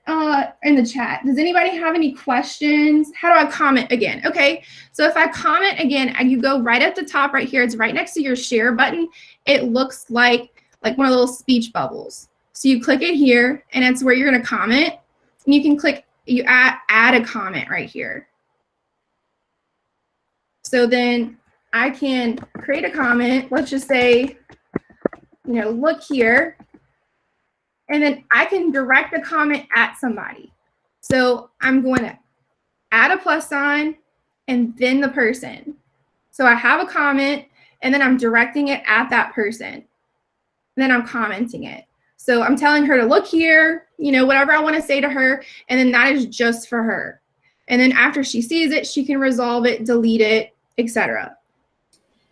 the chat, does anybody have any questions? How do I comment again? Okay, so if I comment again and you go right at the top right here, it's right next to your share button. It looks like one of the little speech bubbles. So you click it here and it's where you're gonna comment. And you can click, you add a comment right here. So then I can create a comment. Let's just say, look here. And then I can direct a comment at somebody. So I'm going to add a plus sign and then the person. So I have a comment and then I'm directing it at that person. And then I'm commenting it. So I'm telling her to look here, whatever I want to say to her, and then that is just for her. And then after she sees it, she can resolve it, delete it, etc.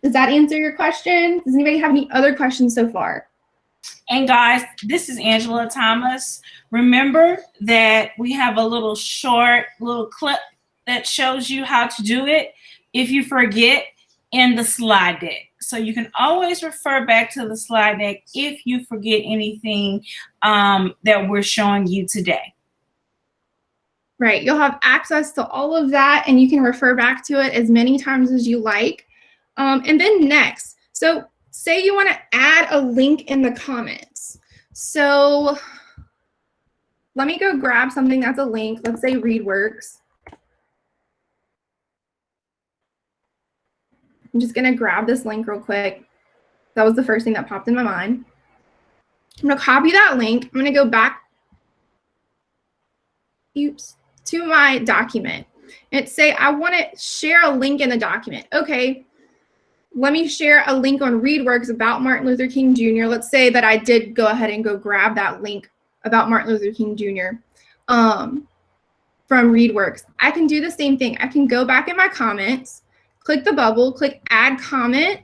Does that answer your question? Does anybody have any other questions so far? And guys, this is Angela Thomas. Remember that we have a little clip that shows you how to do it if you forget in the slide deck. So you can always refer back to the slide deck if you forget anything that we're showing you today. Right, you'll have access to all of that and you can refer back to it as many times as you like. And then next, so say you want to add a link in the comments. So let me go grab something that's a link. Let's say ReadWorks. I'm just going to grab this link real quick. That was the first thing that popped in my mind. I'm going to copy that link. I'm going to go back to my document. And say I want to share a link in the document. Okay. Let me share a link on ReadWorks about Martin Luther King Jr. Let's say that I did go ahead and go grab that link about Martin Luther King Jr. From ReadWorks. I can do the same thing. I can go back in my comments, click the bubble, click add comment,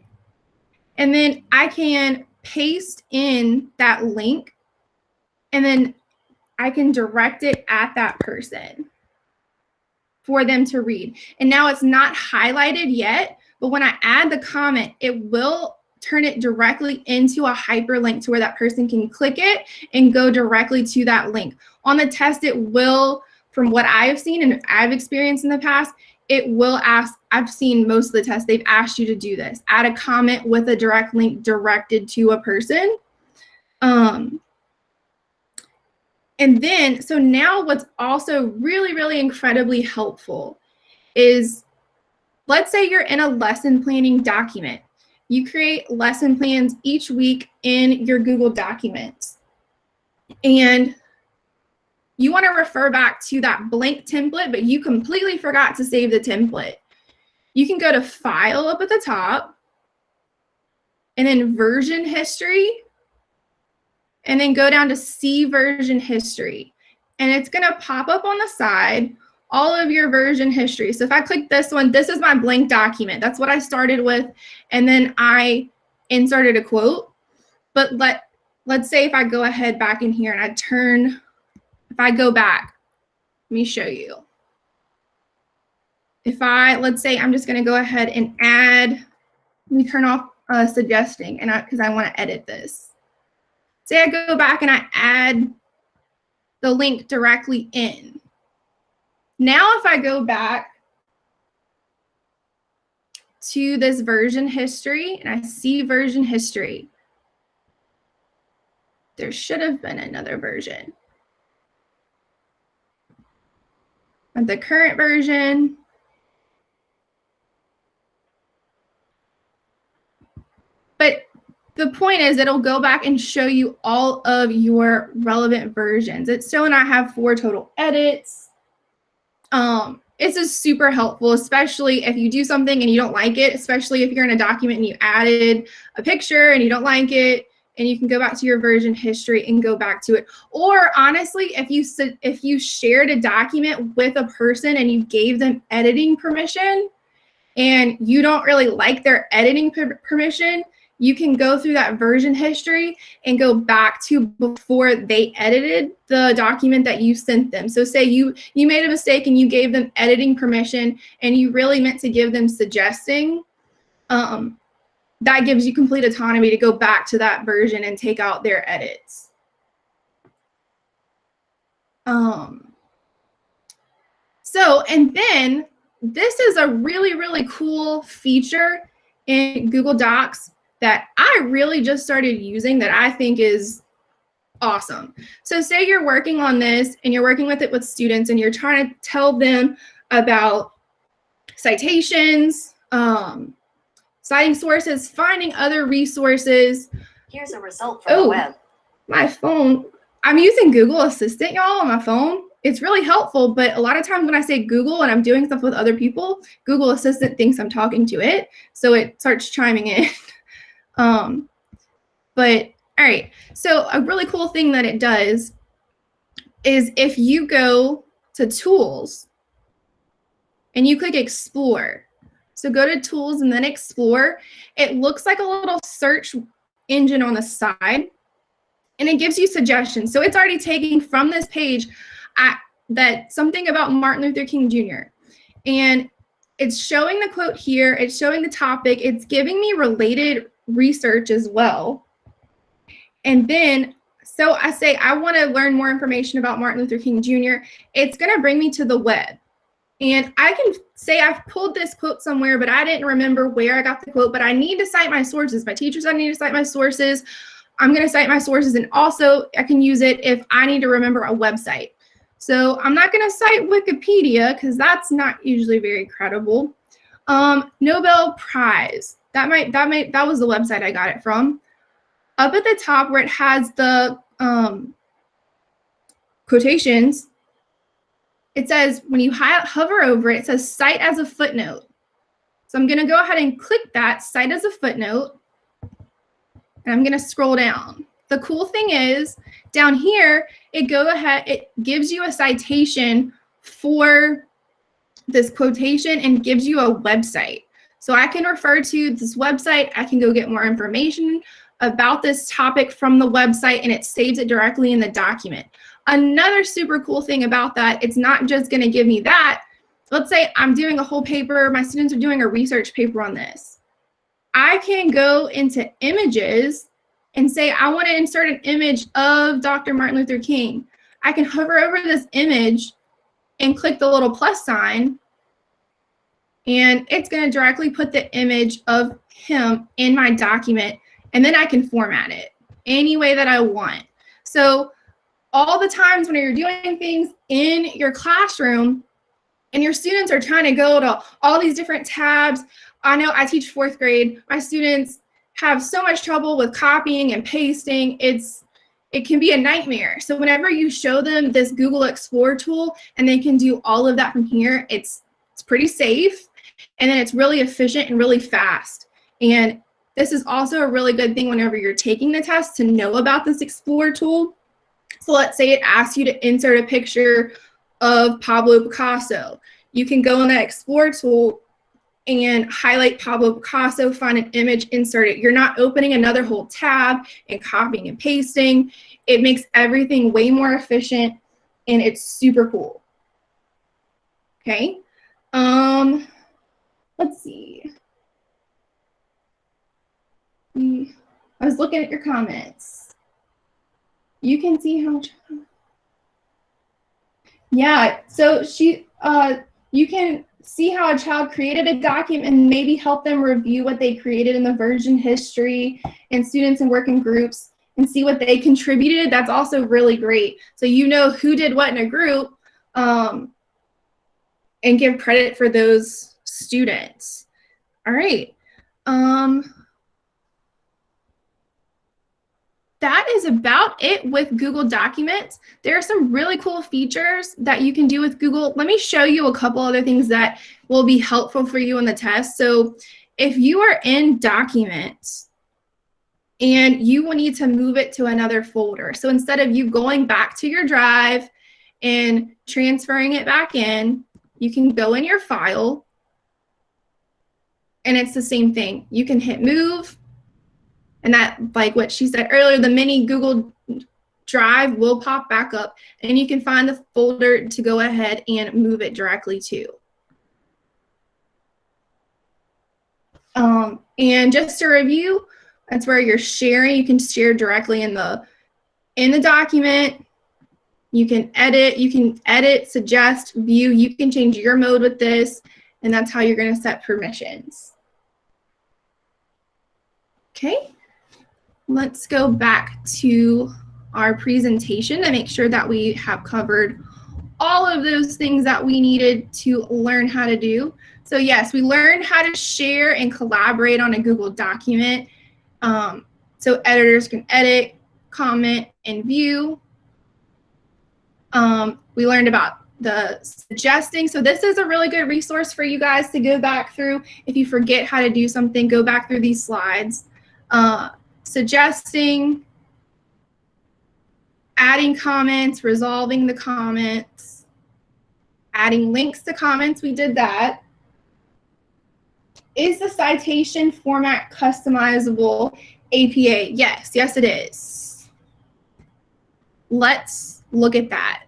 and then I can paste in that link, and then I can direct it at that person for them to read. And now it's not highlighted yet, but when I add the comment, it will turn it directly into a hyperlink to where that person can click it and go directly to that link. On the test, it will, from what I have seen and I've experienced in the past, it will ask, I've seen most of the tests, they've asked you to do this. Add a comment with a direct link directed to a person. And then, so now what's also really, really incredibly helpful is, let's say you're in a lesson planning document. You create lesson plans each week in your Google Documents. and you want to refer back to that blank template, but you completely forgot to save the template, you can go to File up at the top, and then Version History, and then go down to See Version History. And it's going to pop up on the side all of your version history. So if I click this one, this is my blank document. That's what I started with. And then I inserted a quote. But let's say if I go ahead back in here and if I go back, let me show you. Let's say I'm just going to go ahead and add, let me turn off suggesting, and because I want to edit this. Say I go back and I add the link directly in. Now if I go back to this version history and I see version history, there should have been another version. At the current version, but the point is it'll go back and show you all of your relevant versions. It's showing I have 4 total edits. This is super helpful, especially if you do something and you don't like it, especially if you're in a document and you added a picture and you don't like it, and you can go back to your version history and go back to it. Or honestly, if you shared a document with a person and you gave them editing permission and you don't really like their editing permission, you can go through that version history and go back to before they edited the document that you sent them. So say you made a mistake and you gave them editing permission and you really meant to give them suggesting, that gives you complete autonomy to go back to that version and take out their edits. And then this is a really, really cool feature in Google Docs that I really just started using that I think is awesome. So say you're working on this and you're working with it with students and you're trying to tell them about citations, citing sources, finding other resources. Here's a result from the web. My phone. I'm using Google Assistant, y'all, on my phone. It's really helpful, but a lot of times when I say Google and I'm doing stuff with other people, Google Assistant thinks I'm talking to it, so it starts chiming in. But all right, so a really cool thing that it does is if you go to Tools and you click Explore, so go to Tools and then Explore, it looks like a little search engine on the side, and it gives you suggestions. So it's already taking from this page that something about Martin Luther King Jr. And it's showing the quote here, it's showing the topic, it's giving me related research as well. And then, so I say I want to learn more information about Martin Luther King Jr. It's going to bring me to the web. And I can say I've pulled this quote somewhere, but I didn't remember where I got the quote, but I need to cite my sources. My teacher said I need to cite my sources. I'm going to cite my sources, and also I can use it if I need to remember a website. So I'm not going to cite Wikipedia because that's not usually very credible. Nobel Prize. That was the website I got it from. Up at the top where it has the quotations, it says, when you hover over it, it says cite as a footnote. So I'm going to go ahead and click that, cite as a footnote, and I'm going to scroll down. The cool thing is, down here, it gives you a citation for this quotation and gives you a website. So I can refer to this website, I can go get more information about this topic from the website, and it saves it directly in the document. Another super cool thing about that, it's not just going to give me that. Let's say I'm doing a whole paper, my students are doing a research paper on this. I can go into images and say I want to insert an image of Dr. Martin Luther King. I can hover over this image and click the little plus sign, and it's going to directly put the image of him in my document, and then I can format it any way that I want. So all the times when you're doing things in your classroom and your students are trying to go to all these different tabs, I know I teach 4th grade, my students have so much trouble with copying and pasting. It's it can be a nightmare. So whenever you show them this Google Explore tool and they can do all of that from here, it's pretty safe, and then it's really efficient and really fast. And this is also a really good thing whenever you're taking the test to know about this Explore tool. So let's say it asks you to insert a picture of Pablo Picasso. You can go in that Explore tool and highlight Pablo Picasso, find an image, insert it. You're not opening another whole tab and copying and pasting. It makes everything way more efficient, and it's super cool. Okay. Let's see. I was looking at your comments. You can see how, yeah, so you can see how a child created a document and maybe help them review what they created in the version history and students and working groups and see what they contributed. That's also really great. So you know who did what in a group, and give credit for those students. All right. That is about it with Google Documents. There are some really cool features that you can do with Google. Let me show you a couple other things that will be helpful for you in the test. So if you are in Documents and you will need to move it to another folder, so instead of you going back to your drive and transferring it back in, you can go in your file, and it's the same thing. You can hit move, and that, like what she said earlier, the mini Google Drive will pop back up, and you can find the folder to go ahead and move it directly to. And just to review, that's where you're sharing. You can share directly in the document. You can edit, suggest, view. You can change your mode with this, and that's how you're going to set permissions. Okay. Let's go back to our presentation to make sure that we have covered all of those things that we needed to learn how to do. So yes, we learned how to share and collaborate on a Google document. So editors can edit, comment, and view. We learned about the suggesting. So this is a really good resource for you guys to go back through. If you forget how to do something, go back through these slides. Suggesting, adding comments, resolving the comments, adding links to comments, we did that. Is the citation format customizable APA? Yes, yes it is. Let's look at that.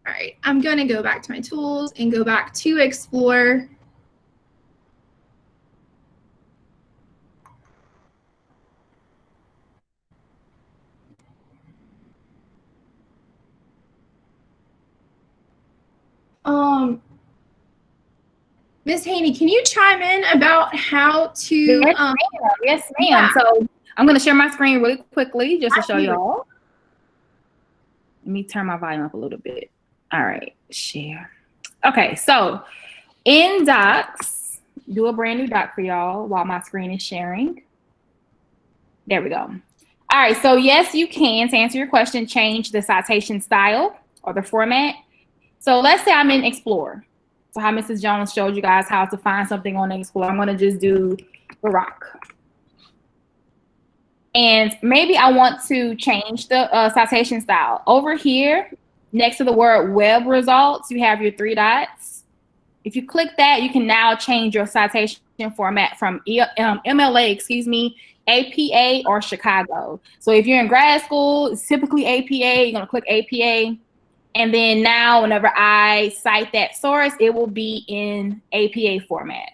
All right, I'm going to go back to my tools and go back to Explore. Ms. Haney, can you chime in about how to? Yes, ma'am. Yeah. So I'm going to share my screen really quickly just to show y'all. Let me turn my volume up a little bit. All right, share. Okay, so in Docs, do a brand new doc for y'all while my screen is sharing. There we go. All right, so yes, you can, to answer your question, change the citation style or the format. So let's say I'm in Explorer. So how Mrs. Jones showed you guys how to find something on Explorer, I'm gonna just do Barack. And maybe I want to change the citation style. Over here, next to the word web results, you have your 3 dots. If you click that, you can now change your citation format from MLA, APA, or Chicago. So if you're in grad school, it's typically APA, you're gonna click APA. And then now whenever I cite that source, it will be in APA format.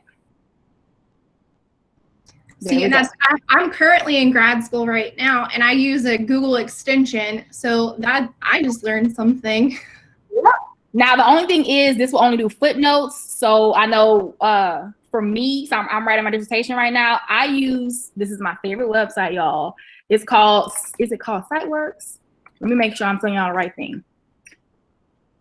See, and I'm currently in grad school right now, and I use a Google extension, so that I just learned something. Yeah. Now the only thing is this will only do footnotes. So I know for me, so I'm writing my dissertation right now. I use, this is my favorite website, y'all. It's called, is it called SiteWorks? Let me make sure I'm telling y'all the right thing.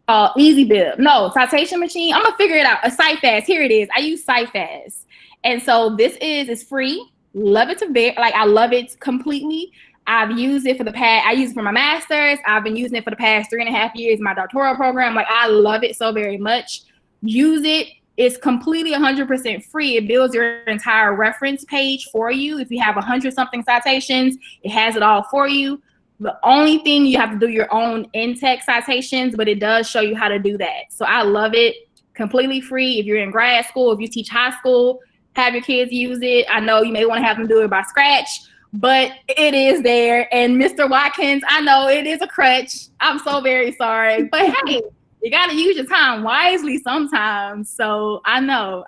EasyBib. No, citation machine. I'm gonna figure it out. A CiteFast. Here it is. I use CiteFast, and so it's free. Love it I love it completely. I've used it for I use it for my master's. I've been using it for the past 3.5 years in my doctoral program. Like, I love it so very much. Use it. It's completely 100% free. It builds your entire reference page for you. If you have 100-something citations, it has it all for you. The only thing, you have to do your own in-text citations, but it does show you how to do that. So I love it. Completely free. If you're in grad school, if you teach high school, have your kids use it. I know you may want to have them do it by scratch, but it is there. And Mr. Watkins, I know it is a crutch. I'm so very sorry. But hey, you got to use your time wisely sometimes. So I know.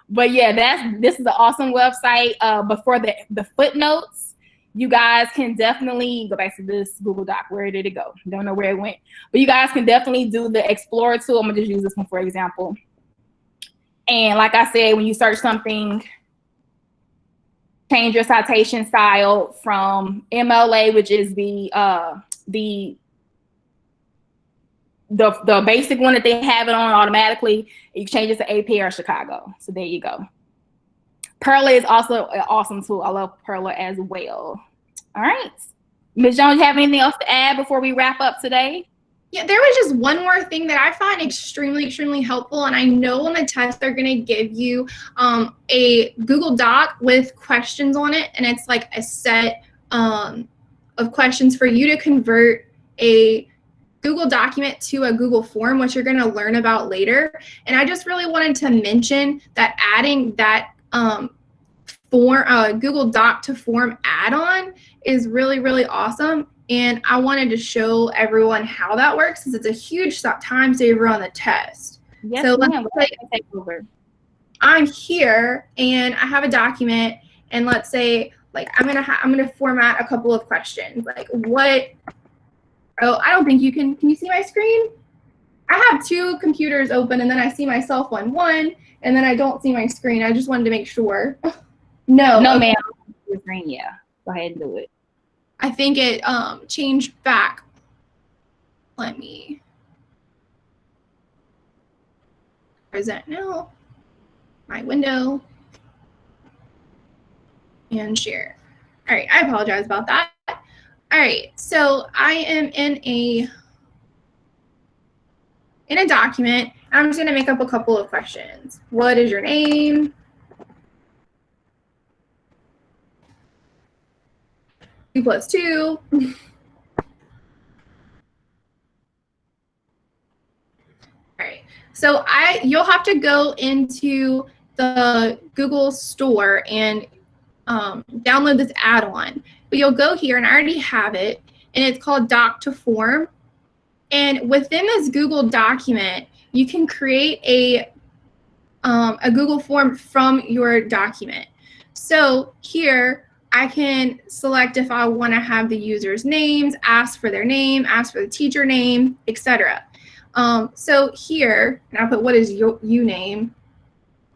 But yeah, this is an awesome website. But for the footnotes, you guys can definitely go back to this Google Doc. Where did it go? Don't know where it went. But you guys can definitely do the Explorer tool. I'm going to just use this one for example. And like I said, when you search something, change your citation style from MLA, which is the basic one that they have it on automatically. You change it to AP or Chicago. So there you go. Perla is also an awesome tool. I love Perla as well. All right. Ms. Jones, you have anything else to add before we wrap up today? Yeah, there was just one more thing that I find extremely, extremely helpful. And I know on the test, they're going to give you a Google Doc with questions on it. And it's like a set of questions for you to convert a Google document to a Google form, which you're going to learn about later. And I just really wanted to mention that adding that Google Doc to form add-on is really, really awesome. And I wanted to show everyone how that works, because it's a huge time saver on the test. Yes, so let's take over. I'm here and I have a document, and let's say like I'm gonna format a couple of questions. Like what? Oh, I don't think you can. Can you see my screen? I have two computers open, and then I see myself on one, and then I don't see my screen. I just wanted to make sure. No, ma'am. Your screen, yeah. Go ahead and do it. I think it changed back. Let me present now. My window and share. All right, I apologize about that. All right, so I am in a document. I'm just gonna make up a couple of questions. What is your name? 2 + 2. All right, so you'll have to go into the Google store and download this add-on. But you'll go here, and I already have it, and it's called Doc to Form. And within this Google document, you can create a Google form from your document. So here, I can select if I want to have the user's names, ask for their name, ask for the teacher name, etc. So here, and I'll put what is your name?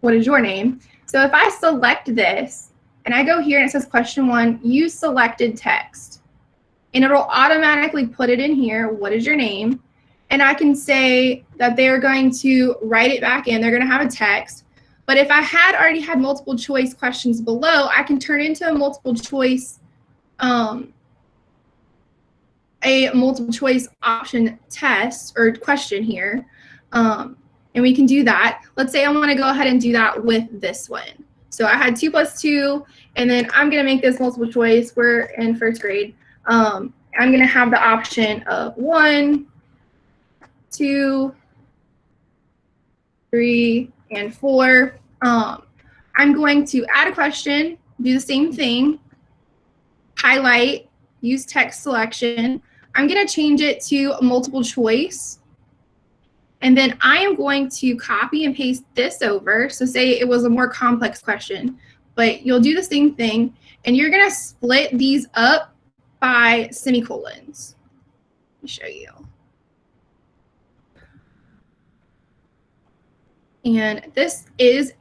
What is your name? So if I select this, and I go here and it says question 1, use selected text. And it'll automatically put it in here, what is your name? And I can say that they're going to write it back in. They're going to have a text. But if I had already had multiple choice questions below, I can turn into a multiple choice option test or question here. And we can do that. Let's say I want to go ahead and do that with this one. So I had 2 + 2, and then I'm going to make this multiple choice. We're in first grade. I'm going to have the option of 1, 2, 3, and 4. I'm going to add a question, do the same thing, highlight, use text selection. I'm going to change it to multiple choice. And then I am going to copy and paste this over. So say it was a more complex question, but you'll do the same thing. And you're going to split these up by semicolons. Let me show you. And this is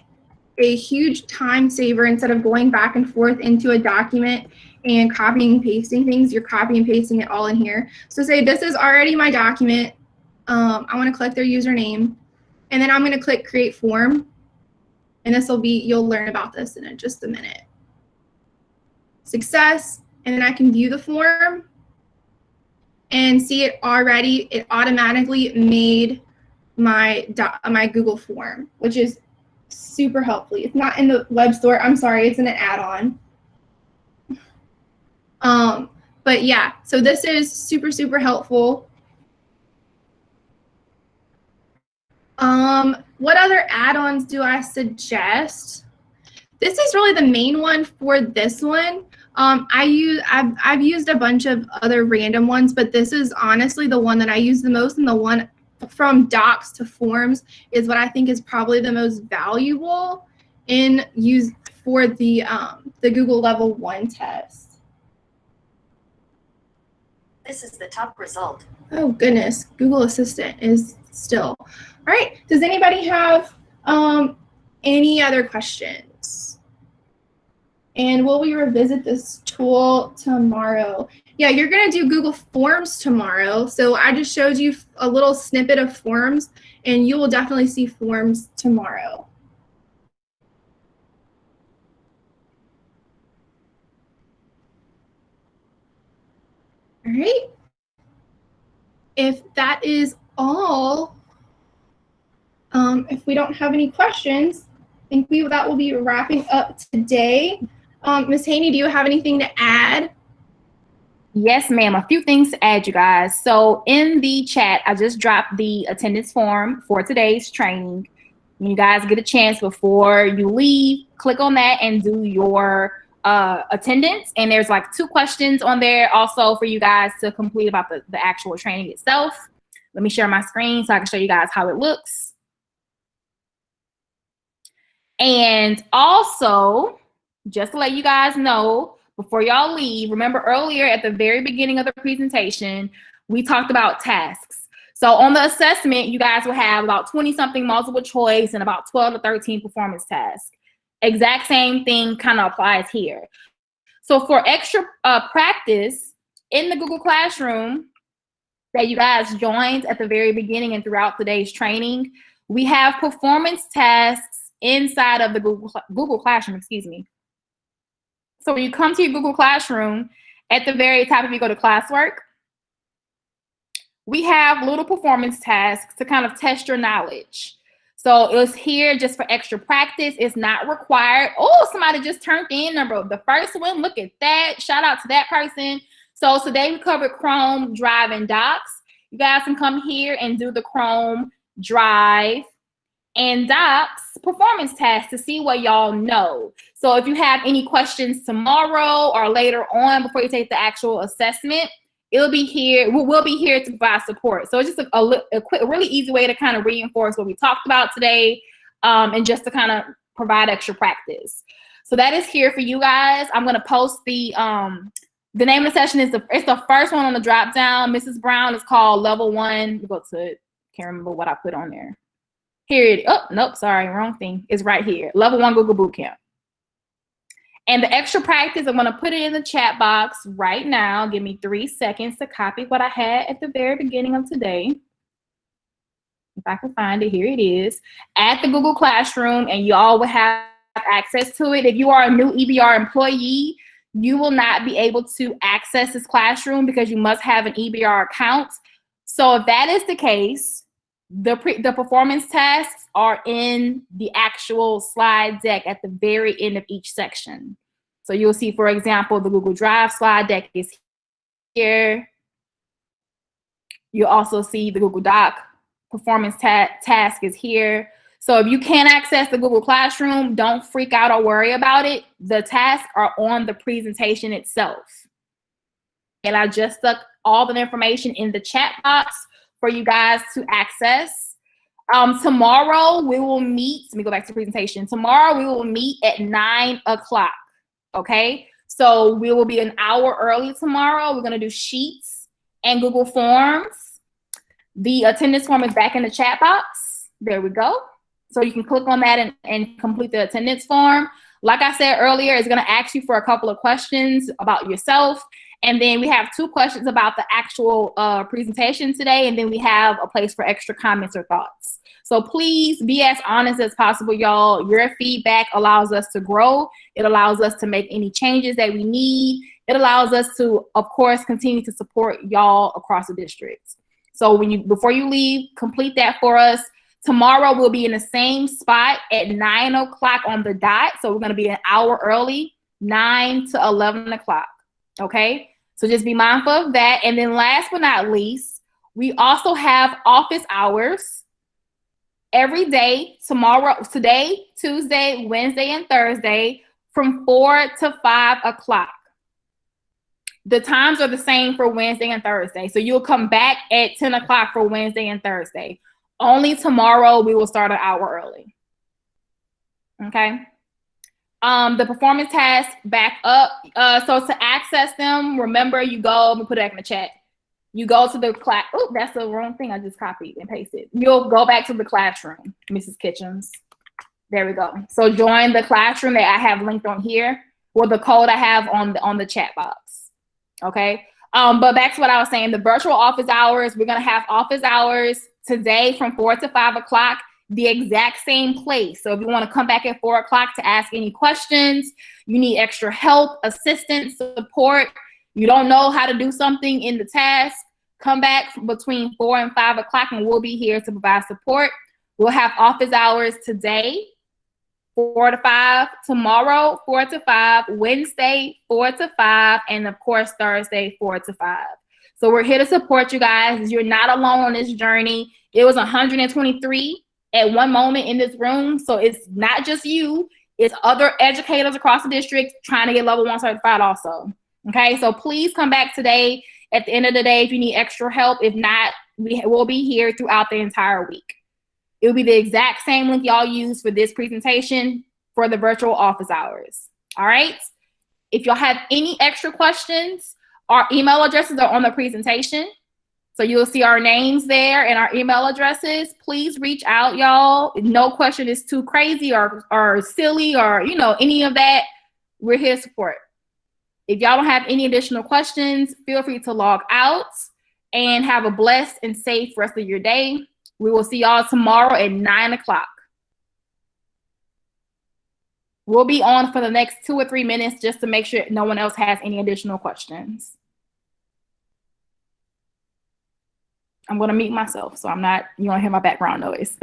a huge time saver. Instead of going back and forth into a document and copying and pasting things, you're copying and pasting it all in here. So say this is already my document. I want to click their username, and then I'm going to click create form. And this will be, you'll learn about this in just a minute. Success, and then I can view the form and see it already. It automatically made my Google form, which is super helpful. It's not in the web store. I'm sorry, it's in an add-on. But yeah, so this is super, super helpful. What other add-ons do I suggest? This is really the main one for this one. I've used a bunch of other random ones, but this is honestly the one that I use the most, and the one from docs to forms is what I think is probably the most valuable in use for the Google Level 1 test. This is the top result. Oh goodness, Google Assistant is still. All right, does anybody have any other questions? And will we revisit this tool tomorrow? Yeah, you're gonna do Google Forms tomorrow. So I just showed you a little snippet of Forms, and you will definitely see Forms tomorrow. All right. If that is all, if we don't have any questions, I think that will be wrapping up today. Ms. Haney, do you have anything to add? Yes, ma'am. A few things to add, you guys. So in the chat, I just dropped the attendance form for today's training. When you guys get a chance before you leave, click on that and do your attendance. And there's like 2 questions on there also for you guys to complete about the actual training itself. Let me share my screen so I can show you guys how it looks. And also, just to let you guys know, before y'all leave, remember earlier at the very beginning of the presentation, we talked about tasks. So on the assessment, you guys will have about 20-something multiple choice and about 12 to 13 performance tasks. Exact same thing kind of applies here. So for extra practice in the Google Classroom that you guys joined at the very beginning and throughout today's training, we have performance tasks inside of the Google Classroom, excuse me. So when you come to your Google Classroom, at the very top, if you go to classwork, we have little performance tasks to kind of test your knowledge. So it's here just for extra practice. It's not required. Oh, somebody just turned in the first one. Look at that. Shout out to that person. So today we covered Chrome, Drive, and Docs. You guys can come here and do the Chrome, Drive, and Docs performance test to see what y'all know. So if you have any questions tomorrow or later on before you take the actual assessment, it'll be here. We'll be here to provide support. So it's just a quick, really easy way to kind of reinforce what we talked about today, and just to kind of provide extra practice. So that is here for you guys. I'm going to post the name of the session it's the first one on the drop down. Mrs. Brown is called Level 1. Go to, can't remember what I put on there. Here it is. Oh, nope, sorry, wrong thing. It's right here. Level 1 Google Bootcamp. And the extra practice, I'm going to put it in the chat box right now. Give me 3 seconds to copy what I had at the very beginning of today. If I can find it, here it is. At the Google Classroom, and y'all will have access to it. If you are a new EBR employee, you will not be able to access this classroom because you must have an EBR account. So if that is the case, the performance tasks are in the actual slide deck at the very end of each section. So you'll see, for example, the Google Drive slide deck is here. You'll also see the Google Doc performance task is here. So if you can't access the Google Classroom, don't freak out or worry about it. The tasks are on the presentation itself. And I just stuck all the information in the chat box for you guys to access. Tomorrow we will meet, let me go back to presentation. Tomorrow we will meet at 9 o'clock, okay? So we will be an hour early tomorrow. We're gonna do Sheets and Google Forms. The attendance form is back in the chat box. There we go. So you can click on that and complete the attendance form. Like I said earlier, it's gonna ask you for a couple of questions about yourself. And then we have 2 questions about the actual presentation today. And then we have a place for extra comments or thoughts. So please be as honest as possible, y'all. Your feedback allows us to grow. It allows us to make any changes that we need. It allows us to, of course, continue to support y'all across the district. So before you leave, complete that for us. Tomorrow we'll be in the same spot at 9 o'clock on the dot. So we're going to be an hour early, 9 to 11 o'clock. Okay? So just be mindful of that. And then last but not least, we also have office hours every day, today, Tuesday, Wednesday, and Thursday from 4 to 5 o'clock. The times are the same for Wednesday and Thursday. So you'll come back at 10 o'clock for Wednesday and Thursday. Only tomorrow we will start an hour early. Okay. The performance tasks back up. So to access them, remember you go, let me put it back in the chat. You go to the class. Oh, that's the wrong thing. I just copied and pasted. You'll go back to the classroom, Mrs. Kitchens. There we go. So join the classroom that I have linked on here, or the code I have on the chat box. Okay. But back to what I was saying, the virtual office hours, we're going to have office hours today from 4 to 5 o'clock, the exact same place. So if you want to come back at 4 o'clock to ask any questions, you need extra help, assistance, support, you don't know how to do something in the task, come back between 4 and 5 o'clock and we'll be here to provide support. We'll have office hours today, 4 to 5, tomorrow, 4 to 5, Wednesday, 4 to 5, and of course, Thursday, 4 to 5. So we're here to support you guys. You're not alone on this journey. It was 123 at one moment in this room. So it's not just you, it's other educators across the district trying to get level 1 certified also. Okay, so please come back today at the end of the day if you need extra help. If not, we will be here throughout the entire week. It will be the exact same link y'all use for this presentation for the virtual office hours. All right. If y'all have any extra questions, our email addresses are on the presentation. So you'll see our names there and our email addresses. Please reach out, y'all. No question is too crazy or silly or, you know, any of that. We're here to support. If y'all don't have any additional questions, feel free to log out and have a blessed and safe rest of your day. We will see y'all tomorrow at 9 o'clock. We'll be on for the next 2 or 3 minutes just to make sure no one else has any additional questions. I'm going to mute myself so I'm not, you don't hear my background noise.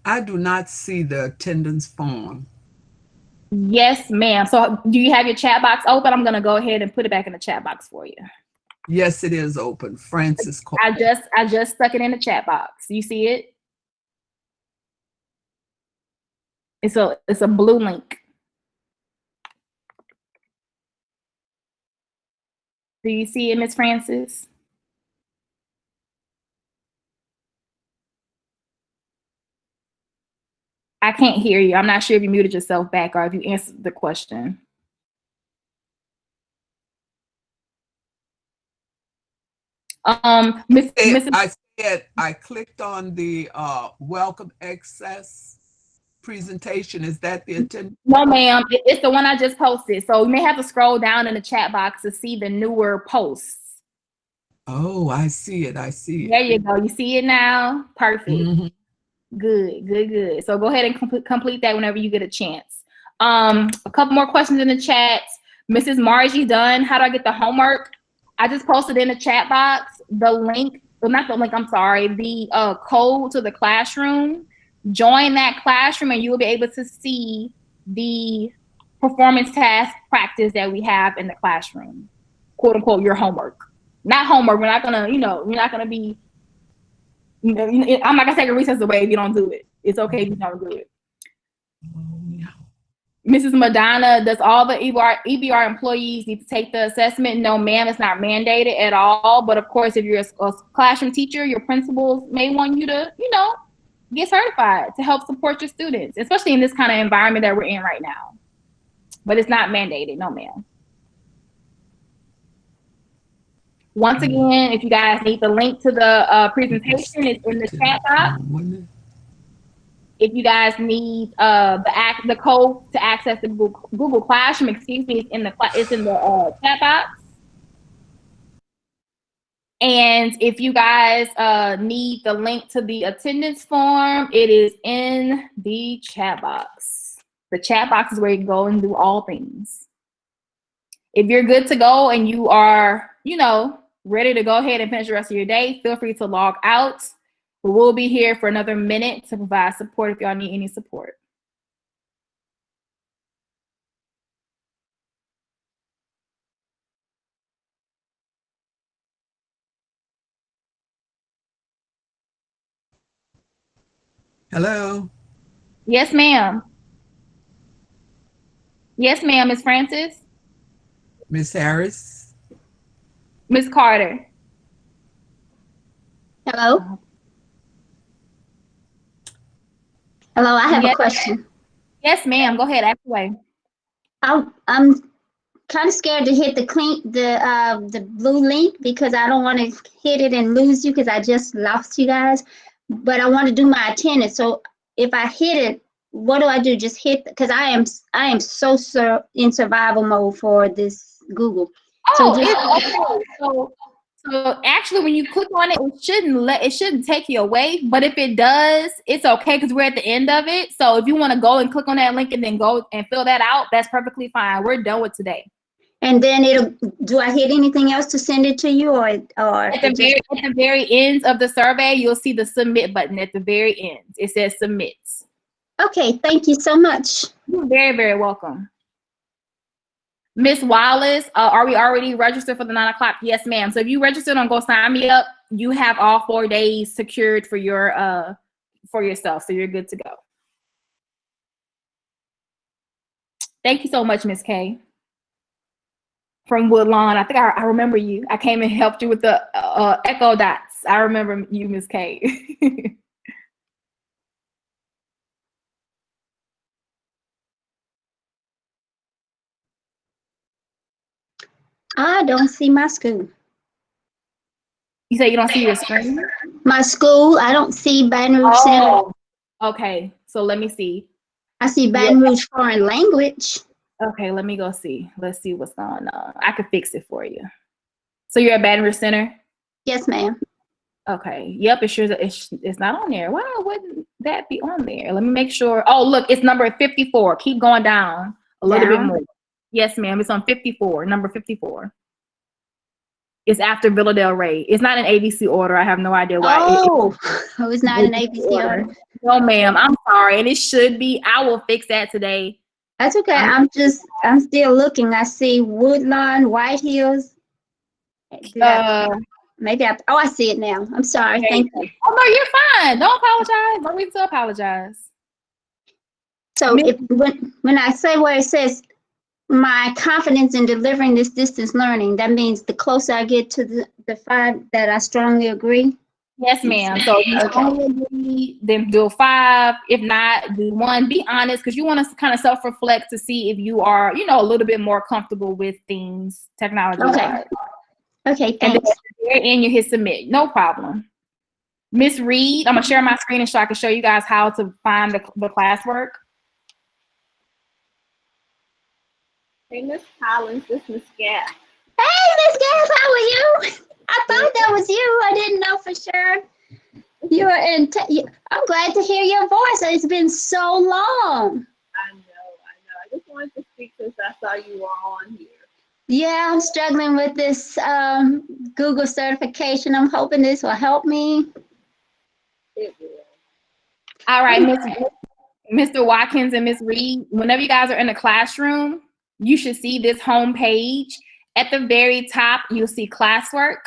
I do not see the attendance form. Yes, ma'am. So do you have your chat box open? I'm going to go ahead and put it back in the chat box for you. Yes, it is open. Francis Cole. I just stuck it in the chat box. You see it? It's a blue link. Do you see it, Miss Francis? I can't hear you. I'm not sure if you muted yourself back or if you answered the question. I said I clicked on the welcome access presentation. Is that the attendance? No, ma'am. It's the one I just posted. So you may have to scroll down in the chat box to see the newer posts. Oh, I see it. I see it. There you go. You see it now? Perfect. Mm-hmm. Good, good, good. So go ahead and complete that whenever you get a chance. A couple more questions in the chat. Mrs. Margie Dunn, how do I get the homework? I just posted in the chat box the link, well, not the link, I'm sorry, the code to the classroom. Join that classroom and you will be able to see the performance task practice that we have in the classroom. Quote unquote, your homework. Not homework, we're not gonna, you know, you're not gonna be, you know, I'm not gonna take a recess away if you don't do it. It's okay if you don't do it. Mrs. Madonna, does all the EBR employees need to take the assessment? No, ma'am, it's not mandated at all. But of course, if you're a classroom teacher, your principals may want you to, you know, get certified to help support your students, especially in this kind of environment that we're in right now. But it's not mandated, no, ma'am. Once again, if you guys need the link to the presentation, it's in the chat box. If you guys need the code to access the Google Classroom, excuse me, it's in the chat box. And if you guys need the link to the attendance form, it is in the chat box. The chat box is where you can go and do all things. If you're good to go and you are, ready to go ahead and finish the rest of your day, feel free to log out. We'll be here for another minute to provide support if y'all need any support. Hello. Yes, ma'am. Yes, ma'am, Ms. Francis. Miss Harris. Ms. Carter. Hello? Hello, I have a question. Yes, ma'am. Go ahead, ask away. I'm kind of scared to hit the blue link because I don't want to hit it and lose you because I just lost you guys. But I want to do my attendance. So if I hit it, what do I do? Just hit, because I am so in survival mode for this Google. So actually, when you click on it, it shouldn't take you away. But if it does, it's okay because we're at the end of it. So if you want to go and click on that link and then go and fill that out, that's perfectly fine. We're done with today. And then do I hit anything else to send it to you, or at the very end of the survey, you'll see the submit button at the very end. It says submit. Okay, thank you so much. You're very, very welcome. Miss Wallace, are we already registered for the 9 o'clock? Yes, ma'am. So if you registered on Go Sign Me Up, you have all 4 days secured for your for yourself. So you're good to go. Thank you so much, Miss K. From Woodlawn. I think I remember you. I came and helped you with the echo dots. I remember you, Miss K. I don't see my school. You say you don't see your screen? My school, I don't see Baton Rouge Center. Okay, so let me see. I see Baton Rouge Foreign Language. Okay, let me go see. Let's see what's going on. I can fix it for you. So you're at Baton Rouge Center? Yes, ma'am. Okay. Yep, it's not on there. Why wouldn't that be on there? Let me make sure. Oh, look, it's number 54. Keep going down a little bit more. Yes, ma'am. It's on 54, number 54. It's after Villa Del Rey. It's not an ABC order. I have no idea why. It's not an ABC order. No, ma'am. I'm sorry. And it should be. I will fix that today. That's okay. I'm still looking. I see Woodlawn, White Hills. I see it now. I'm sorry. Okay. Thank you. Oh, no, you're fine. Don't apologize. No reason to apologize. So when I say where it says my confidence in delivering this distance learning, that means the closer I get to the 5 that I strongly agree? Yes, ma'am. So if you strongly agree, then do 5. If not, do 1. Be honest, because you want to kind of self-reflect to see if you are, a little bit more comfortable with things, technology-wise. Okay, thanks. And then at the very end, you hit submit. No problem. Miss Reed, I'm going to share my screen so I can show you guys how to find the classwork. Hey, Miss Collins, this is Miss Gaff. Hey, Miss Gaff, how are you? I thought that was you. I didn't know for sure. You are I'm glad to hear your voice. It's been so long. I know. I just wanted to speak since I saw you were on here. Yeah, I'm struggling with this Google certification. I'm hoping this will help me. It will. All right, Mr. Watkins and Miss Reed, whenever you guys are in the classroom, you should see this home page. At the very top, you'll see classwork.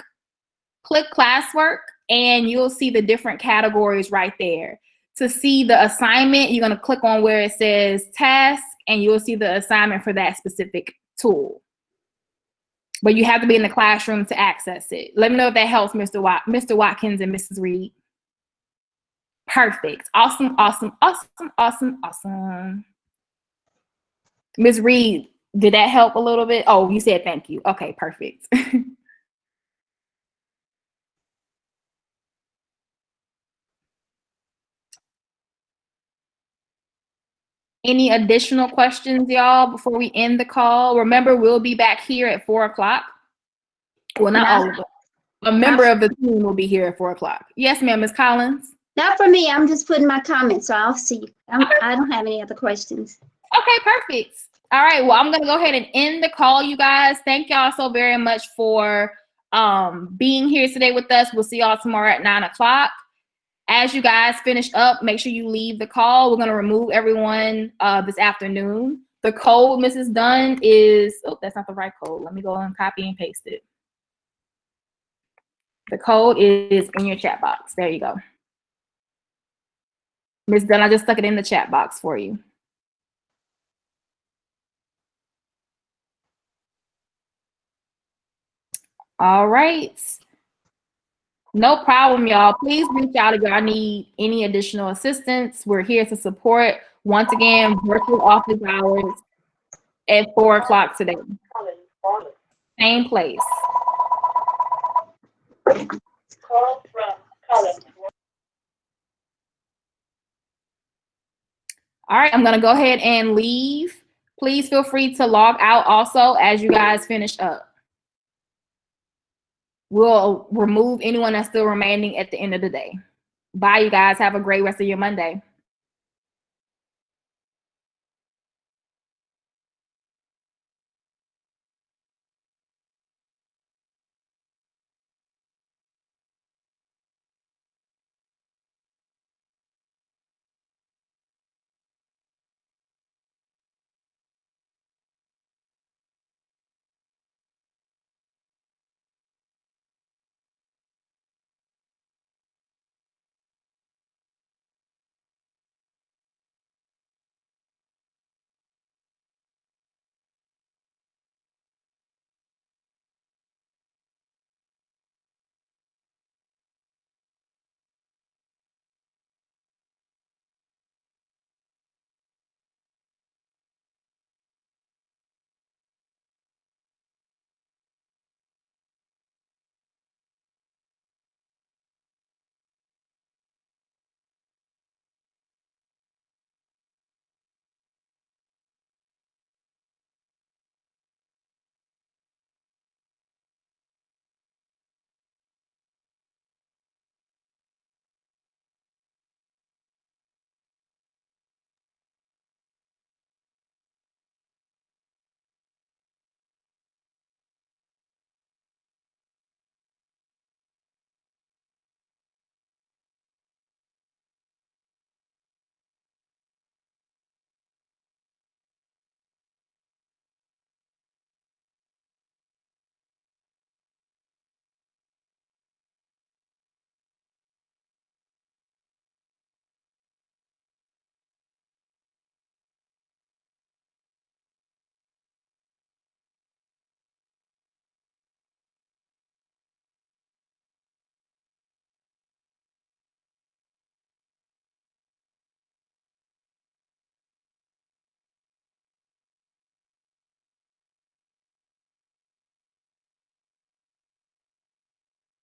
Click classwork, and you'll see the different categories right there. To see the assignment, you're going to click on where it says task, and you'll see the assignment for that specific tool. But you have to be in the classroom to access it. Let me know if that helps, Mr. Watkins and Mrs. Reed. Perfect. Awesome, awesome, awesome, awesome, awesome. Ms. Reed, did that help a little bit? Oh, you said thank you. Okay, perfect. Any additional questions, y'all, before we end the call? Remember, we'll be back here at 4 o'clock. Well, not all of us. A member of the team will be here at 4 o'clock. Yes, ma'am, Ms. Collins. Not for me. I'm just putting my comments, so I'll see. I don't have any other questions. Okay, perfect. All right, well, I'm going to go ahead and end the call, you guys. Thank y'all so very much for being here today with us. We'll see y'all tomorrow at 9 o'clock. As you guys finish up, make sure you leave the call. We're going to remove everyone this afternoon. The code, Mrs. Dunn, is, oh, that's not the right code. Let me go and copy and paste it. The code is in your chat box. There you go. Ms. Dunn, I just stuck it in the chat box for you. All right. No problem, y'all. Please reach out if y'all need any additional assistance. We're here to support. Once again, virtual office hours at 4 o'clock today. Same place. All right, I'm going to go ahead and leave. Please feel free to log out also as you guys finish up. We'll remove anyone that's still remaining at the end of the day. Bye, you guys. Have a great rest of your Monday.